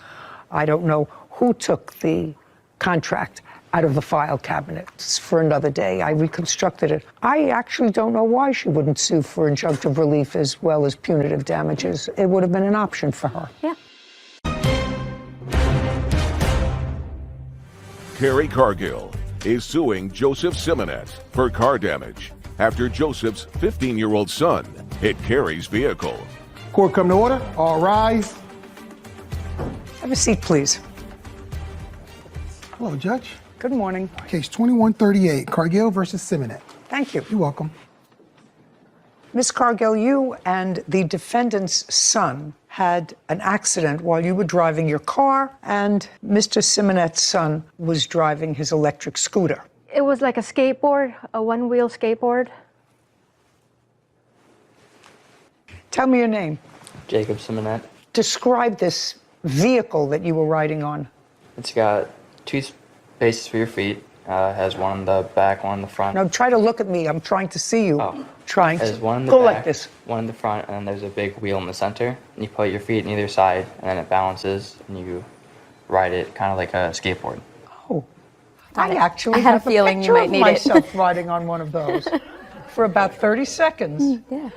I don't know who took the contract out of the file cabinet. It's for another day. I reconstructed it. I actually don't know why she wouldn't sue for injunctive relief as well as punitive damages. It would have been an option for her. Yeah. Carrie Cargill is suing Joseph Simonet for car damage after Joseph's 15-year-old son hit Carrie's vehicle. Court come to order. All rise. Have a seat, please. Hello, Judge. Good morning. Case 2138, Cargill versus Simonet. Thank you. You're welcome. Ms. Cargill, you and the defendant's son had an accident while you were driving your car, and Mr. Simonet's son was driving his electric scooter. It was like a skateboard, a one-wheel skateboard. Tell me your name. Jacob Simonet. Describe this vehicle that you were riding on. It's got 2 spaces for your feet. Has one in the back, one in the front. Now try to look at me. I'm trying to see you. Trying There's to one in the go back, like this. one in the front, and then there's a big wheel in the center. And you put your feet on either side, and then it balances, and you ride it kind of like a skateboard. Oh, I actually had a have feeling you picture might of need it. myself riding on one of those for about 30 seconds. Yeah.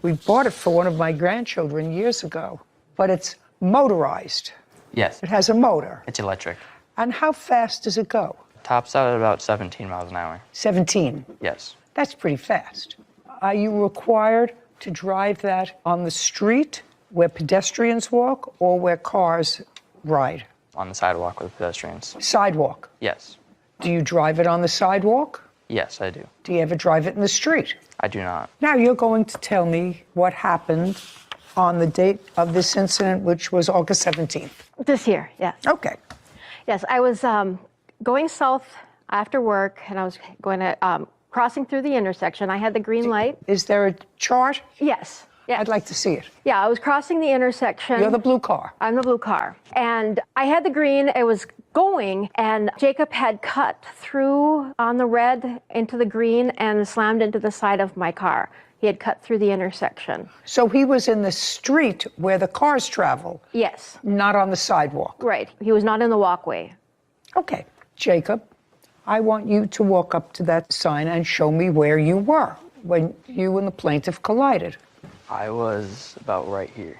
We bought it for one of my grandchildren years ago, but it's motorized. Yes. It has a motor. It's electric. And how fast does it go? Tops out at about 17 miles an hour. 17. Yes. That's pretty fast. Are you required to drive that on the street where pedestrians walk or where cars ride? On the sidewalk with pedestrians. Sidewalk. Yes. Do you drive it on the sidewalk? Yes, I do. Do you ever drive it in the street? I do not. Now you're going to tell me what happened on the date of this incident, which was August 17th. This year, yes. Okay. Yes, I was going south after work, and I was going to crossing through the intersection. I had the green light. Is there a chart? Yes. Yes. I'd like to see it. Yeah, I was crossing the intersection. You're the blue car. I'm the blue car. And I had the green, it was going, and Jacob had cut through on the red into the green and slammed into the side of my car. He had cut through the intersection. So he was in the street where the cars travel? Yes. Not on the sidewalk? Right. He was not in the walkway. Okay. Jacob, I want you to walk up to that sign and show me where you were when you and the plaintiff collided. I was about right here.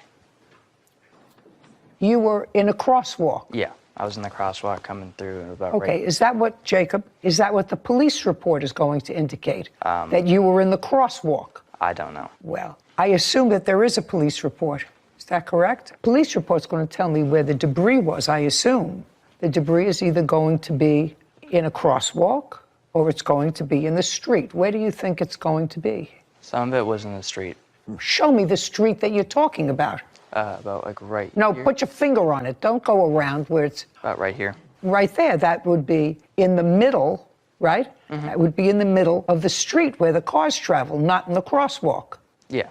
You were in a crosswalk? Yeah, I was in the crosswalk coming through about Okay, right. is that what, Jacob, is that what the police report is going to indicate? That you were in the crosswalk? I don't know. Well, I assume that there is a police report. Is that correct? Police report's going to tell me where the debris was, I assume. The debris is either going to be in a crosswalk or it's going to be in the street. Where do you think it's going to be? Some of it was in the street. Show me the street that you're talking about. About like right No, here. put your finger on it. Don't go around where it's About right here. right there. That would be in the middle, right? That would be in the middle of the street where the cars travel, not in the crosswalk. Yeah.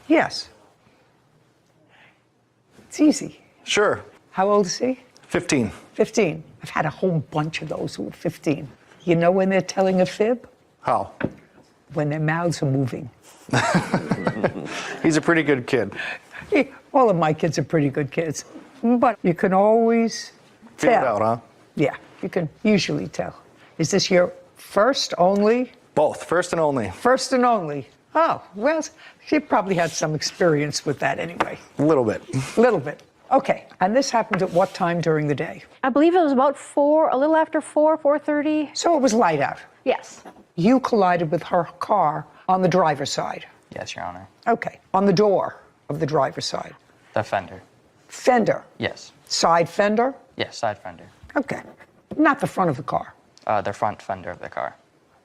Yes. It's easy. Sure. How old is he? 15. 15. I've had a whole bunch of those who are 15. You know when they're telling a fib? How? When their mouths are moving. He's a pretty good kid. All of my kids are pretty good kids. But you can always Figure tell. it out, huh? Yeah, you can usually tell. Is this your first only? Both, first and only. First and only. Oh, well, she probably had some experience with that anyway. A little bit. A little bit. Okay, and this happened at what time during the day? I believe it was about 4, a little after 4, 4:30. So it was light out. Yes. You collided with her car on the driver's side. Yes, Your Honor. Okay, on the door of the driver's side. The fender. Fender. Yes. Side fender? Yes, side fender. Okay. Not the front of the car. The front fender of the car.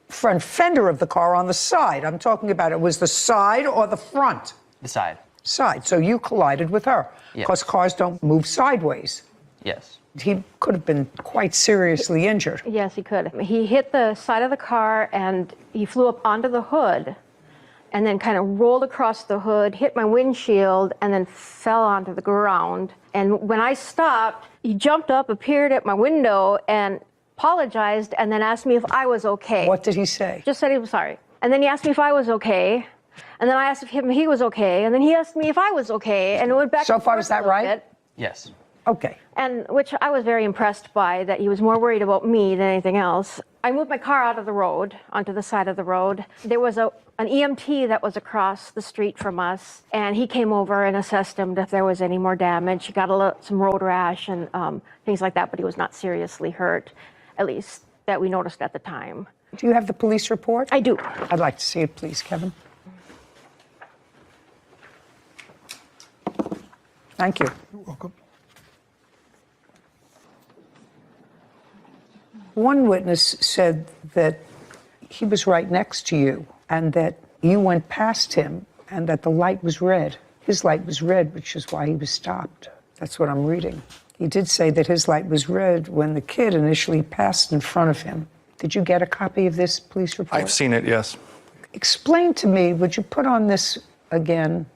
Front fender of the car on the side. I'm talking about it was the side or the front? The side. Side. So you collided with her. Yes. Because cars don't move sideways. Yes. He could have been quite seriously injured. Yes, he could. He hit the side of the car and he flew up onto the hood and then kind of rolled across the hood, hit my windshield, and then fell onto the ground. And when I stopped, he jumped up, appeared at my window, and apologized, and then asked me if I was okay. What did he say? Just said he was sorry. And then he asked me if I was okay. And then I asked him if he was okay. And then he asked me if I was okay. And it went back. So far, is that right? Bit. Yes. Okay. And which I was very impressed by, that he was more worried about me than anything else. I moved my car out of the road, onto the side of the road. There was an EMT that was across the street from us, and he came over and assessed him if there was any more damage. He got some road rash and things like that, but he was not seriously hurt, at least that we noticed at the time. Do you have the police report? I do. I'd like to see it, please, Kevin. Thank you. You're welcome. One witness said that he was right next to you and that you went past him and that the light was red. His light was red, which is why he was stopped. That's what I'm reading. He did say that his light was red when the kid initially passed in front of him. Did you get a copy of this police report? I've seen it, yes. Explain to me, would you put on this again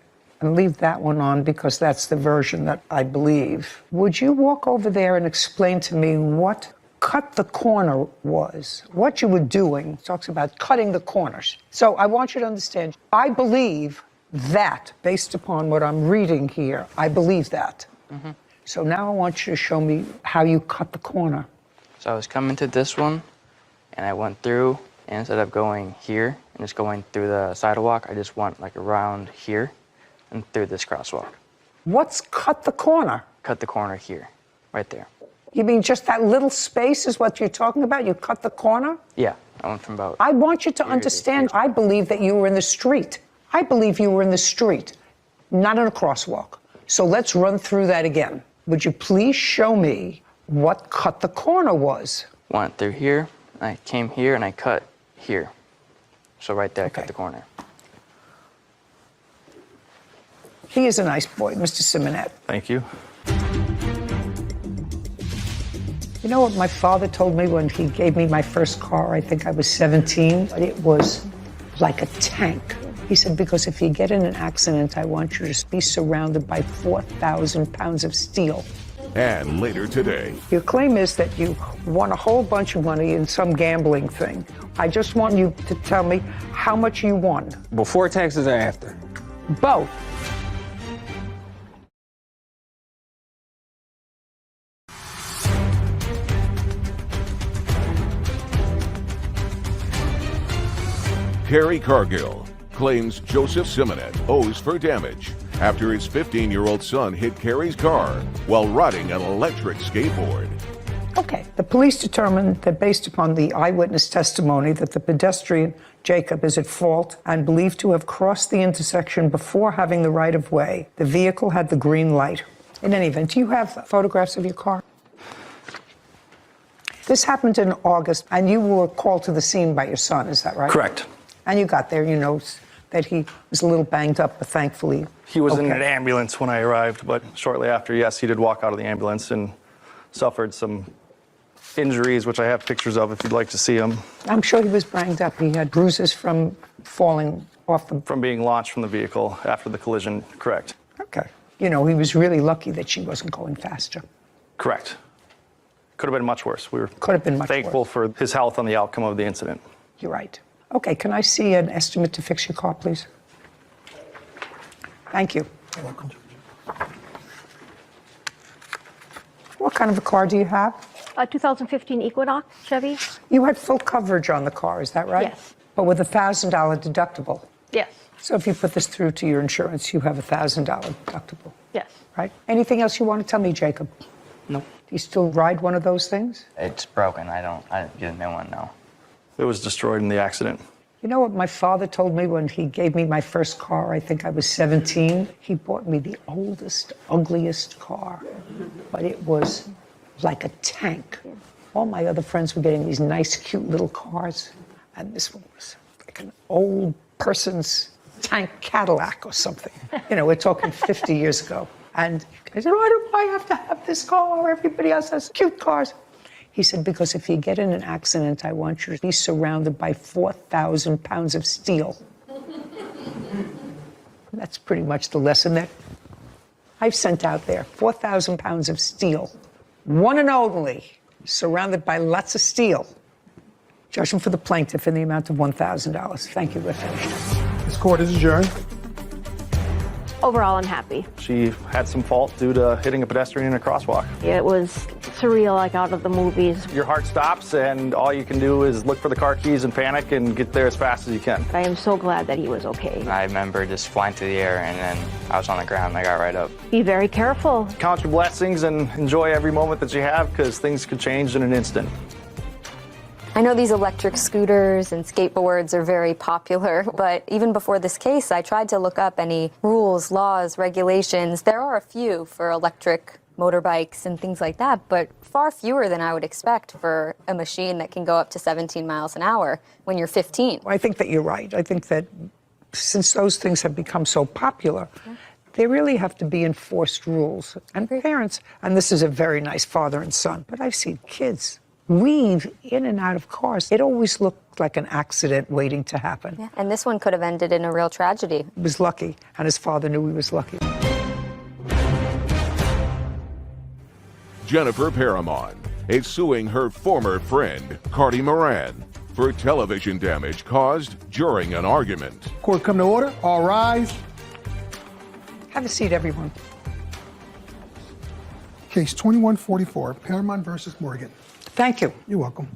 and leave that one on because that's the version that I believe. Would you walk over there and explain to me what cut the corner was, what you were doing? It talks about cutting the corners. So I want you to understand, I believe that, based upon what I'm reading here, I believe that. Mm-hmm. So now I want you to show me how you cut the corner. So I was coming to this one, and I went through, and instead of going here and just going through the sidewalk, I just went like around here and through this crosswalk. What's cut the corner? Cut the corner here, right there. You mean just that little space is what you're talking about? You cut the corner? Yeah, I went from about... I want you to understand, I believe that you were in the street. I believe you were in the street, not in a crosswalk. So let's run through that again. Would you please show me what cut the corner was? Went through here, I came here, and I cut here. So right there, I cut the corner. He is a nice boy, Mr. Simonet. Thank you. You know what my father told me when he gave me my first car? I think I was 17. It was like a tank. He said, because if you get in an accident, I want you to be surrounded by 4,000 pounds of steel. And later today. Your claim is that you won a whole bunch of money in some gambling thing. I just want you to tell me how much you won. Before taxes or after? Both. Carrie Cargill claims Joseph Simonet owes for damage after his 15-year-old son hit Carrie's car while riding an electric skateboard. Okay. The police determined that based upon the eyewitness testimony that the pedestrian, Jacob, is at fault and believed to have crossed the intersection before having the right-of-way. The vehicle had the green light. In any event, do you have photographs of your car? This happened in August, and you were called to the scene by your son, is that right? Correct. And you got there, you know that he was a little banged up, but thankfully... He was in an ambulance when I arrived, but shortly after, yes, he did walk out of the ambulance and suffered some injuries, which I have pictures of if you'd like to see them. I'm sure he was banged up. He had bruises from falling off the... From being launched from the vehicle after the collision, correct. Okay. You know, he was really lucky that she wasn't going faster. Correct. Could have been much worse. We were thankful worse. For his health and the outcome of the incident. You're right. Okay, can I see an estimate to fix your car, please? Thank you. You're welcome. What kind of a car do you have? A 2015 Equinox Chevy. You had full coverage on the car, is that right? Yes. But with a $1,000 deductible. Yes. So if you put this through to your insurance, you have a $1,000 deductible. Yes. Right? Anything else you want to tell me, Jacob? No. Do you still ride one of those things? It's broken. I didn't get a new one, no. It was destroyed in the accident. You know what my father told me when he gave me my first car? I think I was 17. He bought me the oldest, ugliest car, but it was like a tank. All my other friends were getting these nice, cute little cars. And this one was like an old person's tank Cadillac or something. You know, we're talking 50 years ago. And I said, why do I have to have this car? Everybody else has cute cars. He said, because if you get in an accident, I want you to be surrounded by 4,000 pounds of steel. That's pretty much the lesson that I've sent out there. 4,000 pounds of steel. One and only, surrounded by lots of steel. Judgment for the plaintiff in the amount of $1,000. Thank you, we're finished. This court is adjourned. Overall, I'm happy. She had some fault due to hitting a pedestrian in a crosswalk. It was surreal, like out of the movies. Your heart stops, and all you can do is look for the car keys and panic and get there as fast as you can. I am so glad that he was okay. I remember just flying through the air, and then I was on the ground and I got right up. Be very careful. Count your blessings and enjoy every moment that you have, because things could change in an instant. I know these electric scooters and skateboards are very popular, but even before this case, I tried to look up any rules, laws, regulations. There are a few for electric motorbikes and things like that, but far fewer than I would expect for a machine that can go up to 17 miles an hour when you're 15. I think that you're right. I think that since those things have become so popular, they really have to be enforced rules. And parents, and this is a very nice father and son, but I've seen kids weave in and out of cars. It always looked like an accident waiting to happen. Yeah. And this one could have ended in a real tragedy. He was lucky, and his father knew he was lucky. Jennifer Paramon is suing her former friend, Cardi Moran, for television damage caused during an argument. Court come to order. All rise. Have a seat, everyone. Case 2144, Paramount versus Morgan. Thank you. You're welcome.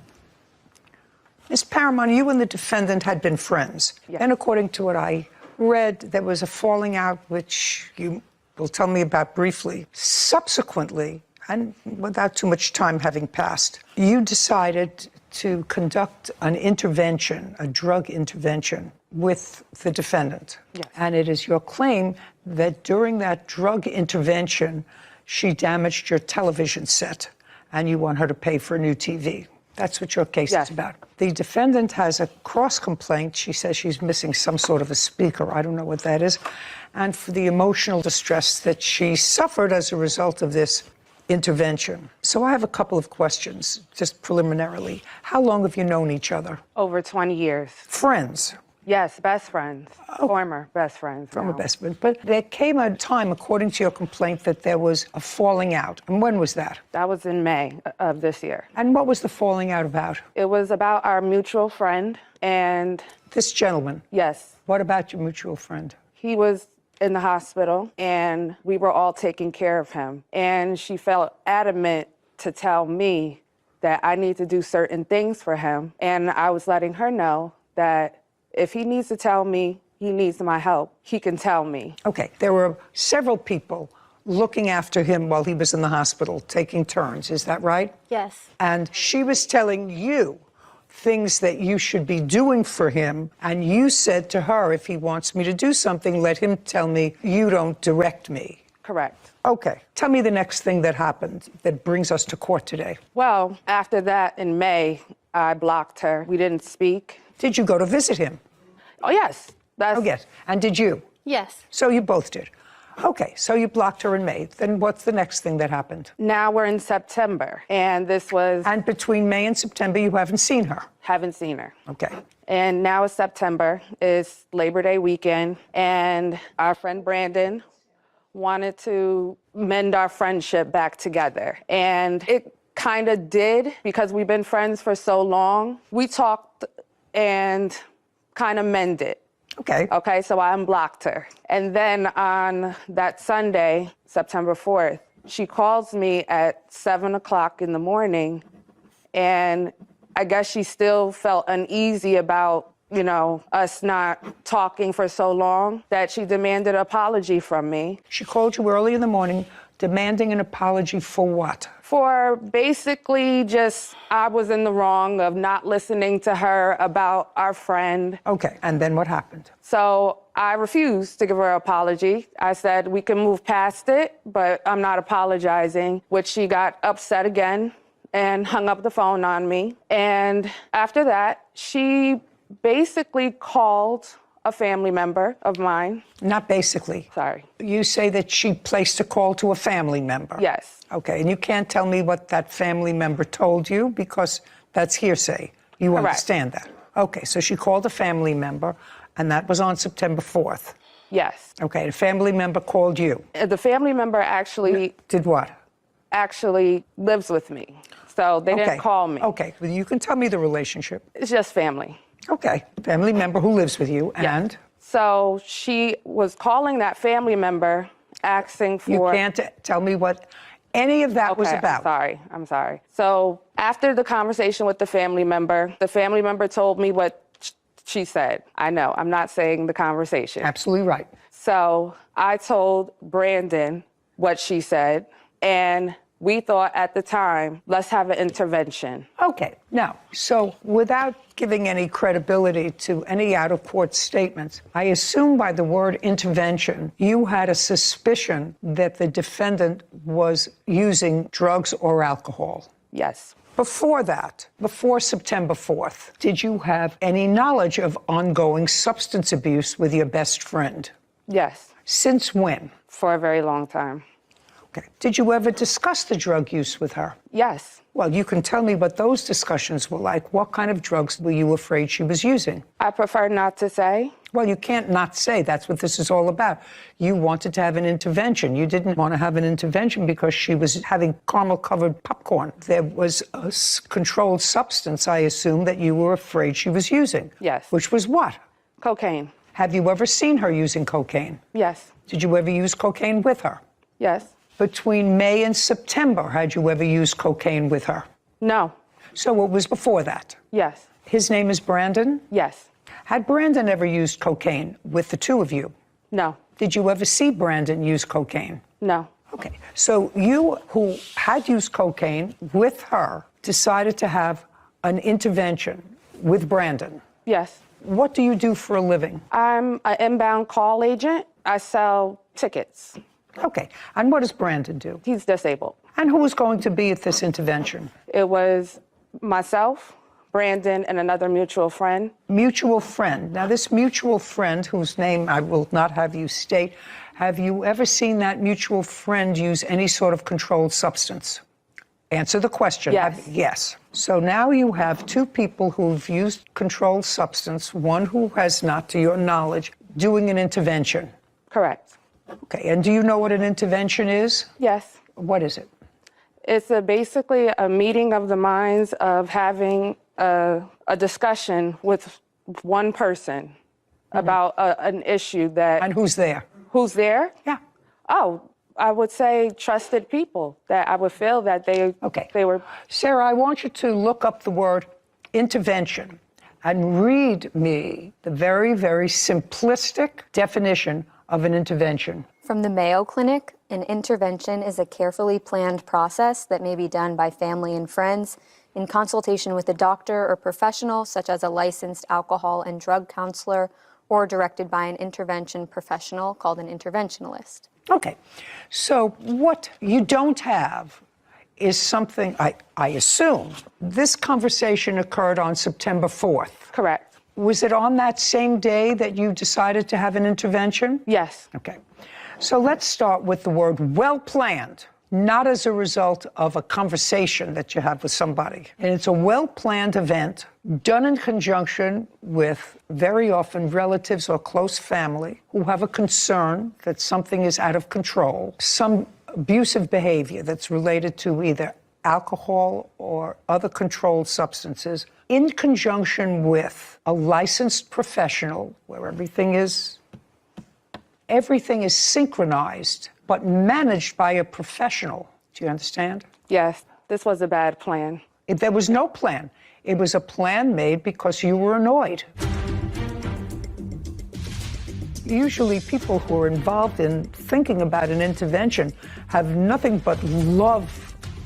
Ms. Paramount, you and the defendant had been friends. Yes. And according to what I read, there was a falling out, which you will tell me about briefly. Subsequently, and without too much time having passed, you decided to conduct an intervention, a drug intervention, with the defendant. Yes. And it is your claim that during that drug intervention, she damaged your television set, and you want her to pay for a new TV. That's what your case is about. The defendant has a cross complaint. She says she's missing some sort of a speaker. I don't know what that is. And for the emotional distress that she suffered as a result of this intervention. So I have a couple of questions, just preliminarily. How long have you known each other? Over 20 years. Friends? Yes, best friends. Former best friends. Former best friends. But there came a time, according to your complaint, that there was a falling out. And when was that? That was in May of this year. And what was the falling out about? It was about our mutual friend and... This gentleman? Yes. What about your mutual friend? He was in the hospital, and we were all taking care of him. And she felt adamant to tell me that I need to do certain things for him. And I was letting her know that if he needs to tell me he needs my help, he can tell me. Okay, there were several people looking after him while he was in the hospital, taking turns, is that right? Yes. And she was telling you things that you should be doing for him, and you said to her, if he wants me to do something, let him tell me, you don't direct me. Correct. Okay, tell me the next thing that happened that brings us to court today. Well, after that in May, I blocked her. We didn't speak. Did you go to visit him? Oh, yes. Oh, yes. And did you? Yes. So you both did. Okay, so you blocked her in May. Then what's the next thing that happened? Now we're in September, and this was... And between May and September, you haven't seen her? Haven't seen her. Okay. And now it's September. It's Labor Day weekend, and our friend Brandon wanted to mend our friendship back together. And it kind of did, because we've been friends for so long. We talked and kind of mended. Okay. Okay, so I unblocked her. And then on that Sunday, September 4th, she calls me at 7 o'clock in the morning, and I guess she still felt uneasy about, you know, us not talking for so long, that she demanded an apology from me. She called you early in the morning demanding an apology for what? For basically just, I was in the wrong of not listening to her about our friend. Okay, and then what happened? So I refused to give her an apology. I said, we can move past it, but I'm not apologizing, which she got upset again and hung up the phone on me. And after that, she basically called a family member of mine. Not basically. Sorry. You say that she placed a call to a family member. Yes. Okay, and you can't tell me what that family member told you because that's hearsay. You Correct. understand that? Okay, so she called a family member, and that was on September 4th. Yes. Okay, the family member called you. The family member actually... Did what? Actually lives with me. So they didn't call me. Okay, well, you can tell me the relationship. It's just family. Okay, family member who lives with you, and? So she was calling that family member, asking for... You can't tell me what any of that was about. I'm sorry. So after the conversation with the family member told me what she said. I know, I'm not saying the conversation. Absolutely right. So I told Brandon what she said, and we thought at the time, let's have an intervention. Okay, now, so without giving any credibility to any out-of-court statements, I assume by the word intervention, you had a suspicion that the defendant was using drugs or alcohol. Yes. Before that, before September 4th, did you have any knowledge of ongoing substance abuse with your best friend? Yes. Since when? For a very long time. Okay. Did you ever discuss the drug use with her? Yes. Well, you can tell me what those discussions were like. What kind of drugs were you afraid she was using? I prefer not to say. Well, you can't not say. That's what this is all about. You wanted to have an intervention. You didn't want to have an intervention because she was having caramel-covered popcorn. There was a controlled substance, I assume, that you were afraid she was using. Yes. Which was what? Cocaine. Have you ever seen her using cocaine? Yes. Did you ever use cocaine with her? Yes. Between May and September, had you ever used cocaine with her? No. So it was before that? Yes. His name is Brandon? Yes. Had Brandon ever used cocaine with the two of you? No. Did you ever see Brandon use cocaine? No. Okay. So you, who had used cocaine with her, decided to have an intervention with Brandon? Yes. What do you do for a living? I'm an inbound call agent. I sell tickets. Okay. And what does Brandon do? He's disabled. And who was going to be at this intervention? It was myself, Brandon, and another mutual friend. Mutual friend. Now, this mutual friend, whose name I will not have you state, have you ever seen that mutual friend use any sort of controlled substance? Answer the question. Yes. Yes. So now you have two people who've used controlled substance, one who has not, to your knowledge, doing an intervention. Correct. Okay, and do you know what an intervention is? Yes. What is it? It's basically a meeting of the minds of having a discussion with one person about an issue that... And who's there? Who's there? Yeah. Oh, I would say trusted people that I would feel that they were... Sarah, I want you to look up the word intervention and read me the very, very simplistic definition of an intervention. From the Mayo Clinic, an intervention is a carefully planned process that may be done by family and friends in consultation with a doctor or professional, such as a licensed alcohol and drug counselor, or directed by an intervention professional called an interventionalist. Okay, so what you don't have is something, I assume, this conversation occurred on September 4th. Correct. Was it on that same day that you decided to have an intervention? Yes. Okay. So let's start with the word well-planned, not as a result of a conversation that you have with somebody. And it's a well-planned event done in conjunction with very often relatives or close family who have a concern that something is out of control, some abusive behavior that's related to either alcohol or other controlled substances, in conjunction with a licensed professional where everything is synchronized, but managed by a professional. Do you understand? Yes, this was a bad plan. There was no plan. It was a plan made because you were annoyed. Usually people who are involved in thinking about an intervention have nothing but love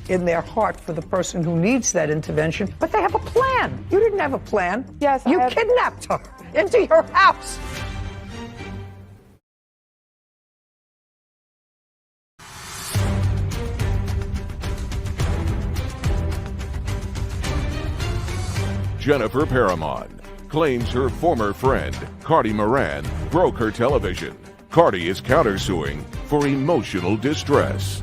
in their heart for the person who needs that intervention, but they have a plan. You didn't have a plan. Yes, you kidnapped her into your house. Jennifer Paramon claims her former friend, Cardi Moran, broke her television. Cardi is countersuing for emotional distress.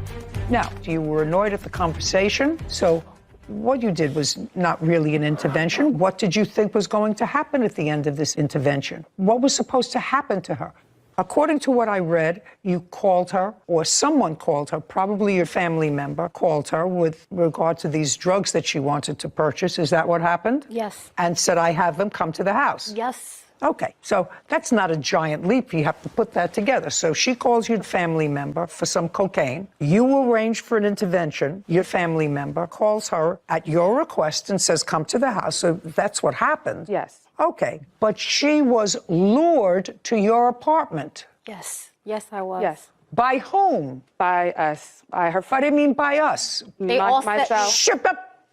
Now, you were annoyed at the conversation, so what you did was not really an intervention. What did you think was going to happen at the end of this intervention? What was supposed to happen to her? According to what I read, you called her, or someone called her, probably your family member called her with regard to these drugs that she wanted to purchase. Is that what happened? Yes. And said, I have them come to the house. Yes. Okay, so that's not a giant leap. You have to put that together. So she calls your family member for some cocaine. You arrange for an intervention. Your family member calls her at your request and says, come to the house. So that's what happened. Yes. Okay, but she was lured to your apartment. Yes. Yes, I was. Yes. By whom? By us. By her. What do you mean by us? They all myself. Shut up.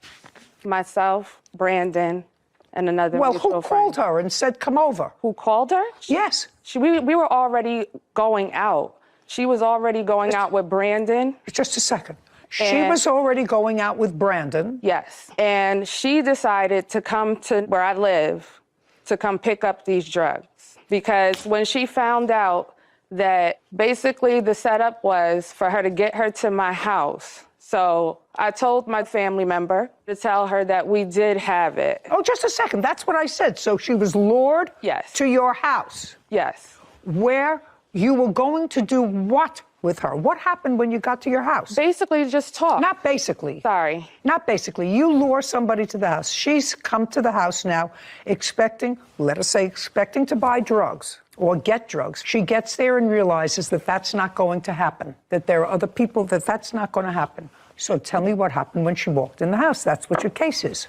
Myself, Brandon, and another Well, mutual who friend. called her and said, come over? Who called her? Yes. We were already going out. She was already going out with Brandon. Just a second. She was already going out with Brandon. Yes. And she decided to come to where I live to come pick up these drugs. Because when she found out that basically the setup was for her to get her to my house. So I told my family member to tell her that we did have it. Oh, just a second. That's what I said. So she was lured to your house. Yes. Where you were going to do what with her? What happened when you got to your house? Basically just talk. Not basically. Sorry. Not basically. You lure somebody to the house. She's come to the house now expecting, let us say, expecting to buy drugs or get drugs. She gets there and realizes that that's not going to happen, that there are other people that that's not going to happen. So tell me what happened when she walked in the house. That's what your case is.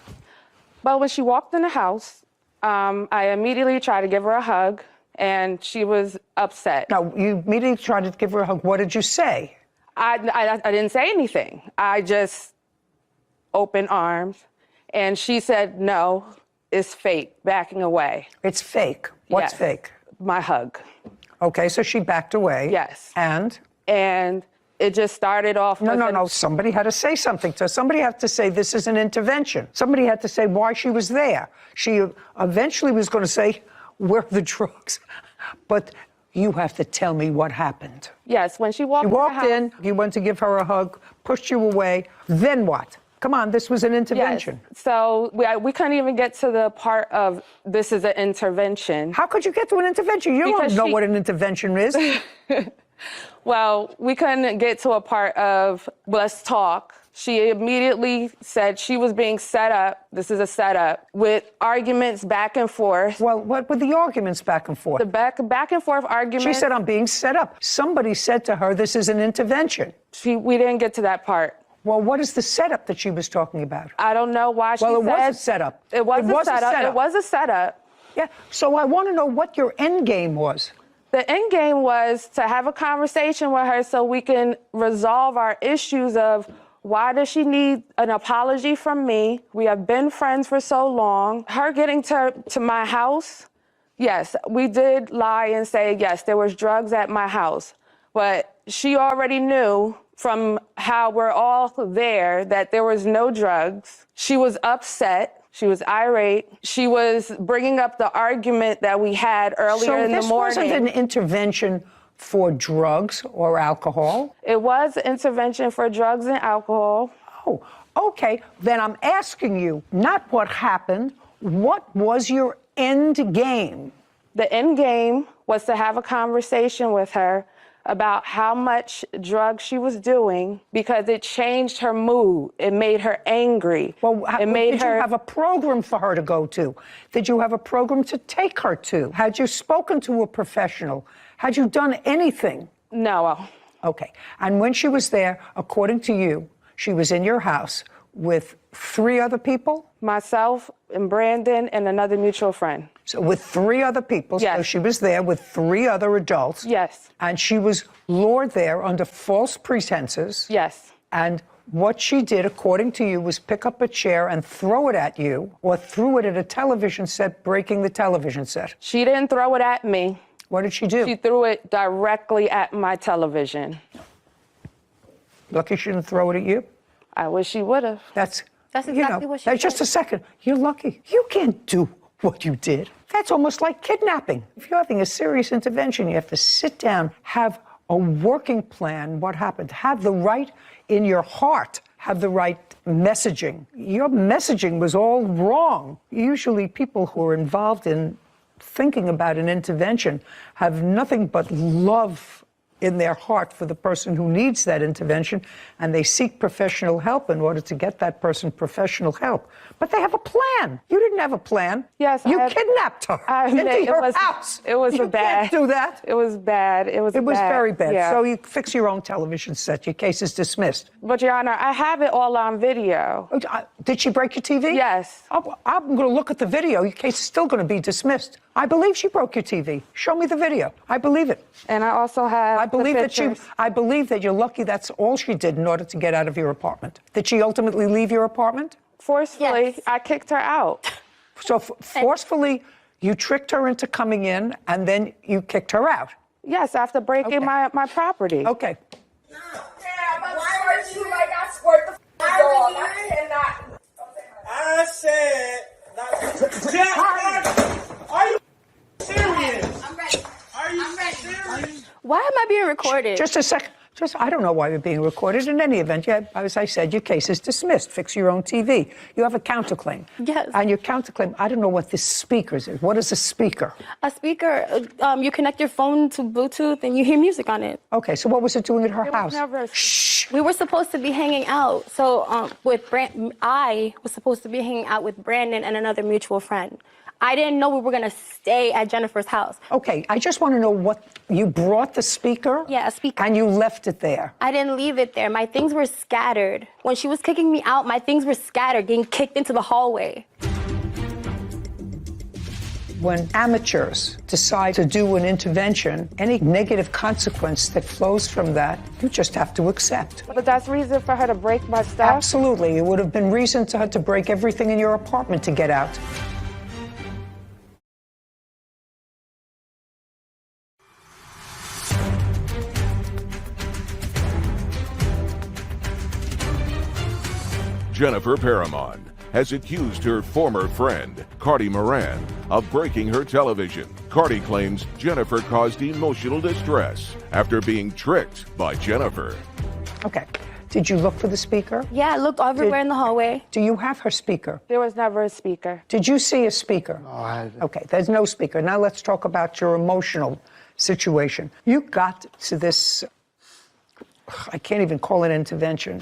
Well, when she walked in the house, I immediately tried to give her a hug, and she was upset. Now, you immediately tried to give her a hug. What did you say? I didn't say anything. I just opened arms, and she said, no, it's fake, backing away. It's fake. What's Yes. fake? My hug. Okay, so she backed away. Yes. And it just started off with No. Somebody had to say something to her. Somebody had to say this is an intervention. Somebody had to say why she was there. She eventually was going to say, where are the drugs? But you have to tell me what happened. Yes, when she walked You walked in, you went to give her a hug, pushed you away. Then what? Come on, this was an intervention. Yes. So we couldn't even get to the part of this is an intervention. How could you get to an intervention? You don't know what an intervention is. Well, we couldn't get to a part of let's talk. She immediately said she was being set up. This is a setup with arguments back and forth. Well, what were the arguments back and forth? The back and forth arguments. She said, I'm being set up. Somebody said to her, this is an intervention. We didn't get to that part. Well, what is the setup that she was talking about? I don't know why she said. Well, it was a setup. It was a setup. It was a setup. Yeah, so I want to know what your end game was. The end game was to have a conversation with her so we can resolve our issues of why does she need an apology from me? We have been friends for so long. Her getting to my house, yes, we did lie and say, yes, there was drugs at my house. But she already knew from how we're all there that there was no drugs. She was upset. She was irate. She was bringing up the argument that we had earlier in the morning. So this wasn't an intervention for drugs or alcohol? It was an intervention for drugs and alcohol. Oh, okay. Then I'm asking you, not what happened, what was your end game? The end game was to have a conversation with her about how much drugs she was doing because it changed her mood. It made her angry. Well, did you have a program for her to go to? Did you have a program to take her to? Had you spoken to a professional? Had you done anything? No. Okay. And when she was there, according to you, she was in your house with 3 other people? Myself and Brandon and another mutual friend. So with 3 other people, yes. So she was there with 3 other adults. Yes. And she was lured there under false pretenses. Yes. And what she did, according to you, was pick up a chair and throw it at you, or threw it at a television set, breaking the television set. She didn't throw it at me. What did she do? She threw it directly at my television. Lucky she didn't throw it at you. I wish she would have. That's That's exactly what she said. Just a second. You're lucky. You can't do what you did. That's almost like kidnapping. If you're having a serious intervention, you have to sit down, have a working plan. What happened? Have the right in your heart. Have the right messaging. Your messaging was all wrong. Usually people who are involved in thinking about an intervention have nothing but love in their heart for the person who needs that intervention, and they seek professional help in order to get that person professional help. But they have a plan. You didn't have a plan. Yes, you kidnapped her into your house. It was you bad. Can't do that. It was bad. It was very bad. Yeah. So you fix your own television set. Your case is dismissed. But Your Honor, I have it all on video. Did she break your TV? Yes. I'm going to look at the video. Your case is still going to be dismissed. I believe she broke your TV. Show me the video. I believe it. And I also have I believe that you're lucky that's all she did in order to get out of your apartment. Did she ultimately leave your apartment? Forcefully, Yes. I kicked her out. So forcefully, you tricked her into coming in, and then you kicked her out? Yes, after breaking my property. Okay. Why would you like I squirt the dog? I cannot. I said that. Are you serious? I'm ready. Are you serious? Why am I being recorded? Just a second. I don't know why you're being recorded. In any event, as I said, your case is dismissed. Fix your own TV. You have a counterclaim. Yes. And your counterclaim, I don't know what this speaker is. What is a speaker? A speaker, you connect your phone to Bluetooth and you hear music on it. Okay, so what was it doing at her house? Shh. We were supposed to be hanging out. So I was supposed to be hanging out with Brandon and another mutual friend. I didn't know we were going to stay at Jennifer's house. Okay, I just want to know what, you brought the speaker? Yeah, a speaker. And you left it there? I didn't leave it there. My things were scattered. When she was kicking me out, my things were scattered, getting kicked into the hallway. When amateurs decide to do an intervention, any negative consequence that flows from that, you just have to accept. But that's reason for her to break my stuff? Absolutely. It would have been reason to her to break everything in your apartment to get out. Jennifer Paramon has accused her former friend, Cardi Moran, of breaking her television. Cardi claims Jennifer caused emotional distress after being tricked by Jennifer. Okay. Did you look for the speaker? Yeah, I looked everywhere in the hallway. Do you have her speaker? There was never a speaker. Did you see a speaker? No, I haven't. Okay, there's no speaker. Now let's talk about your emotional situation. You got to this, I can't even call it intervention.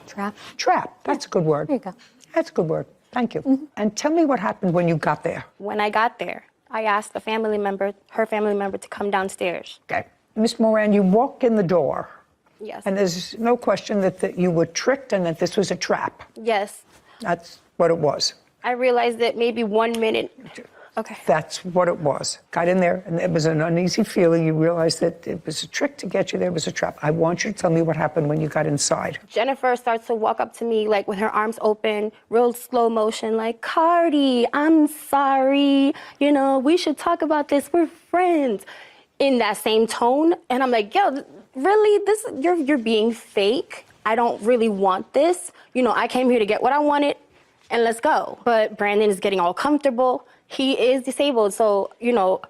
Trap. Trap. That's a good word. There you go. That's a good word. Thank you. And tell me what happened when you got there. When I got there, I asked her family member to come downstairs. Okay. Miss Moran, you walk in the door. Yes. And there's no question that you were tricked and that this was a trap. Yes. That's what it was. I realized that maybe 1 minute. Okay. That's what it was. Got in there, and it was an uneasy feeling. You realized that it was a trick to get you there. It was a trap. I want you to tell me what happened when you got inside. Jennifer starts to walk up to me, like, with her arms open, real slow motion, like, Cardi, I'm sorry. You know, we should talk about this. We're friends. In that same tone. And I'm like, yo, really? You're being fake. I don't really want this. You know, I came here to get what I wanted, and let's go. But Brandon is getting all comfortable. He is disabled, so, you know,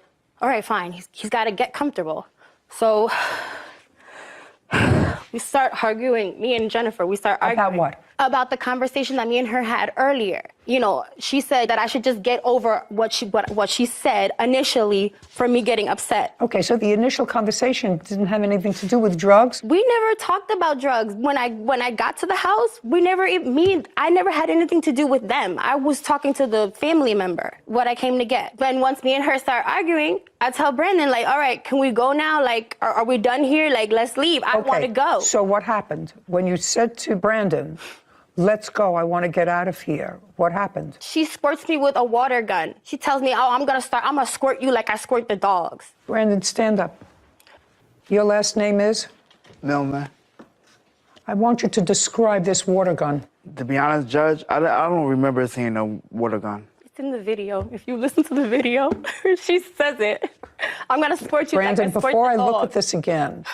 all right, fine. He's got to get comfortable. So we start arguing, me and Jennifer, we start arguing. About what? About the conversation that me and her had earlier. You know, she said that I should just get over what she said initially for me getting upset. Okay, so the initial conversation didn't have anything to do with drugs? We never talked about drugs. When I got to the house, I never had anything to do with them. I was talking to the family member, what I came to get. Then once me and her start arguing, I tell Brandon, like, all right, can we go now? Like, are we done here? Like, let's leave. I want to go. So what happened? When you said to Brandon, let's go, I want to get out of here, what happened? She squirts me with a water gun. She tells me, I'm going to squirt you like I squirt the dogs. Brandon, stand up. Your last name is? Milman. I want you to describe this water gun. To be honest, Judge, I don't remember seeing a water gun. It's in the video. If you listen to the video, she says it. I'm going to squirt you Brandon, like I squirt before the I look dogs. at this again,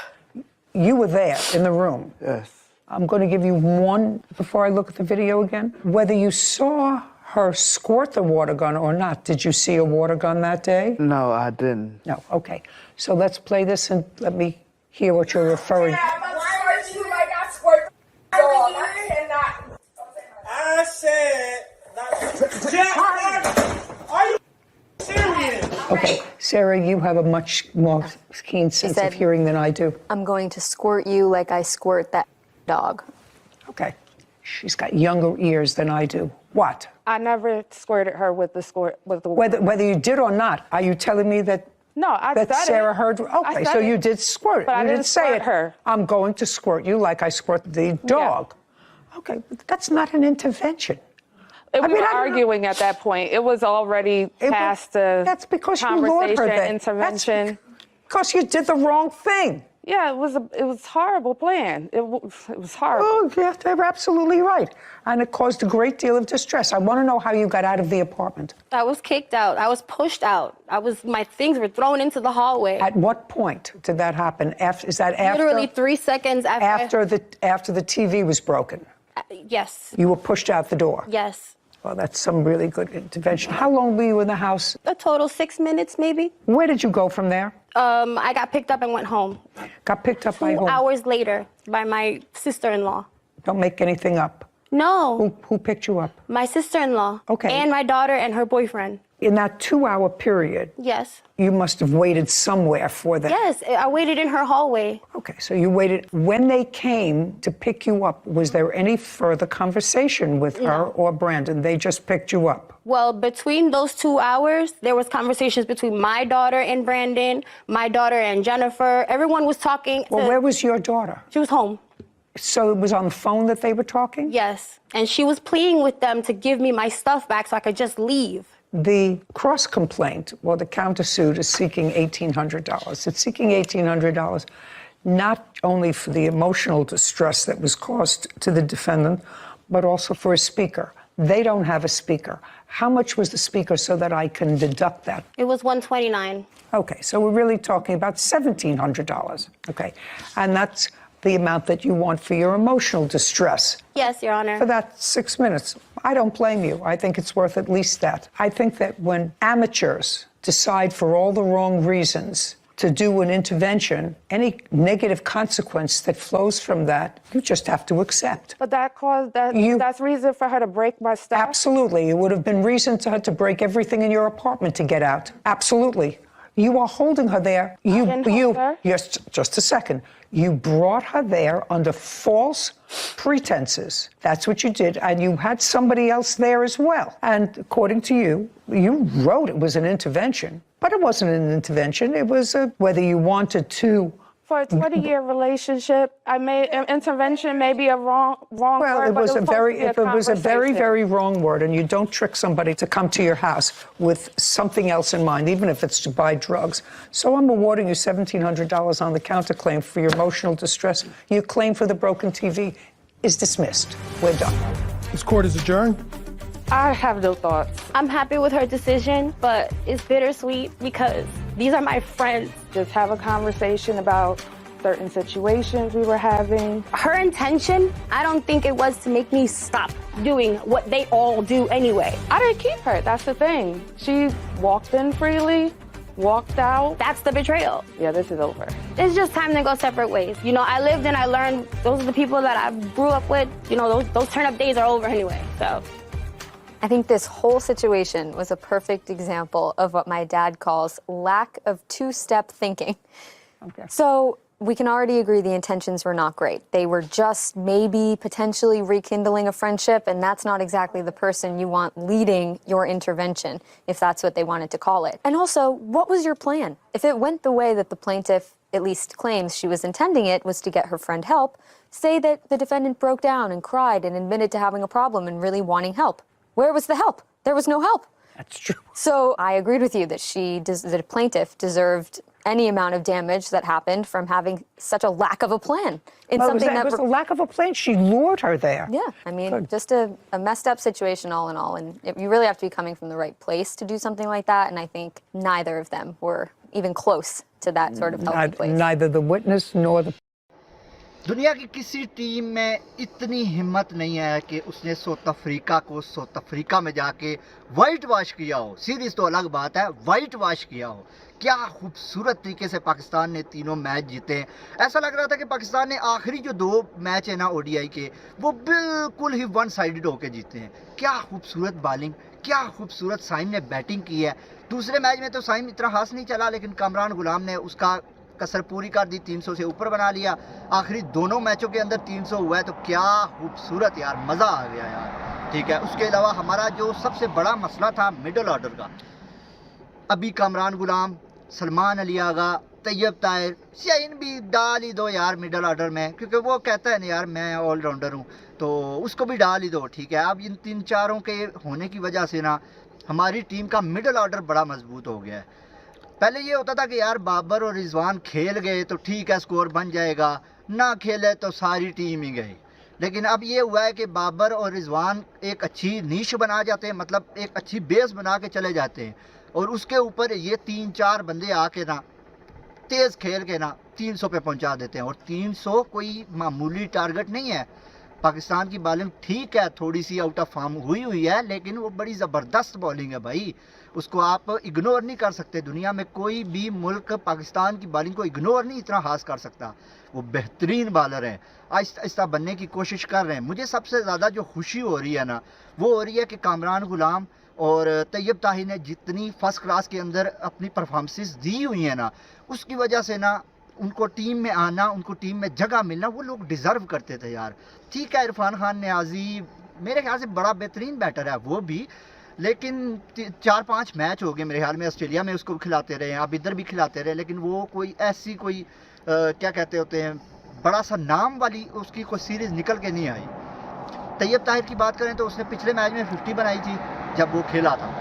you were there in the room. Yes. I'm going to give you one before I look at the video again. Whether you saw her squirt the water gun or not, did you see a water gun that day? No, I didn't. No, okay. So let's play this and let me hear what you're referring to. I said that. Jack, are you serious? Okay, Sarah, you have a much more keen sense of hearing than I do. I'm going to squirt you like I squirt that dog. Okay. She's got younger ears than I do. What? I never squirted her with the Whether you did or not, are you telling me that that said Sarah it. heard? Okay, said so it. you did squirt. But I you didn't say squirt it. her. I'm going to squirt you like I squirt the dog. Okay, but that's not an intervention. We were arguing at that point. It was already past the That's because you lured her conversation, there. intervention. Because you did the wrong thing. Yeah, it was a horrible plan. It was horrible. Oh, yeah, they're absolutely right. And it caused a great deal of distress. I want to know how you got out of the apartment. I was kicked out. I was pushed out. My things were thrown into the hallway. At what point did that happen? Is that after? Literally 3 seconds after. After the TV was broken? Yes. You were pushed out the door? Yes. Well, that's some really good intervention. How long were you in the house? A total 6 minutes, maybe. Where did you go from there? I got picked up and went home. Got picked up by whom? 2 hours later by my sister-in-law. Don't make anything up. No. Who picked you up? My sister-in-law. Okay. And my daughter and her boyfriend. In that 2-hour period, Yes. you must have waited somewhere for them. Yes, I waited in her hallway. Okay, so you waited. When they came to pick you up, was there any further conversation with her or Brandon? They just picked you up? Well, between those 2 hours, there was conversations between my daughter and Brandon, my daughter and Jennifer. Everyone was talking. Well, where was your daughter? She was home. So it was on the phone that they were talking? Yes, and she was pleading with them to give me my stuff back so I could just leave. The cross complaint, or the countersuit, is seeking $1,800. It's seeking $1,800 not only for the emotional distress that was caused to the defendant, but also for a speaker. They don't have a speaker. How much was the speaker so that I can deduct that? It was $129. Okay, so we're really talking about $1,700. Okay, and that's the amount that you want for your emotional distress. Yes, Your Honor. For that 6 minutes. I don't blame you. I think it's worth at least that. I think that when amateurs decide for all the wrong reasons to do an intervention, any negative consequence that flows from that, you just have to accept. But that's reason for her to break my stuff? Absolutely. It would have been reason to her to break everything in your apartment to get out. Absolutely. You are holding her there. Yes, just a second. You brought her there under false pretenses. That's what you did. And you had somebody else there as well. And according to you, you wrote it was an intervention. But it wasn't an intervention. It was whether you wanted to. For a 20-year relationship, I made intervention may be a wrong well, word. It was but it was a very, very wrong word, and you don't trick somebody to come to your house with something else in mind, even if it's to buy drugs. So I'm awarding you $1,700 on the counterclaim for your emotional distress. Your claim for the broken TV is dismissed. We're done. This court is adjourned. I have no thoughts. I'm happy with her decision, but it's bittersweet because these are my friends. Just have a conversation about certain situations we were having. Her intention, I don't think it was to make me stop doing what they all do anyway. I didn't keep her, that's the thing. She walked in freely, walked out. That's the betrayal. Yeah, this is over. It's just time to go separate ways. You know, I lived and I learned. Those are the people that I grew up with. You know, those turn-up days are over anyway, so. I think this whole situation was a perfect example of what my dad calls lack of two-step thinking. Okay. So we can already agree the intentions were not great. They were just maybe potentially rekindling a friendship, and that's not exactly the person you want leading your intervention, if that's what they wanted to call it. And also, what was your plan? If it went the way that the plaintiff at least claims she was intending it, was to get her friend help, say that the defendant broke down and cried and admitted to having a problem and really wanting help. Where was the help? There was no help. That's true. So I agreed with you that the plaintiff deserved any amount of damage that happened from having such a lack of a plan. It was a lack of a plan. She lured her there. Yeah, I mean, just a messed up situation all in all. And you really have to be coming from the right place to do something like that. And I think neither of them were even close to that sort of healthy place. Neither the witness nor the... दुनिया की किसी team में इतनी हिम्मत नहीं है कि उसने साउथ अफ्रीका को साउथ अफ्रीका में जाके वाइट वॉश किया हो। सीरीज तो अलग बात है, वाइट वॉश किया हो। क्या खूबसूरत तरीके से पाकिस्तान ने तीनों मैच जीते। ऐसा लग रहा था कि पाकिस्तान ने आखिरी जो 2 मैच है ना ओडीआई के, वो बिल्कुल ही वन साइडेड होकर जीते हैं। क्या खूबसूरत बॉलिंग, क्या खूबसूरत साइम ने बैटिंग की है। दूसरे मैच में तो साइम इतना खास नहीं चला, लेकिन कामरान गुलाम ने उसका कसर पूरी कर दी, 300 से ऊपर बना लिया। आखिरी दोनों मैचों के अंदर 300 हुआ है, तो क्या खूबसूरत यार, मज़ा आ गया यार। ठीक है, उसके अलावा हमारा जो सबसे बड़ा मसला था मिडल ऑर्डर का, अभी कामरान गुलाम, सलमान अली आगा, तैयब ताहिर, शाहीन भी डाल ही दो यार मिडल ऑर्डर में, क्योंकि वो कहता है ना यार मैं ऑलराउंडर हूँ, तो उसको भी डाल ही दो। ठीक है, अब इन 3-4 के होने की वजह से ना हमारी टीम का मिडल ऑर्डर बड़ा मजबूत हो गया है। पहले ये होता था कि यार बाबर और रिजवान खेल गए तो ठीक है स्कोर बन जाएगा, ना खेले तो सारी टीम ही गई। लेकिन अब ये हुआ है कि बाबर और रिजवान एक अच्छी नीश बना जाते हैं, मतलब एक अच्छी बेस बना के चले जाते हैं, और उसके ऊपर ये 3-4 बंदे आके ना तेज़ खेल के ना 300 पे पहुंचा देते हैं। और 300 कोई मामूली टारगेट नहीं है। पाकिस्तान की बॉलिंग ठीक है, थोड़ी सी आउट ऑफ फॉर्म हुई है, लेकिन वो बड़ी ज़बरदस्त बॉलिंग है भाई, उसको आप इग्नोर नहीं कर सकते। दुनिया में कोई भी मुल्क पाकिस्तान की बॉलिंग को इग्नोर नहीं इतना हास कर सकता। वो बेहतरीन बॉलर हैं, आहिस्ता आहिस्ता बनने की कोशिश कर रहे हैं। मुझे सबसे ज़्यादा जो खुशी हो रही है ना, वो हो रही है कि कामरान गुलाम और तैयब ताहिर ने जितनी फर्स्ट क्लास के अंदर अपनी परफॉर्मेंसेस दी हुई हैं ना, उसकी वजह से ना उनको टीम में आना, उनको टीम में जगह मिलना, वो लोग डिज़र्व करते थे यार। ठीक है, इरफान खान न्याजी मेरे ख्याल से बड़ा बेहतरीन बैटर है वो भी, लेकिन 4-5 मैच हो गए मेरे ख्याल में, ऑस्ट्रेलिया में उसको खिलाते रहे, अब इधर भी खिलाते रहे, लेकिन वो कोई ऐसी कोई क्या कहते होते हैं, बड़ा सा नाम वाली उसकी कोई सीरीज़ निकल के नहीं आई। तैयब ताहिर की बात करें तो उसने पिछले मैच में 50 बनाई थी जब वो खेला था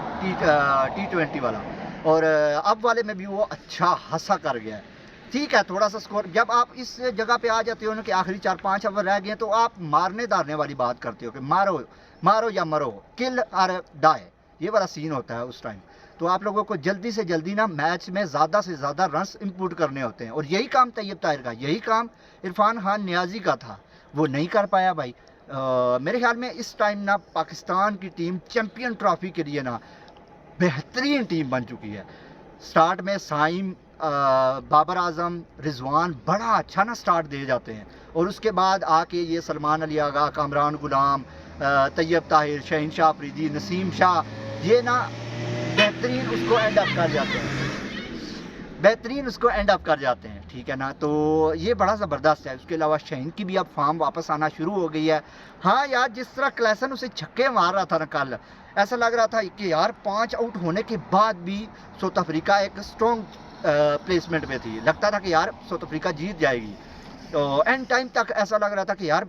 T20 वाला, और अब वाले में भी वो अच्छा हंसा कर गया है। ठीक है, थोड़ा सा स्कोर, जब आप इस जगह पे आ जाते हो ना कि आखिरी 4-5 ओवर रह गए, तो आप मारने दारने वाली बात करते हो कि मारो मारो या मरो, किल और डाई, ये वाला सीन होता है उस टाइम। तो आप लोगों को जल्दी से जल्दी ना मैच में ज़्यादा से ज़्यादा रन्स इनपुट करने होते हैं, और यही काम तैयब ताहिर का, यही काम इरफान खान न्याजी का था, वो नहीं कर पाया भाई। मेरे ख्याल में इस टाइम ना पाकिस्तान की टीम चैम्पियन ट्रॉफी के लिए ना बेहतरीन टीम बन चुकी है। स्टार्ट में साइम, बाबर आजम, रिजवान बड़ा अच्छा ना स्टार्ट दे जाते हैं, और उसके बाद आके ये सलमान अली आगा, कामरान गुलाम, तैयब ताहिर, शाहीन शाह अफरीदी, नसीम शाह, ये ना बेहतरीन उसको एंड अप कर जाते हैं, बेहतरीन उसको एंड अप कर जाते हैं। ठीक है ना, तो ये बड़ा ज़बरदस्त है। उसके अलावा शाहीन की भी अब फॉर्म वापस आना शुरू हो गई है। हाँ यार, जिस तरह क्लैसन उसे छक्के मार रहा था ना कल, ऐसा लग रहा था कि यार 5 आउट होने के बाद भी साउथ अफ्रीका एक स्ट्रॉन्ग प्लेसमेंट में थी, लगता था कि यार साउथ अफ्रीका जीत जाएगी। तो एंड टाइम तक ऐसा लग रहा था कि यार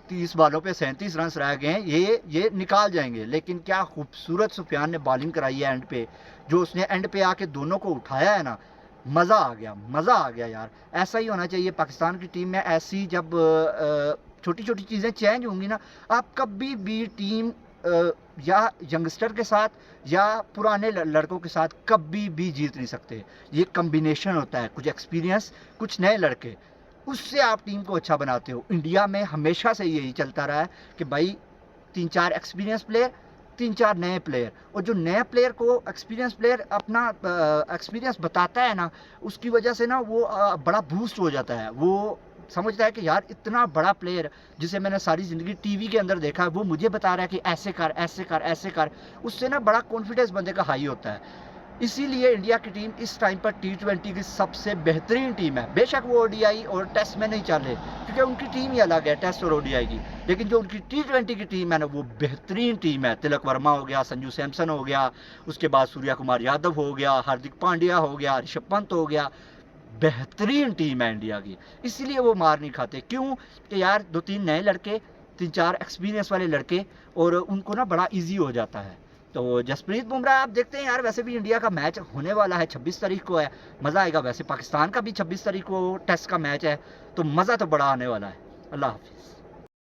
30 बॉलों पे 37 रन रह गए हैं, ये निकाल जाएंगे। लेकिन क्या खूबसूरत सुफियान ने बॉलिंग कराई है एंड पे, जो उसने एंड पे आके दोनों को उठाया है ना, मज़ा आ गया, मज़ा आ गया यार। ऐसा ही होना चाहिए पाकिस्तान की टीम में। ऐसी जब छोटी छोटी चीज़ें चेंज होंगी ना, आप कभी भी टीम या यंगस्टर के साथ या पुराने लड़कों के साथ कभी भी जीत नहीं सकते। ये कम्बिनेशन होता है, कुछ एक्सपीरियंस, कुछ नए लड़के, उससे आप टीम को अच्छा बनाते हो। इंडिया में हमेशा से यही चलता रहा है कि भाई 3-4 एक्सपीरियंस प्लेयर, 3-4 नए प्लेयर, और जो नए प्लेयर को एक्सपीरियंस प्लेयर अपना एक्सपीरियंस बताता है ना, उसकी वजह से ना वो बड़ा बूस्ट हो जाता है। वो समझता है कि यार इतना बड़ा प्लेयर जिसे मैंने सारी ज़िंदगी टीवी के अंदर देखा है, वो मुझे बता रहा है कि ऐसे कर ऐसे कर ऐसे कर, उससे ना बड़ा कॉन्फिडेंस बंदे का हाई होता है। इसीलिए इंडिया की टीम इस टाइम पर T20 की सबसे बेहतरीन टीम है। बेशक वो ODI और टेस्ट में नहीं चल रहे, क्योंकि उनकी टीम ही अलग है टेस्ट और ODI की, लेकिन जो उनकी T20 की टीम है ना, वो बेहतरीन टीम है। तिलक वर्मा हो गया, संजू सैमसन हो गया, उसके बाद सूर्या कुमार यादव हो गया, हार्दिक पांड्या हो गया, ऋषभ पंत हो गया, बेहतरीन टीम है इंडिया की। इसीलिए वो मार नहीं खाते। क्यों? कि यार 2-3 नए लड़के, 3-4 एक्सपीरियंस वाले लड़के, और उनको ना बड़ा ईजी हो जाता है। तो जसप्रीत बुमराह आप देखते हैं यार, वैसे भी इंडिया का मैच होने वाला है, 26 तारीख को है, मज़ा आएगा। वैसे पाकिस्तान का भी 26 तारीख को टेस्ट का मैच है, तो मज़ा तो बड़ा आने वाला है। अल्लाह हाफिज़।